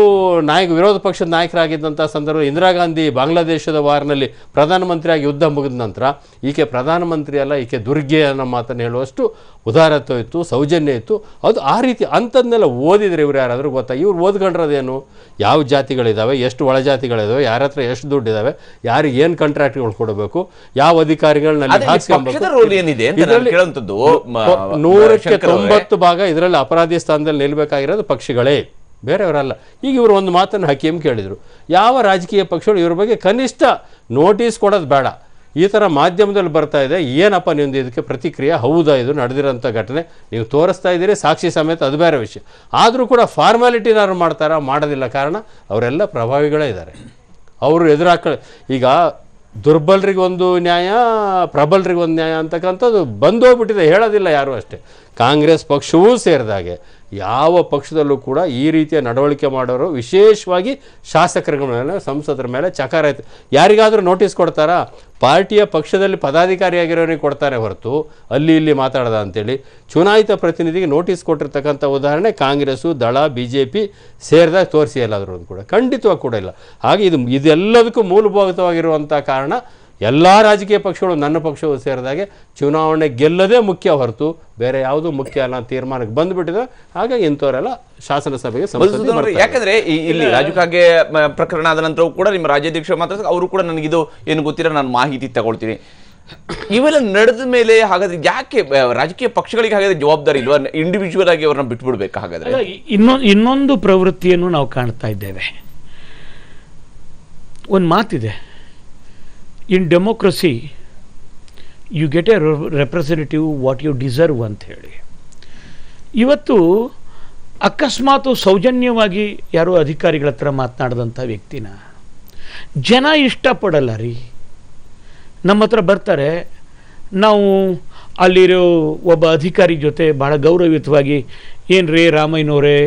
ವಿರೋಧ ಪಕ್ಷದ ನಾಯಕರಾಗಿದ್ದಂಥ ಸಂದರ್ಭ ಇಂದಿರಾ ಗಾಂಧಿ ಬಾಂಗ್ಲಾದೇಶದ ವಾರ್ನಲ್ಲಿ ಪ್ರಧಾನಮಂತ್ರಿಯಾಗಿ ಯುದ್ಧ ಮುಗಿದ ನಂತರ ಈಕೆ ಪ್ರಧಾನಮಂತ್ರಿ ಅಲ್ಲ, ಈಕೆ ದುರ್ಗೆ ಅನ್ನೋ ಮಾತನ್ನು ಹೇಳುವಷ್ಟು ಉದಾರತ್ವ ಇತ್ತು, ಸೌಜನ್ಯ ಇತ್ತು. ಅದು ಆ ರೀತಿ ಅಂಥದ್ದನ್ನೆಲ್ಲ ಓದಿದರೆ ಇವ್ರು ಯಾರಾದರೂ ಗೊತ್ತಾ, ಇವ್ರು ಓದ್ಕೊಂಡ್ರದೇನು, ಯಾವ ಜಾತಿಗಳಿದ್ದಾವೆ, ಎಷ್ಟು ಒಳಜಾತಿಗಳಿದ್ದಾವೆ, ಯಾರ ಹತ್ರ ಎಷ್ಟು ದುಡ್ಡಿದ್ದಾವೆ, ಯಾರಿಗೆ ಏನು ಕಾಂಟ್ರಾಕ್ಟ್ಗಳು ಕೊಡಬೇಕು, ಯಾವ ಅಧಿಕಾರಿಗಳನ್ನ ಹಾಕ್ಸ್ಕೊಬೇಕು, 100ಕ್ಕೆ 90 ಭಾಗ ಇದರಲ್ಲಿ ಅಪರಾಧಿ ಸ್ಥಾನದಲ್ಲಿ ನಿಲ್ಲಬೇಕಾಗಿರೋದು ಪಕ್ಷಗಳೇ, ಬೇರೆಯವರಲ್ಲ. ಈಗ ಇವರು ಒಂದು ಮಾತನ್ನು ಹಕೀಮ್ ಕೇಳಿದರು, ಯಾವ ರಾಜಕೀಯ ಪಕ್ಷಗಳು ಇವ್ರ ಬಗ್ಗೆ ಕನಿಷ್ಠ ನೋಟಿಸ್ ಕೊಡೋದು ಬೇಡ, ಈ ಥರ ಮಾಧ್ಯಮದಲ್ಲಿ ಬರ್ತಾ ಇದೆ, ಏನಪ್ಪ ನಿಮ್ದು ಇದಕ್ಕೆ ಪ್ರತಿಕ್ರಿಯೆ? ಹೌದಾ ಇದು ನಡೆದಿರೋಂಥ ಘಟನೆ, ನೀವು ತೋರಿಸ್ತಾ ಇದ್ದೀರಿ ಸಾಕ್ಷಿ ಸಮೇತ, ಅದು ಬೇರೆ ವಿಷಯ. ಆದರೂ ಕೂಡ ಫಾರ್ಮ್ಯಾಲಿಟಿನಾರು ಮಾಡ್ತಾರಾ? ಮಾಡೋದಿಲ್ಲ. ಕಾರಣ ಅವರೆಲ್ಲ ಪ್ರಭಾವಿಗಳೇ ಇದ್ದಾರೆ. ಅವರು ಈಗ ದುರ್ಬಲರಿಗೊಂದು ನ್ಯಾಯ, ಪ್ರಬಲರಿಗೊಂದು ನ್ಯಾಯ ಅಂತಕ್ಕಂಥದ್ದು ಬಂದೋಗ್ಬಿಟ್ಟಿದೆ, ಹೇಳೋದಿಲ್ಲ ಯಾರೂ ಅಷ್ಟೇ. ಕಾಂಗ್ರೆಸ್ ಪಕ್ಷವೂ ಸೇರಿದಾಗೆ ಯಾವ ಪಕ್ಷದಲ್ಲೂ ಕೂಡ ಈ ರೀತಿಯ ನಡವಳಿಕೆ ಮಾಡೋರು, ವಿಶೇಷವಾಗಿ ಶಾಸಕರ ಮೇಲೆ, ಸಂಸದರ ಮೇಲೆ ಚಕಾರ ಆಯ್ತು. ಯಾರಿಗಾದರೂ ನೋಟಿಸ್ ಕೊಡ್ತಾರಾ? ಪಾರ್ಟಿಯ ಪಕ್ಷದಲ್ಲಿ ಪದಾಧಿಕಾರಿಯಾಗಿರೋರಿಗೆ ಕೊಡ್ತಾರೆ ಹೊರತು ಅಲ್ಲಿ ಇಲ್ಲಿ ಮಾತಾಡದ ಅಂತೇಳಿ ಚುನಾಯಿತ ಪ್ರತಿನಿಧಿಗೆ ನೋಟಿಸ್ ಕೊಟ್ಟಿರ್ತಕ್ಕಂಥ ಉದಾಹರಣೆ ಕಾಂಗ್ರೆಸ್ಸು, ದಳ, BJP ಸೇರಿದಾಗ ತೋರಿಸಿ ಎಲ್ಲಾದರೂ ಕೂಡ ಖಂಡಿತವಾಗಿ ಕೂಡ ಇಲ್ಲ. ಹಾಗೆ ಇದೆಲ್ಲದಕ್ಕೂ ಮೂಲಭೂತವಾಗಿರುವಂಥ ಕಾರಣ ಎಲ್ಲ ರಾಜಕೀಯ ಪಕ್ಷಗಳು, ನನ್ನ ಪಕ್ಷವು ಸೇರಿದಾಗೆ ಚುನಾವಣೆ ಗೆಲ್ಲದೇ ಮುಖ್ಯ ಹೊರತು ಬೇರೆ ಯಾವುದೂ ಮುಖ್ಯ ಅಲ್ಲ ತೀರ್ಮಾನಕ್ಕೆ ಬಂದುಬಿಟ್ಟಿದೆ. ಹಾಗಾಗಿ ಇಂಥವರೆಲ್ಲ ಶಾಸನಸಭೆಗೆ ಯಾಕಂದ್ರೆ ಇಲ್ಲಿ ರಾಜು ಕಾಗೆ ಪ್ರಕರಣ ಆದ ನಂತರವೂ ಕೂಡ ನಿಮ್ಮ ರಾಜ್ಯಾಧ್ಯಕ್ಷ ಮಾತ್ರ ಅವರು ಕೂಡ ನನಗಿದು ಏನು ಗೊತ್ತಿರೋ ನಾನು ಮಾಹಿತಿ ತಗೊಳ್ತೀನಿ. ಇವೆಲ್ಲ ನಡೆದ ಮೇಲೆ ಹಾಗಾದ್ರೆ ಯಾಕೆ ರಾಜಕೀಯ ಪಕ್ಷಗಳಿಗೆ ಹಾಗಾದ್ರೆ ಜವಾಬ್ದಾರಿ ಇಲ್ವಾ? ಇಂಡಿವಿಜುವಲ್ ಆಗಿ ಅವ್ರನ್ನ ಬಿಟ್ಬಿಡ್ಬೇಕಾ? ಹಾಗಾದ್ರೆ ಇನ್ನೊಂದು ಪ್ರವೃತ್ತಿಯನ್ನು ನಾವು ಕಾಣ್ತಾ ಇದ್ದೇವೆ. ಒಂದು ಮಾತಿದೆ, in democracy you get a representative what you deserve ಅಂತ ಹೇಳಿ. ಇವತ್ತು ಅಕಸ್ಮಾತು ಸೌಜನ್ಯವಾಗಿ ಯಾರೋ ಅಧಿಕಾರಿಗಳ ಹತ್ರ ಮಾತನಾಡಿದಂಥ ವ್ಯಕ್ತಿನ ಜನ ಇಷ್ಟಪಡಲ್ಲ ರೀ. ನಮ್ಮ ಹತ್ರ ಬರ್ತಾರೆ, ನಾವು ಅಲ್ಲಿರೋ ಒಬ್ಬ ಅಧಿಕಾರಿ ಜೊತೆ ಭಾಳ ಗೌರವಯುತವಾಗಿ, ಏನು ರೀ ರಾಮಯ್ಯನವರೇ,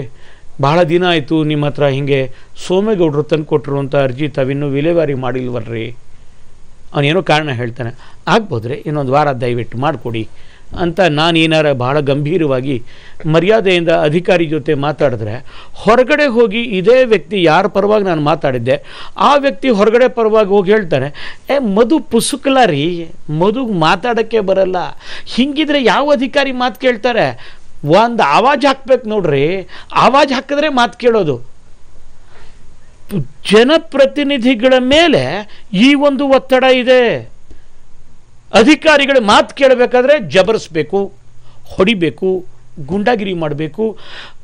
ಭಾಳ ದಿನ ಆಯಿತು ನಿಮ್ಮ ಹತ್ರ ಹಿಂಗೆ ಸೋಮೇಗೌಡರು ತಂದು ಕೊಟ್ಟರು ಅಂತ ಅರ್ಜಿ ತಾವಿನ್ನೂ ವಿಲೇವಾರಿ ಮಾಡಿಲ್ವಲ್ರಿ. ಅವನೇನೋ ಕಾರಣ ಹೇಳ್ತಾನೆ, ಆಗ್ಬೋದ್ರಿ ಇನ್ನೊಂದು ವಾರ ದಯವಿಟ್ಟು ಮಾಡಿಕೊಡಿ ಅಂತ ನಾನು ಏನಾರ ಭಾಳ ಗಂಭೀರವಾಗಿ ಮರ್ಯಾದೆಯಿಂದ ಅಧಿಕಾರಿ ಜೊತೆ ಮಾತಾಡಿದ್ರೆ, ಹೊರಗಡೆ ಹೋಗಿ ಇದೇ ವ್ಯಕ್ತಿ ಯಾರ ಪರವಾಗಿ ನಾನು ಮಾತಾಡಿದ್ದೆ ಆ ವ್ಯಕ್ತಿ ಹೊರಗಡೆ ಪರವಾಗಿ ಹೋಗಿ ಹೇಳ್ತಾನೆ, ಮಧು ಪುಸುಕಲ ರೀ, ಮಧು ಮಾತಾಡೋಕ್ಕೆ ಬರಲ್ಲ. ಹಿಂಗಿದ್ರೆ ಯಾವ ಅಧಿಕಾರಿ ಮಾತು ಕೇಳ್ತಾರೆ? ಒಂದು ಆವಾಜ್ ಹಾಕ್ಬೇಕು ನೋಡ್ರಿ, ಆವಾಜ್ ಹಾಕಿದ್ರೆ ಮಾತು ಕೇಳೋದು. ಜನಪ್ರತಿನಿಧಿಗಳ ಮೇಲೆ ಈ ಒಂದು ಒತ್ತಡ ಇದೆ. ಅಧಿಕಾರಿಗಳ ಮಾತು ಕೇಳಬೇಕಾದ್ರೆ ಜಬರಿಸ್ಬೇಕು, ಹೊಡಿಬೇಕು, ಗುಂಡಾಗಿರಿ ಮಾಡಬೇಕು.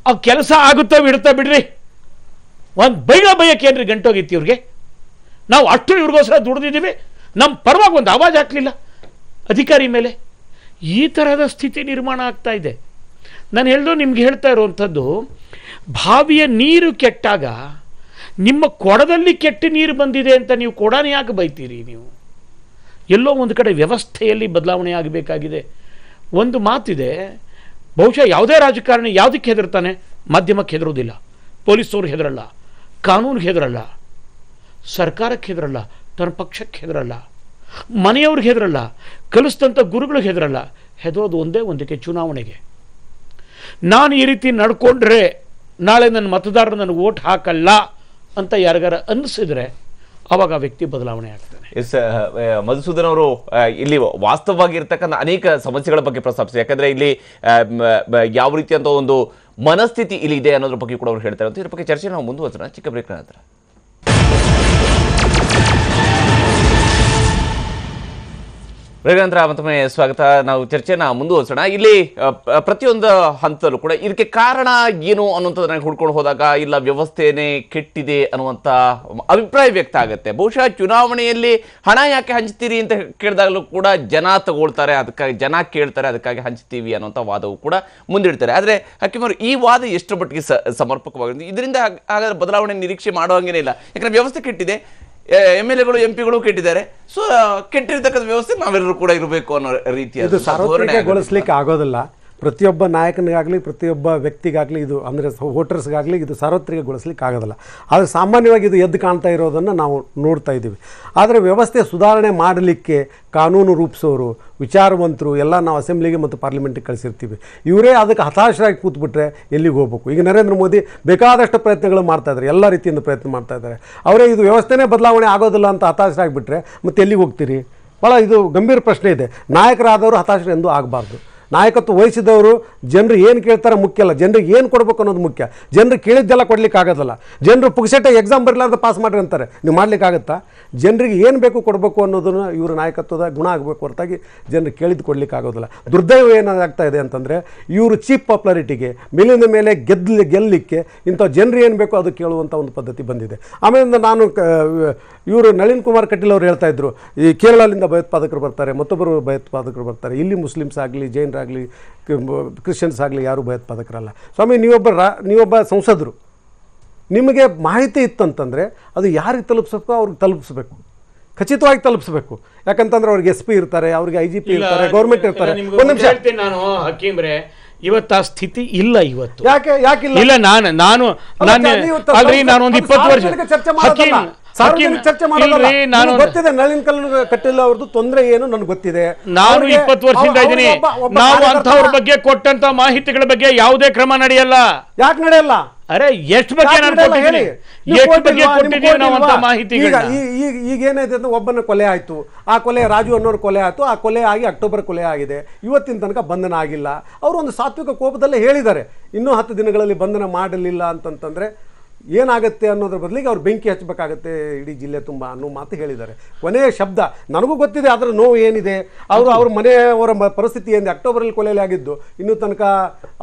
ಆ ಕೆಲಸ ಆಗುತ್ತಾ ಬಿಡ್ತಾ ಬಿಡ್ರಿ. ಒಂದು ಬೈಯಕ್ಕೇನ್ರಿ ಗಂಟೋಗಿತ್ತು ಇವ್ರಿಗೆ? ನಾವು ಅಷ್ಟು ಇವ್ರಿಗೋಸ್ಕರ ದುಡ್ದಿದ್ದೀವಿ, ನಮ್ಮ ಪರವಾಗಿ ಒಂದು ಆವಾಜ್ ಹಾಕಲಿಲ್ಲ ಅಧಿಕಾರಿ ಮೇಲೆ. ಈ ಥರದ ಸ್ಥಿತಿ ನಿರ್ಮಾಣ ಆಗ್ತಾ ಇದೆ. ನಾನು ನಿಮ್ಗೆ ಹೇಳ್ತಾ ಇರುವಂಥದ್ದು, ಬಾವಿಯ ನೀರು ಕೆಟ್ಟಾಗ ನಿಮ್ಮ ಕೊಡದಲ್ಲಿ ಕೆಟ್ಟ ನೀರು ಬಂದಿದೆ ಅಂತ ನೀವು ಕೊಡನೇ ಯಾಕೆ ಬೈತೀರಿ? ನೀವು ಎಲ್ಲೋ ಒಂದು ಕಡೆ ವ್ಯವಸ್ಥೆಯಲ್ಲಿ ಬದಲಾವಣೆ ಆಗಬೇಕಾಗಿದೆ. ಒಂದು ಮಾತಿದೆ, ಬಹುಶಃ ಯಾವುದೇ ರಾಜಕಾರಣಿ ಯಾವುದಕ್ಕೆ ಹೆದರ್ತಾನೆ? ಮಾಧ್ಯಮಕ್ಕೆ ಹೆದರೋದಿಲ್ಲ, ಪೊಲೀಸವ್ರಿಗೆ ಹೆದರಲ್ಲ, ಕಾನೂನಿಗೆ ಹೆದರಲ್ಲ, ಸರ್ಕಾರಕ್ಕೆ ಹೆದರಲ್ಲ, ತನ್ನ ಪಕ್ಷಕ್ಕೆ ಹೆದರಲ್ಲ, ಮನೆಯವ್ರಿಗೆ ಹೆದರಲ್ಲ, ಕಲಿಸಿದಂಥ ಗುರುಗಳಿಗೆ ಹೆದರಲ್ಲ. ಹೆದರೋದು ಒಂದೇ ಒಂದಕ್ಕೆ, ಚುನಾವಣೆಗೆ. ನಾನು ಈ ರೀತಿ ನಡ್ಕೊಂಡ್ರೆ ನಾಳೆ ನನ್ನ ಮತದಾರರು ನನಗೆ ವೋಟ್ ಹಾಕಲ್ಲ ಅಂತ ಯಾರಿಗಾರ ಅನ್ನಿಸಿದ್ರೆ ಅವಾಗ ಆ ವ್ಯಕ್ತಿ ಬದಲಾವಣೆ ಆಗ್ತಾನೆ. ಮಧುಸೂದನ್ ಅವರು ಇಲ್ಲಿ ವಾಸ್ತವವಾಗಿರ್ತಕ್ಕಂಥ ಅನೇಕ ಸಮಸ್ಯೆಗಳ ಬಗ್ಗೆ ಪ್ರಸ್ತಾಪಿಸಿ, ಯಾಕಂದ್ರೆ ಇಲ್ಲಿ ಯಾವ ರೀತಿಯಂತ ಒಂದು ಮನಸ್ಥಿತಿ ಇಲ್ಲಿ ಇದೆ ಅನ್ನೋದ್ರ ಬಗ್ಗೆ ಕೂಡ ಅವ್ರು ಹೇಳ್ತಾರೆ ಅಂತ. ಇದ್ರ ಬಗ್ಗೆ ಚರ್ಚೆ ನಾವು ಮುಂದುವರಿಸೋಣ ಚಿಕ್ಕ ಬ್ರೇಕ್ ನಂತರ. ನಂತರ ಮತ್ತೊಮ್ಮೆ ಸ್ವಾಗತ. ನಾವು ಚರ್ಚೆನ ಮುಂದುವರಿಸೋಣ. ಇಲ್ಲಿ ಪ್ರತಿಯೊಂದು ಹಂತದಲ್ಲೂ ಕೂಡ ಇದಕ್ಕೆ ಕಾರಣ ಏನು ಅನ್ನುವಂಥದ್ದನ್ನ ಹುಡ್ಕೊಂಡು ಹೋದಾಗ ಇಲ್ಲ ವ್ಯವಸ್ಥೆನೇ ಕೆಟ್ಟಿದೆ ಅನ್ನುವಂಥ ಅಭಿಪ್ರಾಯ ವ್ಯಕ್ತ ಆಗುತ್ತೆ. ಬಹುಶಃ ಚುನಾವಣೆಯಲ್ಲಿ ಹಣ ಯಾಕೆ ಹಂಚ್ತೀರಿ ಅಂತ ಕೇಳಿದಾಗಲೂ ಕೂಡ ಜನ ತಗೊಳ್ತಾರೆ, ಅದಕ್ಕಾಗಿ ಜನ ಕೇಳ್ತಾರೆ, ಅದಕ್ಕಾಗಿ ಹಂಚ್ತೀವಿ ಅನ್ನುವಂಥ ವಾದವು ಕೂಡ ಮುಂದಿಡ್ತಾರೆ. ಆದರೆ ಹಕೀಮರು ಈ ವಾದ ಎಷ್ಟರ ಮಟ್ಟಿಗೆ ಸಮರ್ಪಕವಾಗಿದೆ? ಇದರಿಂದ ಹಾಗಾದ್ರೆ ಬದಲಾವಣೆ ನಿರೀಕ್ಷೆ ಮಾಡುವಂಗೇನೇ ಇಲ್ಲ. ಯಾಕಂದರೆ ವ್ಯವಸ್ಥೆ ಕೆಟ್ಟಿದೆ, MLAಗಳು MP ಗಳು ಕೆಟ್ಟಿದ್ದಾರೆ. ಸೊ ಕೆಟ್ಟಿರ್ತಕ್ಕಂಥ ವ್ಯವಸ್ಥೆ ನಾವೆಲ್ಲರೂ ಕೂಡ ಇರಬೇಕು ಅನ್ನೋ ರೀತಿಯ ಇದು ಸಾರ್ವತ್ರಿಕಗೊಳಿಸ್ಲಿಕ್ಕೆ ಆಗೋದಿಲ್ಲ. ಪ್ರತಿಯೊಬ್ಬ ನಾಯಕನಿಗಾಗಲಿ ಪ್ರತಿಯೊಬ್ಬ ವ್ಯಕ್ತಿಗಾಗಲಿ ಇದು ಅಂದರೆ ವೋಟರ್ಸ್ಗಾಗಲಿ ಇದು ಸಾರ್ವತ್ರಿಕಗೊಳಿಸ್ಲಿಕ್ಕೆ ಆಗೋದಿಲ್ಲ. ಆದರೆ ಸಾಮಾನ್ಯವಾಗಿ ಇದು ಎದ್ದು ಕಾಣ್ತಾ ಇರೋದನ್ನು ನಾವು ನೋಡ್ತಾ ಇದ್ದೀವಿ. ಆದರೆ ವ್ಯವಸ್ಥೆ ಸುಧಾರಣೆ ಮಾಡಲಿಕ್ಕೆ ಕಾನೂನು ರೂಪಿಸೋರು, ವಿಚಾರವಂತರು ಎಲ್ಲ ನಾವು ಅಸೆಂಬ್ಲಿಗೆ ಮತ್ತು ಪಾರ್ಲಿಮೆಂಟಿಗೆ ಕಳಿಸಿರ್ತೀವಿ. ಇವರೇ ಅದಕ್ಕೆ ಹತಾಶರಾಗಿ ಕೂತ್ಬಿಟ್ರೆ ಎಲ್ಲಿಗೆ ಹೋಗ್ಬೇಕು? ಈಗ ನರೇಂದ್ರ ಮೋದಿ ಬೇಕಾದಷ್ಟು ಪ್ರಯತ್ನಗಳು ಮಾಡ್ತಾಯಿದ್ದಾರೆ, ಎಲ್ಲ ರೀತಿಯಿಂದ ಪ್ರಯತ್ನ ಮಾಡ್ತಾಯಿದ್ದಾರೆ. ಅವರೇ ಇದು ವ್ಯವಸ್ಥೆನೇ ಬದಲಾವಣೆ ಆಗೋದಿಲ್ಲ ಅಂತ ಹತಾಶರಾಗಿಬಿಟ್ರೆ ಮತ್ತೆ ಎಲ್ಲಿಗೆ ಹೋಗ್ತೀರಿ? ಭಾಳ ಇದು ಗಂಭೀರ ಪ್ರಶ್ನೆ ಇದೆ. ನಾಯಕರಾದವರು ಹತಾಶರು ಎಂದೂ ಆಗಬಾರ್ದು. ನಾಯಕತ್ವ ವಹಿಸಿದವರು ಜನರು ಏನು ಕೇಳ್ತಾರೆ ಮುಖ್ಯ ಅಲ್ಲ, ಜನರಿಗೆ ಏನು ಕೊಡಬೇಕು ಅನ್ನೋದು ಮುಖ್ಯ. ಜನರು ಕೇಳಿದ್ದೆಲ್ಲ ಕೊಡ್ಲಿಕ್ಕೆ ಆಗೋದಲ್ಲ. ಜನರು ಪುಕ್ಸೆಟ್ಟೆ ಎಕ್ಸಾಮ್ ಬರಲಾರ್ದ ಪಾಸ್ ಮಾಡ್ರಿ ಅಂತಾರೆ, ನೀವು ಮಾಡ್ಲಿಕ್ಕಾಗತ್ತಾ? ಜನರಿಗೆ ಏನು ಬೇಕು ಕೊಡಬೇಕು ಅನ್ನೋದನ್ನು ಇವರ ನಾಯಕತ್ವದ ಗುಣ ಆಗಬೇಕು ಹೊರತಾಗಿ ಜನರು ಕೇಳಿದ್ದು ಕೊಡ್ಲಿಕ್ಕೆ ಆಗೋದಿಲ್ಲ. ದುರ್ದೈವ ಏನಾಗ್ತಾ ಇದೆ ಅಂತಂದರೆ ಇವರು ಚೀಪ್ ಪಾಪ್ಯುಲಾರಿಟಿಗೆ ಮೇಲಿನ ಮೇಲೆ ಗೆಲ್ಲಲಿಕ್ಕೆ ಇಂಥ ಜನರು ಏನು ಬೇಕೋ ಅದು ಕೇಳುವಂಥ ಒಂದು ಪದ್ಧತಿ ಬಂದಿದೆ. ಆಮೇಲೆ ನಾನು ಇವರು ನಳಿನ್ ಕುಮಾರ್ ಕಟೀಲ್ ಅವರು ಹೇಳ್ತಾ ಇದ್ರು, ಈ ಕೇರಳದಿಂದ ಭಯೋತ್ಪಾದಕರು ಬರ್ತಾರೆ, ಮತ್ತೊಬ್ಬರು ಭಯೋತ್ಪಾದಕರು ಬರ್ತಾರೆ, ಇಲ್ಲಿ ಮುಸ್ಲಿಮ್ಸ್ ಆಗಲಿ, ಜೈನರಾಗಲಿ, ಕ್ರಿಶ್ಚಿಯನ್ಸ್ ಆಗಲಿ ಯಾರೂ ಭಯೋತ್ಪಾದಕರಲ್ಲ. ಸ್ವಾಮಿ, ನೀವೊಬ್ಬ ಸಂಸದರು, ನಿಮಗೆ ಮಾಹಿತಿ ಇತ್ತಂತಂದರೆ ಅದು ಯಾರಿಗೆ ತಲುಪಿಸಬೇಕು ಅವ್ರಿಗೆ ತಲುಪಿಸ್ಬೇಕು, ಖಚಿತವಾಗಿ ತಲುಪಿಸ್ಬೇಕು. ಯಾಕಂತಂದ್ರೆ ಅವ್ರಿಗೆ SP ಇರ್ತಾರೆ, ಅವ್ರಿಗೆ IGP ಇರ್ತಾರೆ, ಗೌರ್ಮೆಂಟ್ ಇರ್ತಾರೆ. ಒಂದು ನಿಮಿಷ ಹೇಳ್ತೀನಿ ನಾನು ಹಕೀಮ್ರೆ, ಇವತ್ತು ಆ ಸ್ಥಿತಿ ಇಲ್ಲ. ಇವತ್ತು ಯಾಕಿಲ್ಲ? ಇಲ್ಲ, ನಾನು ಒಂದು 20 ವರ್ಷ ಚರ್ಚೆ ಮಾಡೋದು ಗೊತ್ತಿದೆ. ನಳಿನ್ ಕಟೀಲ್ ಅವ್ರದ್ದು ತೊಂದರೆ ಏನು ನನಗೆ ಗೊತ್ತಿದೆ. ನಾನು 20 ವರ್ಷದಿಂದ ಇದ್ದೀನಿ. ನಾವು ಅಂಥವ್ರ ಬಗ್ಗೆ ಕೊಟ್ಟಂತ ಮಾಹಿತಿಗಳ ಬಗ್ಗೆ ಯಾವುದೇ ಕ್ರಮ ನಡೆಯಲ್ಲ. ಯಾಕೆ ನಡೆಯಲ್ಲ? ಅರೆ, ಎಷ್ಟು ಬಗ್ಗೆ ನಾನು ಕೊಟ್ಟಿದ್ದೀನಿ, ಎಷ್ಟು ಬಗ್ಗೆ ಕೊಟ್ಟಿದ್ದೀವಿ ನಾವು ಅಂತ ಮಾಹಿತಿ. ಈಗ ಏನಾಯ್ತು ಅಂದ್ರೆ, ಒಬ್ಬನ ಕೊಲೆ ಆಯ್ತು, ಆ ಕೊಲೆ ರಾಜು ಅನ್ನೋರು ಕೊಲೆ ಆಯ್ತು, ಆ ಕೊಲೆ ಆಗಿ ಅಕ್ಟೋಬರ್ ಕೊಲೆ ಆಗಿದೆ, ಇವತ್ತಿನ ತನಕ ಬಂಧನ ಆಗಿಲ್ಲ. ಅವರು ಒಂದು ಸಾತ್ವಿಕ ಕೋಪದಲ್ಲೇ ಹೇಳಿದ್ದಾರೆ, ಇನ್ನೂ 10 ದಿನಗಳಲ್ಲಿ ಬಂಧನ ಮಾಡಲಿಲ್ಲ ಅಂತಂತಂದ್ರೆ ಏನಾಗುತ್ತೆ ಅನ್ನೋದ್ರ ಬದಲಿಗೆ ಅವ್ರು ಬೆಂಕಿ ಹಚ್ಚಬೇಕಾಗತ್ತೆ ಇಡೀ ಜಿಲ್ಲೆ ತುಂಬ ಅನ್ನೋ ಮಾತು ಹೇಳಿದ್ದಾರೆ. ಕೊನೆಯ ಶಬ್ದ ನನಗೂ ಗೊತ್ತಿದೆ, ಅದರ ನೋವು ಏನಿದೆ, ಅವ್ರ ಮನೆಯವರ ಪರಿಸ್ಥಿತಿ ಏನಿದೆ. ಅಕ್ಟೋಬರಲ್ಲಿ ಕೊಲೆಯಲ್ಲಿ ಆಗಿದ್ದು ಇನ್ನೂ ತನಕ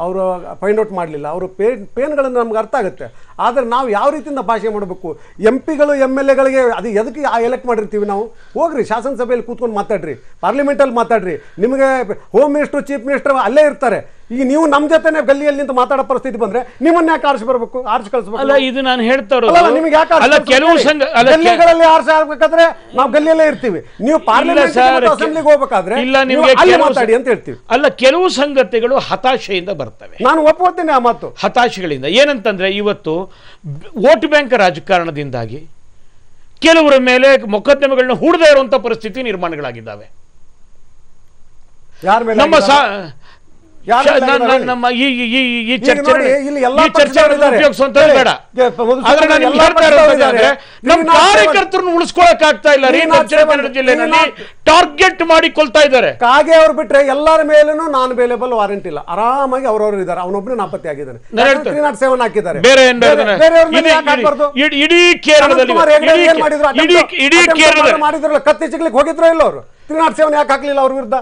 ಅವರು ಫೈಂಡ್ ಔಟ್ ಮಾಡಲಿಲ್ಲ. ಅವರು ಪೇನ್ಗಳನ್ನು ನಮ್ಗೆ ಅರ್ಥ ಆಗುತ್ತೆ. ಆದರೆ ನಾವು ಯಾವ ರೀತಿಯಿಂದ ಭಾಷೆ ಮಾಡಬೇಕು, MPಗಳು MLA ಗಳಿಗೆ ಅದು ಎದಕ್ಕೆ ಎಲೆಕ್ಟ್ ಮಾಡಿರ್ತೀವಿ ನಾವು? ಹೋಗ್ರಿ ಶಾಸನಸಭೆಯಲ್ಲಿ ಕೂತ್ಕೊಂಡು ಮಾತಾಡ್ರಿ, ಪಾರ್ಲಿಮೆಂಟಲ್ಲಿ ಮಾತಾಡ್ರಿ. ನಿಮಗೆ ಹೋಮ್ ಮಿನಿಸ್ಟ್ರು, ಚೀಫ್ ಮಿನಿಸ್ಟರ್ ಅಲ್ಲೇ ಇರ್ತಾರೆ. ಈಗ ನೀವು ನಮ್ಮ ಜೊತೆನೆ ಗಲ್ಲಿಯಲ್ಲಿ ನಿಂತು ಮಾತಾಡೋ ಪರಿಸ್ಥಿತಿ ಬಂದ್ರೆ ನಿಮ್ಮನ್ನ ಯಾಕೆ ಆರಿಸಿ ಬರಬೇಕು, ಆರಿಸಿ ಕಳಿಸ್ಬೇಕು? ಅಲ್ಲ, ಇದು ನಾನು ಹೇಳ್ತಾ ಇರೋದು. ನಿಮಗೆ ಯಾಕೆ ಕೆಲವು ಗಲ್ಲಿಗಳಲ್ಲಿ ಆರಿಸಿ ಆಗ್ಬೇಕಾದ್ರೆ ನಾವು ಗಲ್ಲಿಯಲ್ಲೇ ಇರ್ತೀವಿ, ನೀವು ಪಾರ್ಲಿಮೆಂಟ್ ಅಸೆಂಬ್ಲಿಗೆ ಹೋಗ್ಬೇಕಾದ್ರೆ ಅಲ್ಲೇ ಮಾತಾಡಿ ಅಂತ ಹೇಳ್ತೀವಿ. ಅಲ್ಲ, ಕೆಲವು ಸಂಗತಿಗಳು ಹತಾಶೆಯಿಂದ ಬರ್ತವೆ. ನಾನು ಒಪ್ಕೋತೇನೆ ಆ ಮಾತು, ಹತಾಶೆಗಳಿಂದ. ಏನಂತಂದ್ರೆ, ಇವತ್ತು ವೋಟ್ ಬ್ಯಾಂಕ್ ರಾಜಕಾರಣದಿಂದಾಗಿ ಕೆಲವರ ಮೇಲೆ ಮೊಕದ್ದಮೆಗಳನ್ನ ಹೂಡದೇ ಇರುವಂತ ಪರಿಸ್ಥಿತಿ ನಿರ್ಮಾಣಗಳಾಗಿದ್ದಾವೆ. ಯಾರ ಮೇಲೆ? ನಮ್ಮ ಈ ಚರ್ಚೆ ಬೇಡ. ಆದ್ರೆ ನಾನು ನಿಮ್ಗೆ ಹೇಳ್ತಾ ಇರೋದಾದ್ರೆ, ನಮ್ಮ ಕಾರ್ಯಕರ್ತರನ್ನು ಉಳಿಸ್ಕೊಳಕ್ ಆಗ್ತಾ ಇಲ್ಲ ರೀ. ದಕ್ಷಿಣ ಕನ್ನಡ ಜಿಲ್ಲೆಯಲ್ಲಿ ಟಾರ್ಗೆಟ್ ಮಾಡಿ ಕೊಲ್ತಾ ಇದ್ದಾರೆ. ಕಾಗೆ ಅವ್ರು ಬಿಟ್ರೆ ಎಲ್ಲರ ಮೇಲೂ ನಾನ್ ಬೇಲೇಬಲ್ ವಾರಂಟ್ ಇಲ್ಲ, ಆರಾಮಾಗಿ ಅವ್ರವ್ರು ಇದ್ದಾರೆ. ಅವನೊಬ್ಬನೇ ನಾಪತ್ತೆ ಆಗಿದ್ದಾನೆ, 307 ಹಾಕಿದ್ದಾರೆ. ಬೇರೆ ಏನ್ ಇಡೀ ಕೇರಳದಲ್ಲಿ ಮಾಡಿದ್ರಲ್ಲ, ಕತ್ತಿ ಚಿಗ್ಲಿಕ್ಕೆ ಹೋಗಿದ್ರು ಇಲ್ಲ ಅವರು? 307 ಯಾಕೆ ಹಾಕ್ಲಿಲ್ಲ ಅವ್ರ ವಿರುದ್ಧ?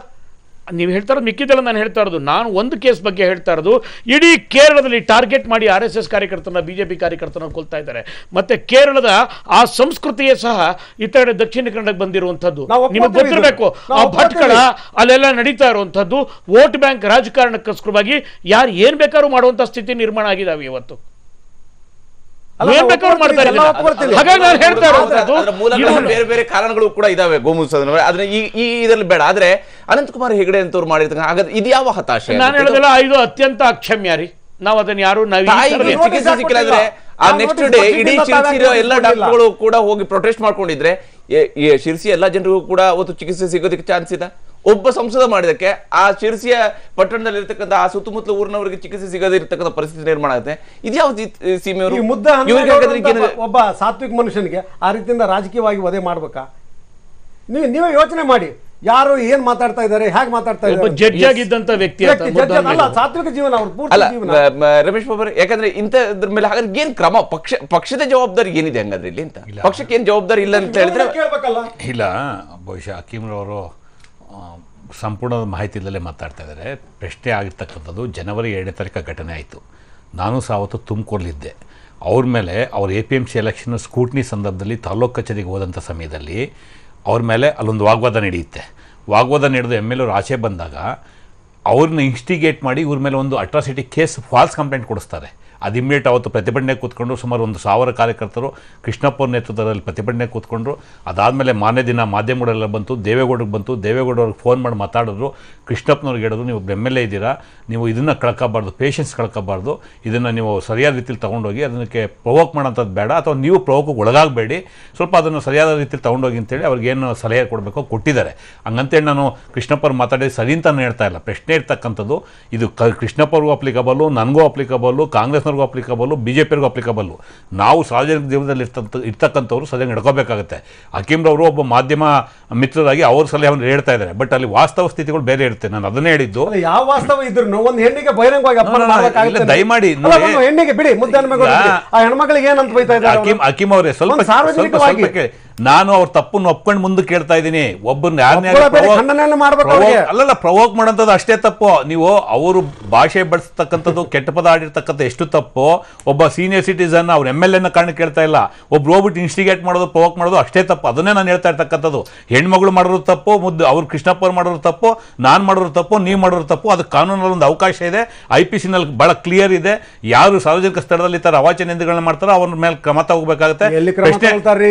ನೀವು ಹೇಳ್ತಾ ಇರೋದು ಮಿಕ್ಕಿದೆಲ್ಲ ನಾನು ಹೇಳ್ತಾ ಇರೋದು. ನಾನು ಒಂದು ಕೇಸ್ ಬಗ್ಗೆ ಹೇಳ್ತಾ ಇರೋದು, ಇಡೀ ಕೇರಳದಲ್ಲಿ ಟಾರ್ಗೆಟ್ ಮಾಡಿ RSS ಕಾರ್ಯಕರ್ತರನ್ನ, BJP ಕಾರ್ಯಕರ್ತರನ್ನ ಕೊಲ್ತಾ ಇದ್ದಾರೆ. ಮತ್ತೆ ಕೇರಳದ ಆ ಸಂಸ್ಕೃತಿಯೇ ಸಹ ಇತರ ದಕ್ಷಿಣ ಕನ್ನಡಕ್ಕೆ ಬಂದಿರುವಂಥದ್ದು ನಿಮಗೆ ಗೊತ್ತಿರಬೇಕು. ಆ ಭಟ್ಕಳ ಅಲ್ಲೆಲ್ಲ ನಡೀತಾ ಇರುವಂಥದ್ದು ವೋಟ್ ಬ್ಯಾಂಕ್ ರಾಜಕಾರಣಕ್ಕೋಸ್ಕರವಾಗಿ ಯಾರು ಏನ್ ಬೇಕಾದ್ರೂ ಮಾಡುವಂತ ಸ್ಥಿತಿ ನಿರ್ಮಾಣ ಆಗಿದಾವೆ ಇವತ್ತು. ಬೇರೆ ಬೇರೆ ಕಾರಣಗಳು ಕೂಡ ಇದಾವೆ ಗೋಮುಸದ. ಆದ್ರೆ ಈ ಇದರಲ್ಲಿ ಬೇಡ. ಆದ್ರೆ ಅನಂತಕುಮಾರ್ ಹೆಗಡೆ ಅಂತವ್ರು ಮಾಡಿರ್ತಕ್ಕ ಹಾಗಾದ್ರೆ ಇದು ಯಾವ ಹತಾಶೆ? ನಾನು ಹೇಳೋದಿಲ್ಲ, ಇದು ಅತ್ಯಂತ ಅಕ್ಷಮ್ಯ ರೀ. ನಾವು ಅದನ್ನ ಯಾರು ಚಿಕಿತ್ಸೆ ಸಿಕ್ಕಿಲ್ಲ ಅಂದ್ರೆ ಆ ನೆಕ್ಸ್ಟ್ ಡೇ ಇಡೀ ಶಿರ್ಸಿ ಎಲ್ಲ ಡಾಕ್ಟರ್ಗಳು ಕೂಡ ಹೋಗಿ ಪ್ರೊಟೆಸ್ಟ್ ಮಾಡ್ಕೊಂಡಿದ್ರೆ ಶಿರ್ಸಿ ಎಲ್ಲಾ ಜನರಿಗೂ ಕೂಡ ಅವತ್ತು ಚಿಕಿತ್ಸೆ ಸಿಗೋದಕ್ಕೆ ಚಾನ್ಸ್ ಇದೆ. ಒಬ್ಬ ಸಂಸದ ಮಾಡಿದಕ್ಕೆ ಆ ಶಿರ್ಸಿಯ ಪಟ್ಟಣದಲ್ಲಿ ಇರ್ತಕ್ಕಂಥ ಆ ಸುತ್ತಮುತ್ತಲ ಊರಿನವರಿಗೆ ಚಿಕಿತ್ಸೆ ಸಿಗದೇ ಇರತಕ್ಕಂಥ ಪರಿಸ್ಥಿತಿ ನಿರ್ಮಾಣ ಆಗುತ್ತೆ. ಇದ್ಯಾವ ಸೀಮೆಯವರು? ಒಬ್ಬ ಸಾತ್ವಿಕ ಮನುಷ್ಯನಿಗೆ ಆ ರೀತಿಯಿಂದ ರಾಜಕೀಯವಾಗಿ ವಧೆ ಮಾಡ್ಬೇಕಾ? ನೀವೇ ಯೋಚನೆ ಮಾಡಿ, ಯಾರು ಏನ್ ಮಾತಾಡ್ತಾ ಇದ್ದಾರೆ, ಹೇಗೆ ಮಾತಾಡ್ತಾ ಇದ್ದಾರೆ? ಜಡ್ಜ್ ಆಗಿದ್ದಂತ ವ್ಯಕ್ತಿ ಸಾತ್ವಿಕ ಜೀವನ ಅವ್ರ ಪೂರ್ತಿ ಜೀವನ. ರಮೇಶ್ ಬಾಬು, ಯಾಕಂದ್ರೆ ಇಂಥದ್ರ ಮೇಲೆ ಹಾಗಾದ್ರೆ ಏನ್ ಕ್ರಮ? ಪಕ್ಷದ ಜವಾಬ್ದಾರಿ ಏನಿದೆ ಹಂಗಾದ್ರೆ ಇಲ್ಲಿ ಅಂತ? ಪಕ್ಷಕ್ಕೆ ಏನ್ ಜವಾಬ್ದಾರಿ ಇಲ್ಲ ಅಂತ ಹೇಳಿದ್ರೆ ಇಲ್ಲ. ಬಹುಶಃ ಹಕೀಮ್ರವರು ಸಂಪೂರ್ಣ ಮಾಹಿತಿ ಇಲ್ಲದೆ ಮಾತಾಡ್ತಾ ಇದ್ದಾರೆ. ಪ್ರಶ್ನೆ ಆಗಿರ್ತಕ್ಕಂಥದ್ದು ಜನವರಿ 2ನೇ ತಾರೀಕು ಘಟನೆ ಆಯಿತು. ನಾನು ಸಹ ಅವತ್ತು ತುಮಕೂರಲ್ಲಿದ್ದೆ. ಅವ್ರ ಮೇಲೆ ಅವ್ರ APMC ಎಲೆಕ್ಷನ್ ಸ್ಕೂಟ್ನಿ ಸಂದರ್ಭದಲ್ಲಿ ತಾಲೂಕು ಕಚೇರಿಗೆ ಹೋದಂಥ ಸಮಯದಲ್ಲಿ ಅವ್ರ ಮೇಲೆ ಅಲ್ಲೊಂದು ವಾಗ್ವಾದ ನಡೆಯುತ್ತೆ. ವಾಗ್ವಾದ ನಡೆದು MLA ಆಚೆ ಬಂದಾಗ ಅವ್ರನ್ನ ಇನ್ಸ್ಟಿಗೇಟ್ ಮಾಡಿ ಇವ್ರ ಮೇಲೆ ಒಂದು ಅಟ್ರಾಸಿಟಿ ಕೇಸ್, ಫಾಲ್ಸ್ ಕಂಪ್ಲೇಂಟ್ ಕೊಡಿಸ್ತಾರೆ. ಅದು ಇಮ್ಮಿಡಿಯೇಟ್ ಅವತ್ತು ಪ್ರತಿಭಟನೆ ಕೂತ್ಕೊಂಡು ಸುಮಾರು 1,000 ಕಾರ್ಯಕರ್ತರು ಕೃಷ್ಣಪ್ಪವ್ರ ನೇತೃತ್ವದಲ್ಲಿ ಪ್ರತಿಭಟನೆ ಕೂತ್ಕೊಂಡ್ರು. ಅದಾದಮೇಲೆ ಮಾರನೇ ದಿನ ಮಾಧ್ಯಮಗಳೆಲ್ಲ ಬಂತು, ದೇವೇಗೌಡರಿಗೆ ಬಂತು. ದೇವೇಗೌಡವ್ರಿಗೆ ಫೋನ್ ಮಾಡಿ ಮಾತಾಡಿದ್ರು. ಕೃಷ್ಣಪ್ಪನವ್ರಿಗೆ ಹೇಳಿದ್ರು, ನೀವು MLA ಇದ್ದೀರಾ, ನೀವು ಇದನ್ನು ಕಳ್ಕೋಬಾರ್ದು, ಪೇಷನ್ಸ್ ಕಳ್ಕೋಬಾರ್ದು, ಇದನ್ನು ನೀವು ಸರಿಯಾದ ರೀತಿಯಲ್ಲಿ ತೊಗೊಂಡೋಗಿ ಅದಕ್ಕೆ ಪ್ರವೋಕ್ ಮಾಡೋಂಥದ್ದು ಬೇಡ, ಅಥವಾ ನೀವು ಪ್ರವೋಕಿಗೆ ಒಳಗಾಗಬೇಡಿ, ಸ್ವಲ್ಪ ಅದನ್ನು ಸರಿಯಾದ ರೀತಿಯಲ್ಲಿ ತೊಗೊಂಡೋಗಿ ಅಂತೇಳಿ ಅವ್ರಿಗೇನು ಸಲಹೆ ಕೊಡಬೇಕೋ ಕೊಟ್ಟಿದ್ದಾರೆ. ಹಂಗಂತೇಳಿ ನಾನು ಕೃಷ್ಣಪ್ಪವ್ರು ಮಾತಾಡಿದ್ದು ಸರಿ ಅಂತ ಹೇಳ್ತಾ ಇಲ್ಲ. ಪ್ರಶ್ನೆ ಇರ್ತಕ್ಕಂಥದ್ದು ಇದು ಕೃಷ್ಣಪ್ಪವ್ರಿಗೂ ಅಪ್ಲಿಕಬಲ್ಲು, ನನಗೂ ಅಪ್ಲಿಕಬಲ್ಲು, ಕಾಂಗ್ರೆಸ್ನವ್ರಿಗೂ ಅಪ್ಲಿಕಬಲ್ಲು, BJPಯವ್ರಿಗೂ ಅಪ್ಲಿಕಬಲ್ಲು. ನಾವು ಸಾರ್ವಜನಿಕ ಜೀವನದಲ್ಲಿ ಇರ್ತಕ್ಕಂಥವ್ರು ಸರಿಯಾಗಿ ನಡ್ಕೋಬೇಕಾಗುತ್ತೆ. ಹಕೀಮ್ರವರು ಒಬ್ಬ ಮಾಧ್ಯಮ ಮಿತ್ರರಾಗಿ ಅವ್ರ ಸಲಹೆಯನ್ನು ಹೇಳ್ತಾ ಇದ್ದಾರೆ. ಬಟ್ ಅಲ್ಲಿ ವಾಸ್ತವ ಸ್ಥಿತಿಗಳು ಬೇರೆ ಇರುತ್ತೆ. ನಾನು ಅದನ್ನೇ ಹೇಳಿದ್ದು. ಯಾವ ವಾಸ್ತವ ಇದ್ರು ಒಂದು ಹೆಣ್ಣಿಗೆ ಬಹಿರಂಗವಾಗಿ ದಯಮಾಡಿ ಹೆಣ್ಣಿಗೆ ಬಿಡಿ, ಮುದ್ದೆ ಆ ಹೆಣ್ಮಕ್ಳಿಗೆ ಏನಂತ ಬೈತಾ ಇದ್ದಾರೆ ಹಕೀಮ್ ಅವರೇ, ಸ್ವಲ್ಪ ನಾನು ಅವ್ರ ತಪ್ಪನ್ನು ಒಪ್ಕೊಂಡು ಮುಂದಕ್ಕೆ ಕೇಳ್ತಾ ಇದ್ದೀನಿ. ಒಬ್ಬರನ್ನ ಅಲ್ಲಲ್ಲ ಪ್ರವೋಕ್ ಮಾಡೋಂಥದ್ದು ಅಷ್ಟೇ ತಪ್ಪು. ನೀವು ಅವರು ಭಾಷೆ ಬಳಸ್ತಕ್ಕಂಥದ್ದು, ಕೆಟ್ಟ ಪದ ಆಡಿರ್ತಕ್ಕಂಥ ಎಷ್ಟು ತಪ್ಪು. ಒಬ್ಬ ಸೀನಿಯರ್ ಸಿಟಿಸನ್ ಅವ್ರ MLA ಕಾರಣ ಕೇಳ್ತಾ ಇಲ್ಲ, ಒಬ್ರು ಹೋಗ್ಬಿಟ್ಟು ಇನ್ಸ್ಟಿಗೇಟ್ ಮಾಡೋದು, ಪ್ರವೋಕ್ ಮಾಡೋದು ಅಷ್ಟೇ ತಪ್ಪು. ಅದನ್ನೇ ನಾನು ಹೇಳ್ತಾ ಇರ್ತಕ್ಕಂಥದ್ದು. ಹೆಣ್ಮಗಳು ಮಾಡೋರು ತಪ್ಪು, ಅವ್ರು ಕೃಷ್ಣಪ್ಪ ಅವ್ರು ಮಾಡೋರು ತಪ್ಪು, ನಾನು ಮಾಡೋರು ತಪ್ಪು, ನೀವು ಮಾಡೋರು ತಪ್ಪು. ಅದು ಕಾನೂನಲ್ಲಿ ಒಂದು ಅವಕಾಶ ಇದೆ, IPC ನಲ್ಲಿ ಬಹಳ ಕ್ಲಿಯರ್ ಇದೆ. ಯಾರು ಸಾರ್ವಜನಿಕ ಸ್ಥಳದಲ್ಲಿ ತರ ಅವಾಚ್ಯ ನಿಂದೆಗಳನ್ನ ಮಾಡ್ತಾರೋ ಅವ್ರ ಮೇಲೆ ಕ್ರಮ ತಗೋಬೇಕಾಗುತ್ತೆ.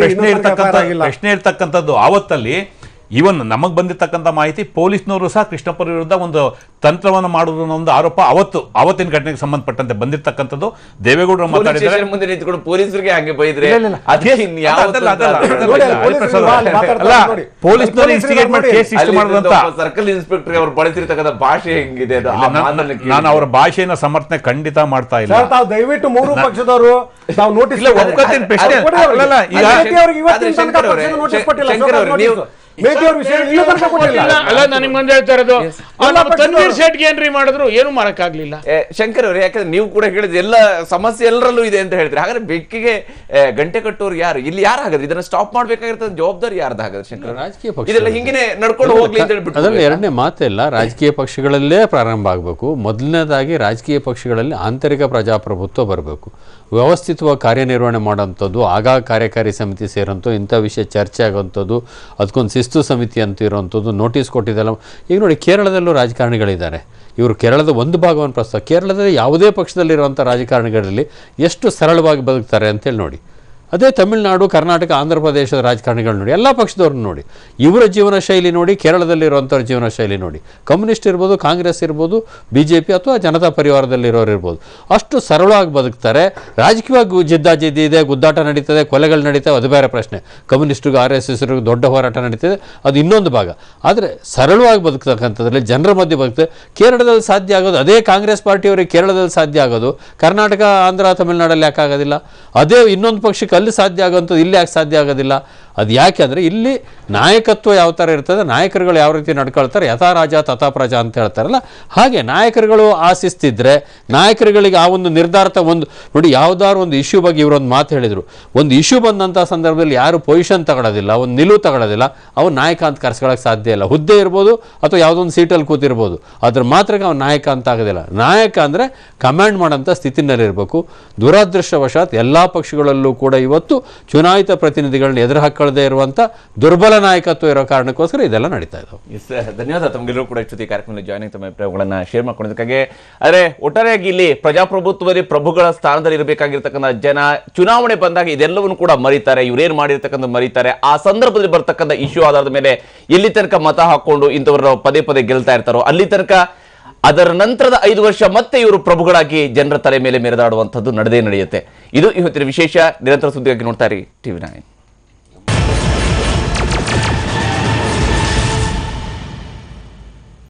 ಪ್ರಶ್ನೆ ಇರ್ತಕ್ಕಂಥದ್ದು ಆವತ್ತಲ್ಲಿ ಇವನ್ ನಮಗ್ ಬಂದಿರ್ತಕ್ಕಂಥ ಮಾಹಿತಿ ಪೊಲೀಸ್ನವರು ಸಹ ಕೃಷ್ಣಪ್ಪರ ವಿರುದ್ಧ ಒಂದು ತಂತ್ರವನ್ನು ಮಾಡುವುದು ಅನ್ನೋ ಒಂದು ಆರೋಪ ಅವತ್ತಿನ ಘಟನೆಗೆ ಸಂಬಂಧಪಟ್ಟಂತೆ ಬಂದಿರ್ತಕ್ಕಂಥದ್ದು. ದೇವೇಗೌಡರು ಮಾತಾಡಿದ್ದಾರೆ, ಮುಂದೆ ನಿಂತ್ಕೊಂಡು ಪೊಲೀಸರಿಗೆ ಹಾಗೆ ಬೈದ್ರೆ ಪೊಲೀಸ್ನವರು ಇನ್ಸ್ಟಿಗೇಟ್ ಮಾಡಿ ಕೇಸ್ ಇಷ್ಟು ಮಾಡಿದಂತ ಸರ್ಕಲ್ ಇನ್ಸ್ಪೆಕ್ಟರ್ ಅವರು ಬಳಸಿರ್ತಕ್ಕಂಥ ಭಾಷೆ ಹೆಂಗಿದೆ? ನಾನು ಅವರ ಭಾಷೆಯನ್ನು ಸಮರ್ಥನೆ ಖಂಡಿತ ಮಾಡ್ತಾ ಇಲ್ಲ. ದಯವಿಟ್ಟು ಮೂರು ಪಕ್ಷದವರು ತಾವು ನೋಟಿಸ್ ಒಪ್ಕೋತೀನಿ. ಪ್ರಶ್ನೆ ತನ್ವೀರ್ ಶೆಟ್ಗೆ ಏನ್ರಿ ಮಾಡಿದ್ರು ಏನು ಮಾಡಕ್ಕಾಗ್ಲಿಲ್ಲ. ಶಂಕರ್ ಅವ್ರೆ, ಯಾಕಂದ್ರೆ ನೀವು ಕೂಡ ಹೇಳಿದ್ರೆ ಎಲ್ಲ ಸಮಸ್ಯೆ ಎಲ್ಲರಲ್ಲೂ ಇದೆ ಅಂತ ಹೇಳ್ತೀರಿ. ಹಾಗಾದ್ರೆ ಬೆಕ್ಕಿಗೆ ಗಂಟೆ ಕಟ್ಟೋರು ಯಾರು? ಇಲ್ಲಿ ಯಾರು ಹಾಗಾದ್ರೆ ಇದನ್ನ ಸ್ಟಾಪ್ ಮಾಡ್ಬೇಕಾಗಿರ್ತದ ಜವಾಬ್ದಾರಿ ಯಾರ್ದು ಹಾಗಾದ್ರೆ? ಶಂಕರ್, ರಾಜಕೀಯ ಪಕ್ಷ ಇದೆಲ್ಲ ಹಿಂಗೇನೆ ನಡ್ಕೊಂಡು ಹೋಗ್ಲಿ ಅಂತ ಹೇಳ್ಬಿಟ್ಟು ಅದರಲ್ಲಿ ಎರಡನೇ ಮಾತೆಲ್ಲ ರಾಜಕೀಯ ಪಕ್ಷಗಳಲ್ಲೇ ಪ್ರಾರಂಭ ಆಗಬೇಕು. ಮೊದಲನೇದಾಗಿ ರಾಜಕೀಯ ಪಕ್ಷಗಳಲ್ಲಿ ಆಂತರಿಕ ಪ್ರಜಾಪ್ರಭುತ್ವ ಬರಬೇಕು. ವ್ಯವಸ್ಥಿತವಾಗಿ ಕಾರ್ಯನಿರ್ವಹಣೆ ಮಾಡೋಂಥದ್ದು, ಆಗಾಗ ಕಾರ್ಯಕಾರಿ ಸಮಿತಿ ಸೇರೋಂಥ ಇಂಥ ವಿಷಯ ಚರ್ಚೆ ಆಗೋಂಥದ್ದು, ಅದಕ್ಕೊಂದು ಶಿಸ್ತು ಸಮಿತಿ ಅಂತ ಇರೋವಂಥದ್ದು, ನೋಟಿಸ್ ಕೊಟ್ಟಿದ್ದೆಲ್ಲ. ಈಗ ನೋಡಿ, ಕೇರಳದಲ್ಲೂ ರಾಜಕಾರಣಿಗಳಿದ್ದಾರೆ. ಇವರು ಕೇರಳದ ಒಂದು ಭಾಗವನ್ನು ಪ್ರಸ್ತಾವ. ಕೇರಳದಲ್ಲಿ ಯಾವುದೇ ಪಕ್ಷದಲ್ಲಿರುವಂಥ ರಾಜಕಾರಣಿಗಳಲ್ಲಿ ಎಷ್ಟು ಸರಳವಾಗಿ ಬದುಕ್ತಾರೆ ಅಂತೇಳಿ ನೋಡಿ. ಅದೇ ತಮಿಳುನಾಡು, ಕರ್ನಾಟಕ, ಆಂಧ್ರ ಪ್ರದೇಶದ ರಾಜಕಾರಣಿಗಳು ನೋಡಿ, ಎಲ್ಲ ಪಕ್ಷದವ್ರನ್ನ ನೋಡಿ, ಇವರ ಜೀವನ ಶೈಲಿ ನೋಡಿ, ಕೇರಳದಲ್ಲಿರುವಂಥವ್ರ ಜೀವನ ಶೈಲಿ ನೋಡಿ. ಕಮ್ಯುನಿಸ್ಟ್ ಇರ್ಬೋದು, ಕಾಂಗ್ರೆಸ್ ಇರ್ಬೋದು, BJP ಅಥವಾ ಜನತಾ ಪರಿವಾರದಲ್ಲಿರೋರು ಇರ್ಬೋದು, ಅಷ್ಟು ಸರಳವಾಗಿ ಬದುಕ್ತಾರೆ. ರಾಜಕೀಯವಾಗಿ ಜಿದ್ದಾಜಿದ್ದಿ ಇದೆ, ಗುದ್ದಾಟ ನಡೀತದೆ, ಕೊಲೆಗಳು ನಡೀತವೆ, ಅದು ಬೇರೆ ಪ್ರಶ್ನೆ. ಕಮ್ಯುನಿಸ್ಟ್ಗೂ RSSರಿಗೂ ದೊಡ್ಡ ಹೋರಾಟ ನಡೀತದೆ, ಅದು ಇನ್ನೊಂದು ಭಾಗ. ಆದರೆ ಸರಳವಾಗಿ ಬದುಕ್ತಕ್ಕಂಥದ್ರಲ್ಲಿ ಜನರ ಮಧ್ಯೆ ಬದುಕ್ತದೆ. ಕೇರಳದಲ್ಲಿ ಸಾಧ್ಯ ಆಗೋದು, ಅದೇ ಕಾಂಗ್ರೆಸ್ ಪಾರ್ಟಿಯವರಿಗೆ ಕೇರಳದಲ್ಲಿ ಸಾಧ್ಯ ಆಗೋದು ಕರ್ನಾಟಕ, ಆಂಧ್ರ, ತಮಿಳುನಾಡಲ್ಲಿ ಯಾಕೆ ಆಗೋದಿಲ್ಲ? ಅದೇ ಇನ್ನೊಂದು ಪಕ್ಷಕ್ಕೆ ಅಲ್ಲಿ ಸಾಧ್ಯ ಆಗೋಂಥದ್ದು ಇಲ್ಲಿ ಯಾಕೆ ಸಾಧ್ಯ ಆಗೋದಿಲ್ಲ? ಅದು ಯಾಕೆ ಅಂದರೆ ಇಲ್ಲಿ ನಾಯಕತ್ವ ಯಾವ ಥರ ಇರ್ತದೆ, ನಾಯಕರುಗಳು ಯಾವ ರೀತಿ ನಡ್ಕೊಳ್ತಾರೆ, ಯಥಾ ರಾಜ ತಥಾ ಪ್ರಜಾ ಅಂತ ಹೇಳ್ತಾರಲ್ಲ, ಹಾಗೆ ನಾಯಕರುಗಳು ಆಶಿಸ್ತಿದ್ರೆ ನಾಯಕರುಗಳಿಗೆ ಆ ಒಂದು ನಿರ್ಧಾರ ಒಂದು ನೋಡಿ. ಯಾವುದಾದ್ರು ಒಂದು ಇಶ್ಯೂ ಬಗ್ಗೆ ಇವರೊಂದು ಮಾತು ಹೇಳಿದರು. ಒಂದು ಇಶ್ಯೂ ಬಂದಂಥ ಸಂದರ್ಭದಲ್ಲಿ ಯಾರು ಪೊಸಿಷನ್ ತಗೊಳ್ಳೋದಿಲ್ಲ, ಒಂದು ನಿಲುವು ತಗೊಳ್ಳೋದಿಲ್ಲ, ಅವ್ನು ನಾಯಕ ಅಂತ ಕರ್ಸ್ಕೊಳ್ಳೋಕೆ ಸಾಧ್ಯ ಇಲ್ಲ. ಹುದ್ದೆ ಇರ್ಬೋದು ಅಥವಾ ಯಾವುದೊಂದು ಸೀಟಲ್ಲಿ ಕೂತಿರ್ಬೋದು, ಅದ್ರ ಮಾತ್ರಕ್ಕೆ ಅವ್ನು ನಾಯಕ ಅಂತ ಆಗೋದಿಲ್ಲ. ನಾಯಕ ಅಂದರೆ ಕಮಾಂಡ್ ಮಾಡೋಂಥ ಸ್ಥಿತಿನಲ್ಲಿರಬೇಕು. ದುರದೃಷ್ಟವಶಾತ್ ಎಲ್ಲ ಪಕ್ಷಗಳಲ್ಲೂ ಕೂಡ ಇವತ್ತು ಚುನಾಯಿತ ಪ್ರತಿನಿಧಿಗಳನ್ನ ಎದುರು ಹಾಕೊಳ್ಳದೆ ಇರುವಂಥ ದುರ್ಬಲ ನಾಯಕತ್ವ ಇರೋ ಕಾರಣಕ್ಕೋಸ್ಕರ ಇದೆಲ್ಲ ನಡೀತಾ ಇದ್ದಾವೆ. ಧನ್ಯವಾದ ತಮಗೆಲ್ಲರೂ ಕೂಡ ಇಷ್ಟು ಕಾರ್ಯಕ್ರಮದಲ್ಲಿ ಜಾಯ್ನಿಂಗ್, ತಮ್ಮ ಅಭಿಪ್ರಾಯಗಳನ್ನು ಶೇರ್ ಮಾಡ್ಕೊಂಡಿದ್ದಕ್ಕಾಗಿ. ಆದರೆ ಒಟ್ಟಾರೆಯಾಗಿ ಇಲ್ಲಿ ಪ್ರಜಾಪ್ರಭುತ್ವದಲ್ಲಿ ಪ್ರಭುಗಳ ಸ್ಥಾನದಲ್ಲಿ ಇರಬೇಕಾಗಿರ್ತಕ್ಕಂಥ ಜನ ಚುನಾವಣೆ ಬಂದಾಗ ಇದೆಲ್ಲವನ್ನು ಕೂಡ ಮರೀತಾರೆ, ಇವರೇನು ಮಾಡಿರ್ತಕ್ಕಂಥ ಮರೀತಾರೆ. ಆ ಸಂದರ್ಭದಲ್ಲಿ ಬರ್ತಕ್ಕಂಥ ಇಶ್ಯೂ ಆಧಾರದ ಮೇಲೆ ಎಲ್ಲಿ ತನಕ ಮತ ಹಾಕೊಂಡು ಇಂಥವ್ರ ಪದೇ ಪದೇ ಗೆಲ್ತಾ ಇರ್ತಾರೋ ಅಲ್ಲಿ ತನಕ ಅದರ ನಂತರದ 5 ವರ್ಷ ಮತ್ತೆ ಇವರು ಪ್ರಭುಗಳಾಗಿ ಜನರ ತಲೆ ಮೇಲೆ ಮೆರೆದಾಡುವಂಥದ್ದು ನಡೆಯುತ್ತೆ. ಇದು ಇವತ್ತಿನ ವಿಶೇಷ. ನಿರಂತರ ಸುದ್ದಿಗಾಗಿ ನೋಡ್ತಾ ಇರಿ TV9.